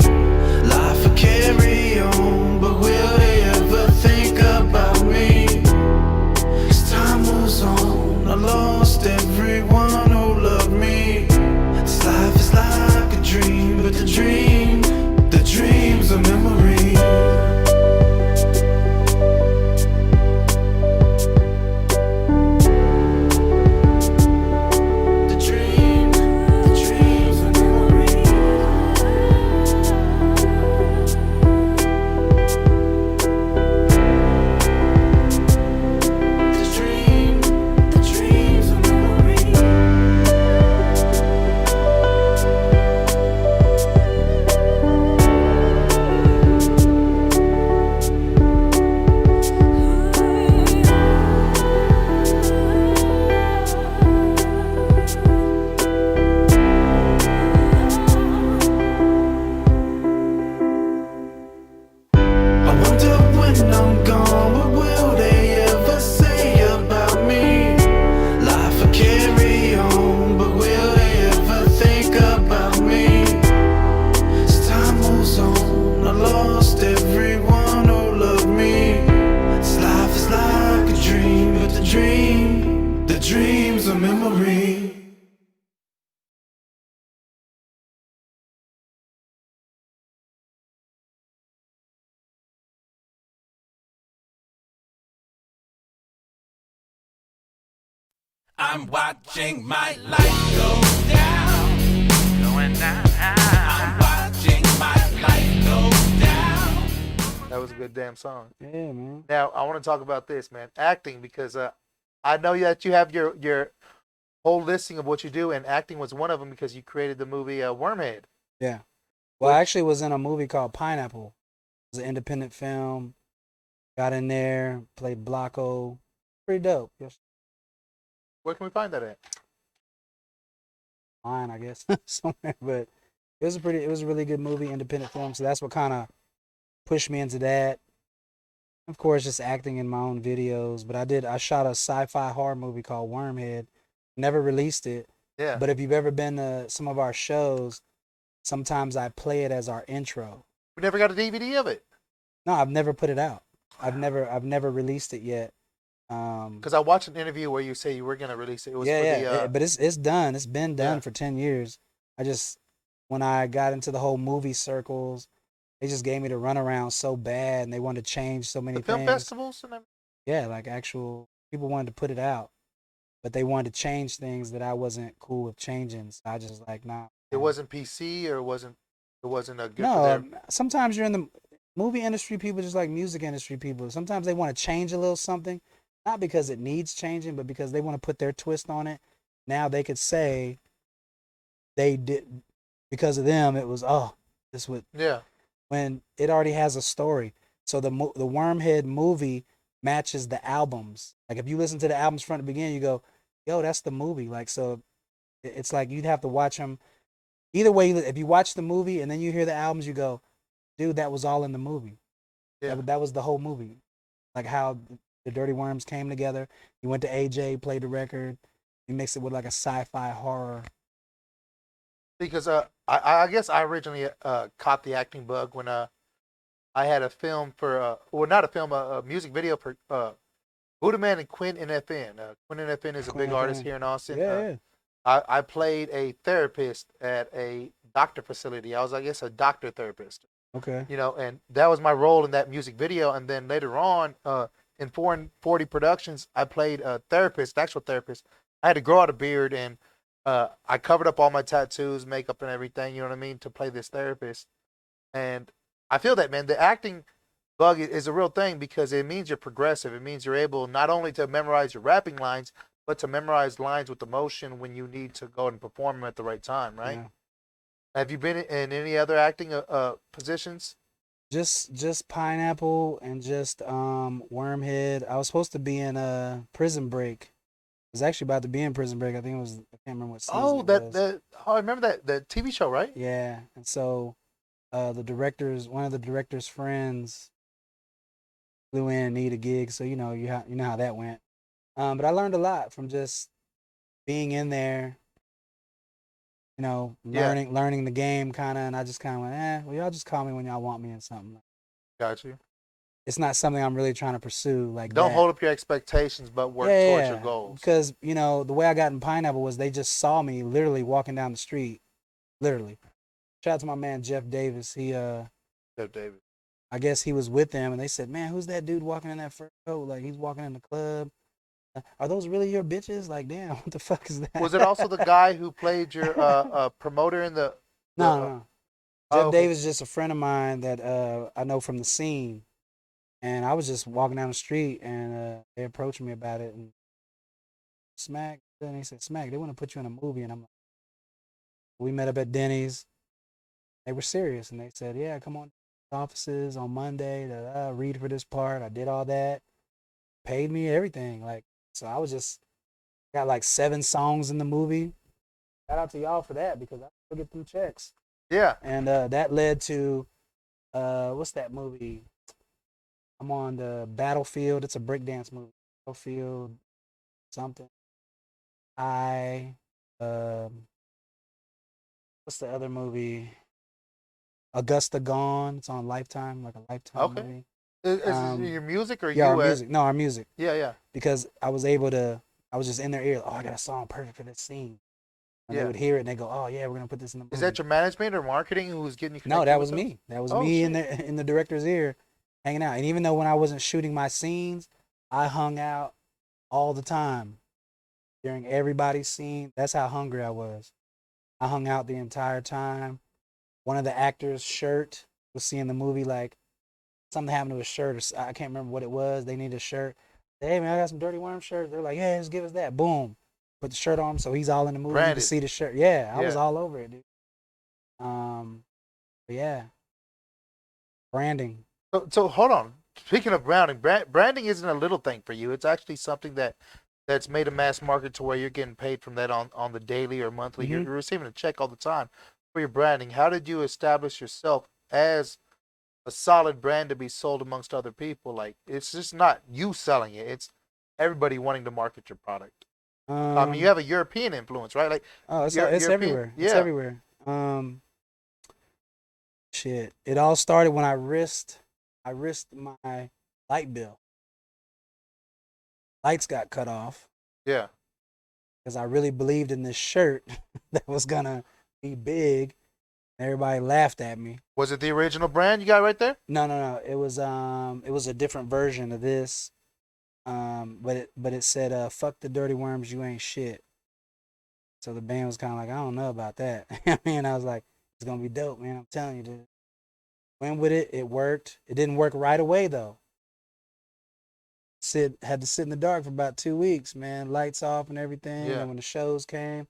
Life will carry on, but will they ever think about me? As time moves on, I lost everyone who loved me. This life is like a dream, but the dream's a memory. I'm watching my life go down. Going down. I'm watching my life go down. That was a good damn song. Yeah, man. Now, I want to talk about this, man. Acting, because I know that you have your whole listing of what you do, and acting was one of them because you created the movie Wormhead. Yeah. Well, I actually was in a movie called Pineapple. It was an independent film. Got in there, played Blocko. Pretty dope. Yes. Where can we find that at? Fine, I guess, somewhere. But it was a really good movie, independent film. So that's what kind of pushed me into that. Of course, just acting in my own videos. But I shot a sci-fi horror movie called Wormhead. Never released it. Yeah. But if you've ever been to some of our shows, sometimes I play it as our intro. We never got a DVD of it. No, I've never put it out. I've never released it yet. Because I watched an interview where you say you were gonna release it. It was but it's done. It's been done for 10 years. When I got into the whole movie circles, they just gave me the runaround so bad, and they wanted to change so many the film things. festivals and everything. Yeah, like actual people wanted to put it out, but they wanted to change things that I wasn't cool with changing. So I just like, nah. It wasn't PC or it wasn't a good. No, sometimes you're in the movie industry. People just like music industry people. Sometimes they want to change a little something, not because it needs changing, but because they want to put their twist on it. Now they could say they did because of them. It was this would when it already has a story. So the Wormhead movie matches the albums. Like if you listen to the albums from the beginning, you go, "Yo, that's the movie." Like so, it's like you'd have to watch them. Either way, if you watch the movie and then you hear the albums, you go, "Dude, that was all in the movie." Yeah, that was the whole movie. Like how the Dirty Wormz came together. He went to AJ, played the record. He mixed it with like a sci-fi horror. Because I guess I originally caught the acting bug when I had a film for not a film, a music video for Buddha Man and Quinn NFN. Quinn NFN is a big artist here in Austin. Yeah. I played a therapist at a doctor facility. I was, I guess, a doctor therapist. Okay. You know, and that was my role in that music video. And then later on, in 440 Productions, I played a therapist, actual therapist. I had to grow out a beard, and I covered up all my tattoos, makeup, and everything. You know what I mean, to play this therapist. And I feel that, man, the acting bug is a real thing because it means you're progressive. It means you're able not only to memorize your rapping lines, but to memorize lines with emotion when you need to go and perform them at the right time, right? Yeah. Have you been in any other acting positions? Just Pineapple and just Wormhead. I was supposed to be in Prison Break. I was actually about to be in Prison Break. I think it was, I can't remember what season it was. I remember that TV show, right? Yeah, and so one of the director's friends flew in and needed a gig, so you know how that went. But I learned a lot from just being in there, learning the game kind of, and I just kind of went, well, y'all just call me when y'all want me and something. Got you. It's not something I'm really trying to pursue. Like, don't hold up your expectations, but work towards your goals. Because the way I got in Pineapple was they just saw me literally walking down the street, literally. Shout out to my man Jeff Davis. Jeff Davis. I guess he was with them, and they said, "Man, who's that dude walking in that fur coat? Like he's walking in the club. Are those really your bitches? Like, damn, what the fuck is that?" Was it also the guy who played your promoter in the? No. Jeff Davis is just a friend of mine that I know from the scene, and I was just walking down the street, and they approached me about it, and Smack. Then they said, "Smack, they want to put you in a movie," and I'm like, we met up at Denny's. They were serious, and they said, "Yeah, come on to the offices on Monday to read for this part." I did all that, paid me everything, like. So I was just got like 7 songs in the movie. Shout out to y'all for that because I still get them checks. Yeah. And that led to what's that movie? I'm on the Battlefield. It's a breakdance movie. Battlefield something. What's the other movie? Augusta Gone. It's on Lifetime, like a Lifetime movie. Is it your music or our music? No, our music. Yeah. Because I was just in their ear. Oh, I got a song perfect for this scene. And they would hear it and they go, "Oh yeah, we're gonna put this in the movie." Is that your management or marketing who's getting you connected? No, that was me. That was me in the director's ear, hanging out. And even though when I wasn't shooting my scenes, I hung out all the time during everybody's scene. That's how hungry I was. I hung out the entire time. One of the actors' shirt was seeing the movie, like something happened to his shirt, or I can't remember what it was. They needed a shirt. Hey man, I got some Dirty Wormz shirts. They're like, "Yeah, just give us that." Boom, put the shirt on him, so he's all in the movie. Branded. You can see the shirt. Yeah, I was all over it, dude. But yeah, branding. So hold on. Speaking of branding isn't a little thing for you. It's actually something that's made a mass market to where you're getting paid from that on the daily or monthly. Mm-hmm. You're receiving a check all the time for your branding. How did you establish yourself as a solid brand to be sold amongst other people. Like it's just not you selling it; it's everybody wanting to market your product. I mean, you have a European influence, right? Like, oh, it's European, everywhere. Yeah. It's everywhere. Shit. It all started when I risked my light bill. Lights got cut off. Yeah. Because I really believed in this shirt that was gonna be big. Everybody laughed at me. Was it the original brand you got right there? No. It was a different version of this. But it said fuck the Dirty Wormz, you ain't shit. So the band was kind of like, I don't know about that. I mean, I was like, it's gonna be dope, man. I'm telling you, dude. Went with it. It worked. It didn't work right away though. Had to sit in the dark for about 2 weeks, man. Lights off and everything. Yeah. And when the shows came,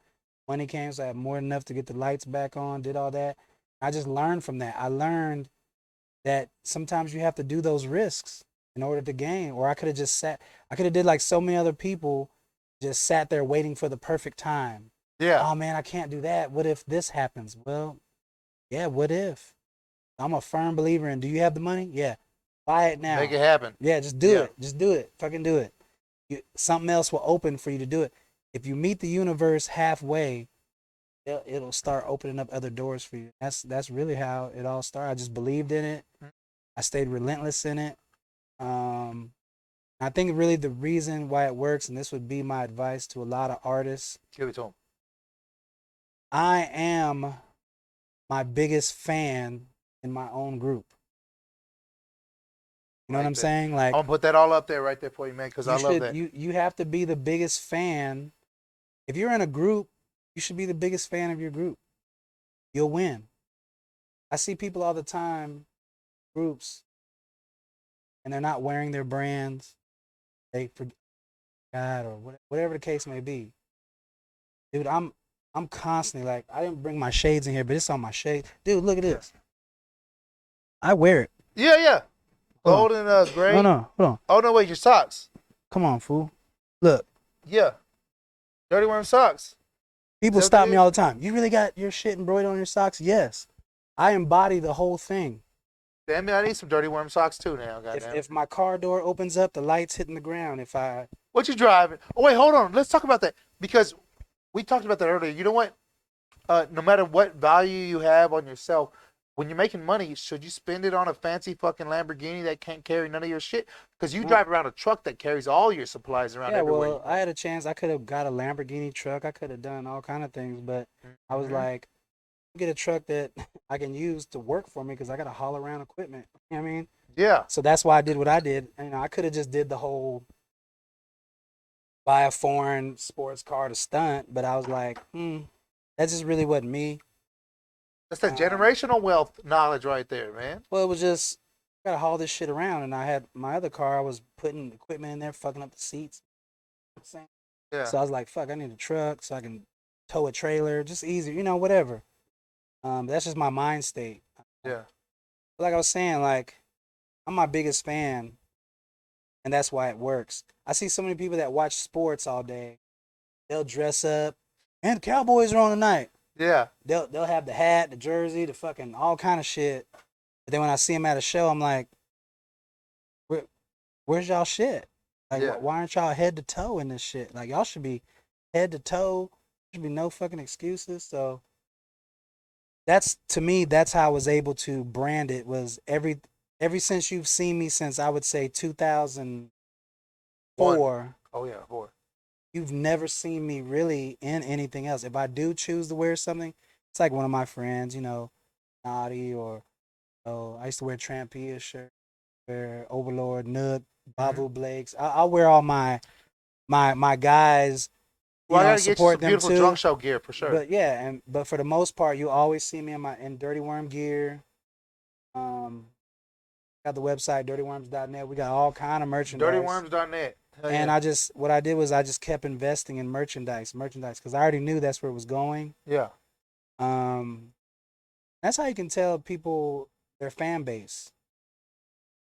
money came, so I had more than enough to get the lights back on. Did all that. I just learned from that. I learned that sometimes you have to do those risks in order to gain. Or I could have just sat. I could have did like so many other people, just sat there waiting for the perfect time. Yeah. Oh man, I can't do that. What if this happens? Well, yeah. What if? I'm a firm believer in. Do you have the money? Yeah. Buy it now. Make it happen. Yeah, just do it. Just do it. Fucking do it. Something else will open for you to do it. If you meet the universe halfway, it'll start opening up other doors for you. That's really how it all started. I just believed in it. I stayed relentless in it. I think really the reason why it works, and this would be my advice to a lot of artists. Give it to them. I am my biggest fan in my own group. You know what I'm saying? Like, I'm gonna put that all up there right there for you, man, because I love that. You have to be the biggest fan. If you're in a group, you should be the biggest fan of your group. You'll win. I see people all the time, groups, and they're not wearing their brands. They forget God or whatever the case may be. Dude, I'm constantly like, I didn't bring my shades in here, but it's on my shade. Dude, look at this. I wear it. Yeah. Gold and gray. Hold on. Oh no, wait, your socks. Come on, fool. Look. Yeah. Dirty Wormz socks. People stop me all the time. You really got your shit embroidered on your socks? Yes. I embody the whole thing. Damn it, I need some Dirty Wormz socks too now. If my car door opens up, the light's hitting the ground. What you driving? Oh wait, hold on. Let's talk about that because we talked about that earlier. You know what? No matter what value you have on yourself, when you're making money, should you spend it on a fancy fucking Lamborghini that can't carry none of your shit? Because you drive around a truck that carries all your supplies around everywhere. Well, I had a chance. I could have got a Lamborghini truck. I could have done all kind of things, but I was like, get a truck that I can use to work for me because I got to haul around equipment. You know what I mean? Yeah. So that's why I did what I did. You know, I could have just did the whole buy a foreign sports car to stunt, but I was like, that just really wasn't me. That's that generational wealth knowledge right there, man. Well, it was just, I got to haul this shit around, and I had my other car, I was putting equipment in there, fucking up the seats. Yeah. So I was like, fuck, I need a truck so I can tow a trailer, just easy, you know, whatever. That's just my mind state. Yeah. But like I was saying, like, I'm my biggest fan, and that's why it works. I see so many people that watch sports all day. They'll dress up, and the Cowboys are on tonight. Yeah. They'll have the hat, the jersey, the fucking all kind of shit. But then when I see them at a show, I'm like, where's y'all shit? Like, why aren't y'all head to toe in this shit? Like, y'all should be head to toe. There should be no fucking excuses. So to me, that's how I was able to brand it. Was every since you've seen me since I would say 2004. Oh yeah, 4. You've never seen me really in anything else. If I do choose to wear something, it's like one of my friends, you know, Naughty, or I used to wear Trampia shirt, wear Overlord, Nook, Babu Blakes. I'll wear all my guys. Well, I gotta support get you some them beautiful too. drunk show gear for sure. But yeah, but for the most part, you always see me in Dirty Worm gear. Got the website dirtywormz.net. We got all kind of merchandise. Dirtywormz.net. And what I did was I just kept investing in merchandise, because I already knew that's where it was going. Yeah. That's how you can tell people their fan base.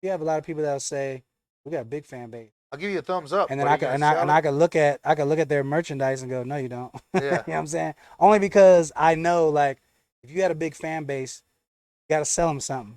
You have a lot of people that'll say, "We got a big fan base." I'll give you a thumbs up. And then I could look at their merchandise and go, "No, you don't." Yeah. You know what I'm saying? Only because I know, like, if you had a big fan base, you got to sell them something.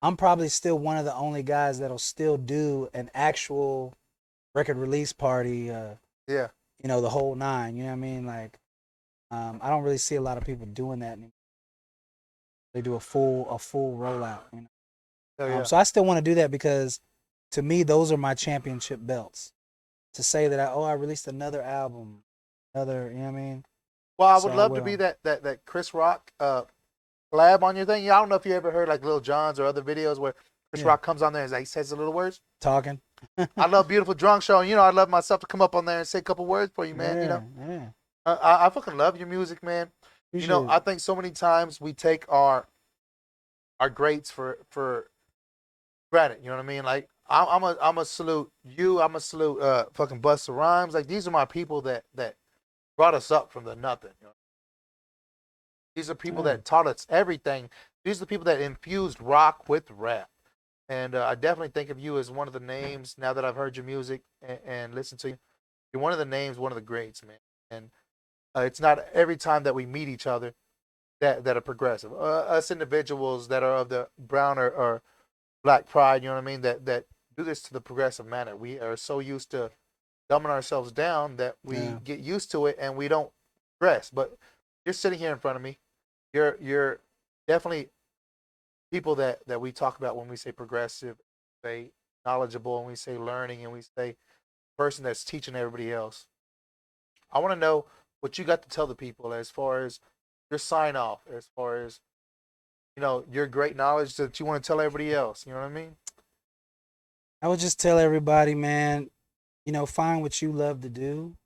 I'm probably still one of the only guys that'll still do an actual record release party. Yeah. You know, the whole 9. You know what I mean? Like, I don't really see a lot of people doing that anymore. They do a full rollout. You know. Hell yeah. So I still want to do that because, to me, those are my championship belts. To say that I released another album, you know what I mean? Well, I So would love to be that Chris Rock collab on your thing. Yeah, I don't know if you ever heard like Lil Jon's or other videos where Chris Rock comes on there and like, says the little words. Talking. I love Beautiful Drunk Show. You know, I love myself to come up on there and say a couple words for you, man. Yeah, you know, yeah. I fucking love your music, man. You know, I think so many times we take our greats for granted. You know what I mean? Like I'm a salute you. I'm a salute fucking Busta Rhymes. Like these are my people that brought us up from the nothing. You know? These are people that taught us everything. These are the people that infused rock with rap. And I definitely think of you as one of the names now that I've heard your music and listened to you. You're one of the names, one of the greats, man. And it's not every time that we meet each other that are progressive. Us individuals that are of the brown or black pride, you know what I mean, that do this to the progressive manner. We are so used to dumbing ourselves down that we get used to it and we don't progress. But you're sitting here in front of me. You're definitely people that we talk about when we say progressive, say knowledgeable, and we say learning, and we say person that's teaching everybody else. I want to know what you got to tell the people as far as your sign off, as far as, you know, your great knowledge that you want to tell everybody else. You know what I mean? I would just tell everybody, man, you know, find what you love to do.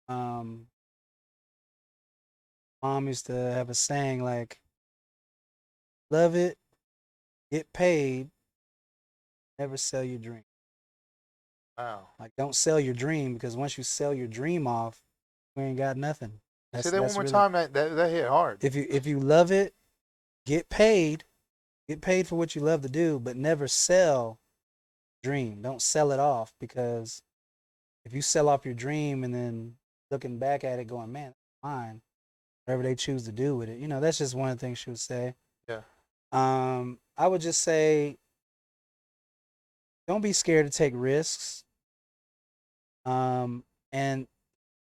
Mom used to have a saying like, love it, get paid, never sell your dream. Wow. Like, don't sell your dream, because once you sell your dream off, you ain't got nothing. Say that one more time. That hit hard. If you love it, get paid for what you love to do, but never sell dream. Don't sell it off, because if you sell off your dream and then looking back at it going, man, that's mine, whatever they choose to do with it, you know, that's just one of the things she would say. Yeah. I would just say, don't be scared to take risks. And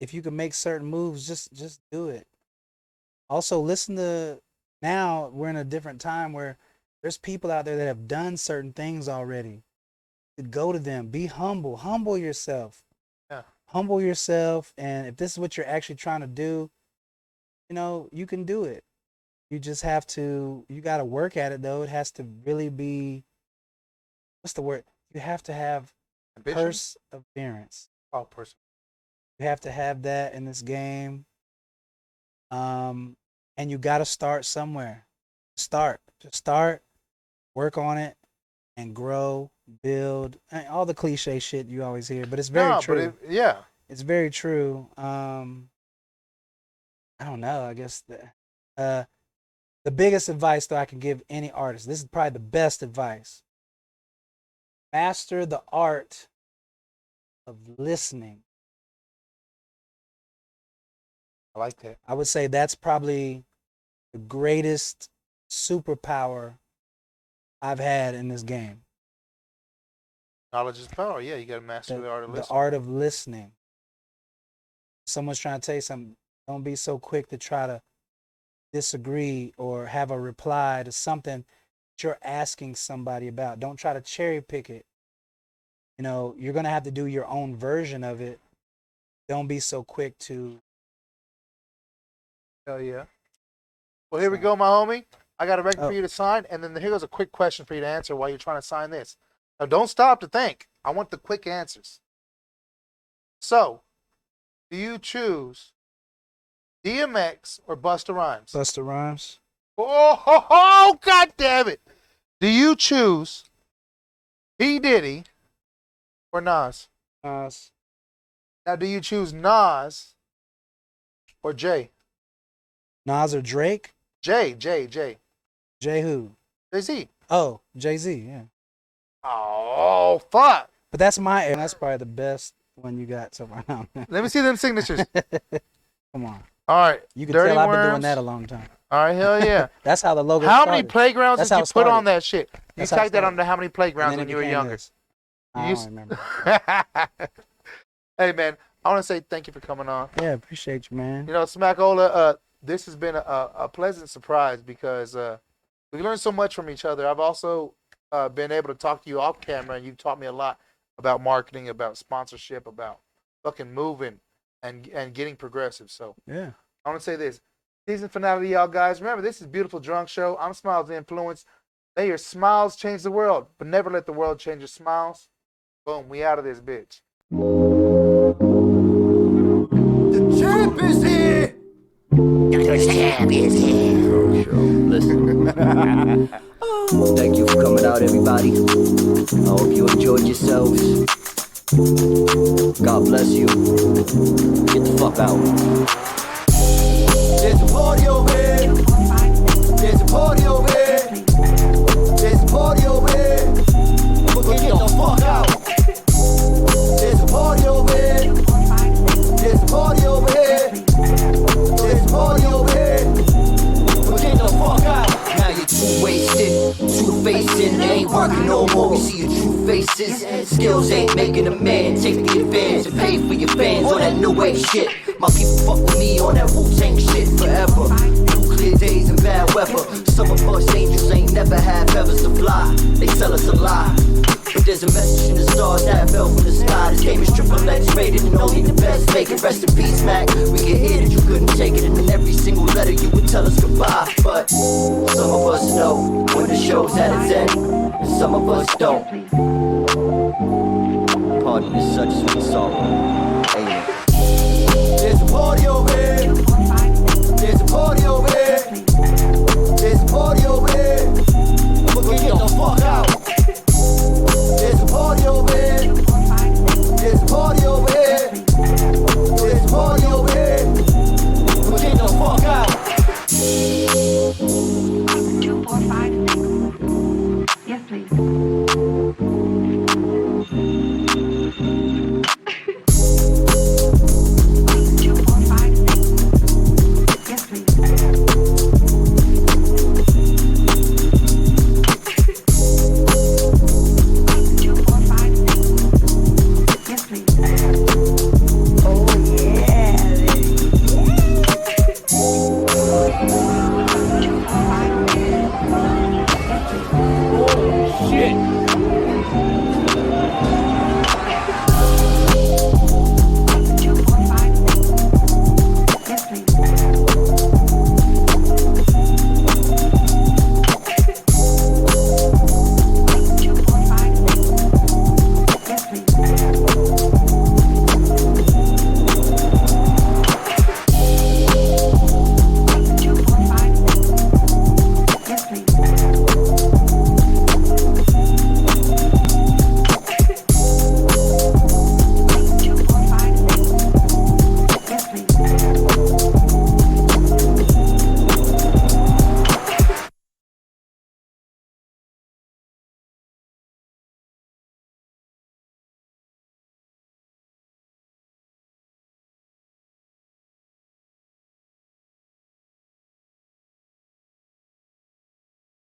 if you can make certain moves, just do it. Also, listen to, now we're in a different time where there's people out there that have done certain things already. Go to them, be humble yourself. Yeah. Humble yourself, and if this is what you're actually trying to do, you know, you can do it. You just have to, you got to work at it though. It has to really be, what's the word? You have to have perseverance. Oh, perseverance. You have to have that in this game. And you got to start somewhere. Just start, work on it, and grow, build, and all the cliche shit you always hear. But it's very true. Yeah. It's very true. I don't know. I guess the biggest advice that I can give any artist, this is probably the best advice. Master the art of listening. I like that. I would say that's probably the greatest superpower I've had in this game. Knowledge is power. Yeah, you got to master the art of listening. The art of listening. Someone's trying to tell you something, don't be so quick to try to disagree or have a reply to something that you're asking somebody about. Don't try to cherry pick it. You know, you're going to have to do your own version of it. Don't be so quick to. Hell yeah. Well, here we go, my homie. I got a record for you to sign, and then here goes a quick question for you to answer while you're trying to sign this. Now, don't stop to think. I want the quick answers. So, do you choose DMX or Busta Rhymes? Busta Rhymes. Oh, God damn it. Do you choose P. Diddy or Nas? Nas. Now, do you choose Nas or Jay? Nas or Drake? Jay. Jay who? Jay-Z. Oh, Jay-Z, yeah. Oh, fuck. But that's that's probably the best one you got so far. Let me see them signatures. Come on. All right. You can Dirty tell I've been Wormz. doing that a long time. All right, hell yeah. That's how the logo How started. many playgrounds That's did how you it put started. on that shit? You typed that on how many playgrounds when you were younger. I don't remember. Hey, man, I want to say thank you for coming on. Yeah, appreciate you, man. You know, Smackola, this has been a pleasant surprise because we learned so much from each other. I've also been able to talk to you off camera, and you've taught me a lot about marketing, about sponsorship, about fucking moving and getting progressive. So yeah, I want to say this. Season finale, y'all guys. Remember, this is Beautiful Drunk Show. I'm Smiles Influence. May your smiles change the world, but never let the world change your smiles. Boom, we out of this bitch. The champ is here! The champ is here. Listen. Thank you for coming out, everybody. I hope you enjoyed yourselves. God bless you. Get the fuck out. There's a party over here. There's a party over here. There's a party over here. Get the fuck out. There's a party over here. There's a party over here. There's a party over here. Get the fuck out. Now you're too wasted, two-facing, ain't working no more. We see your true faces. Skills ain't making a man. Take the advance and pay for your fans on that new wave shit. My people fuck with me on that Wu-Tang shit forever. Nuclear days and bad weather. Some of us angels ain't never had feathers to fly. They sell us a lie. But there's a message in the stars that fell from the sky. This game is triple X rated and only the best make it. Rest in peace, Mac. We can hear that you couldn't take it, and in every single letter you would tell us goodbye. But some of us know when the show's at its end, and some of us don't. Pardon is such sweet sorrow. Amen. There's a party over here. There's a party over here. There's a party over here. Get the fuck out. There's a party over here. There's a party over here. There's a party over here. Get the fuck out. 2, 4, 5, 6. Yes, please. 2, 4, 5, 6. Yes, please. 2, 4, 5, 6. Yes, please. Oh yeah. 2, 4, 5, 6. Yes, please. Oh shit.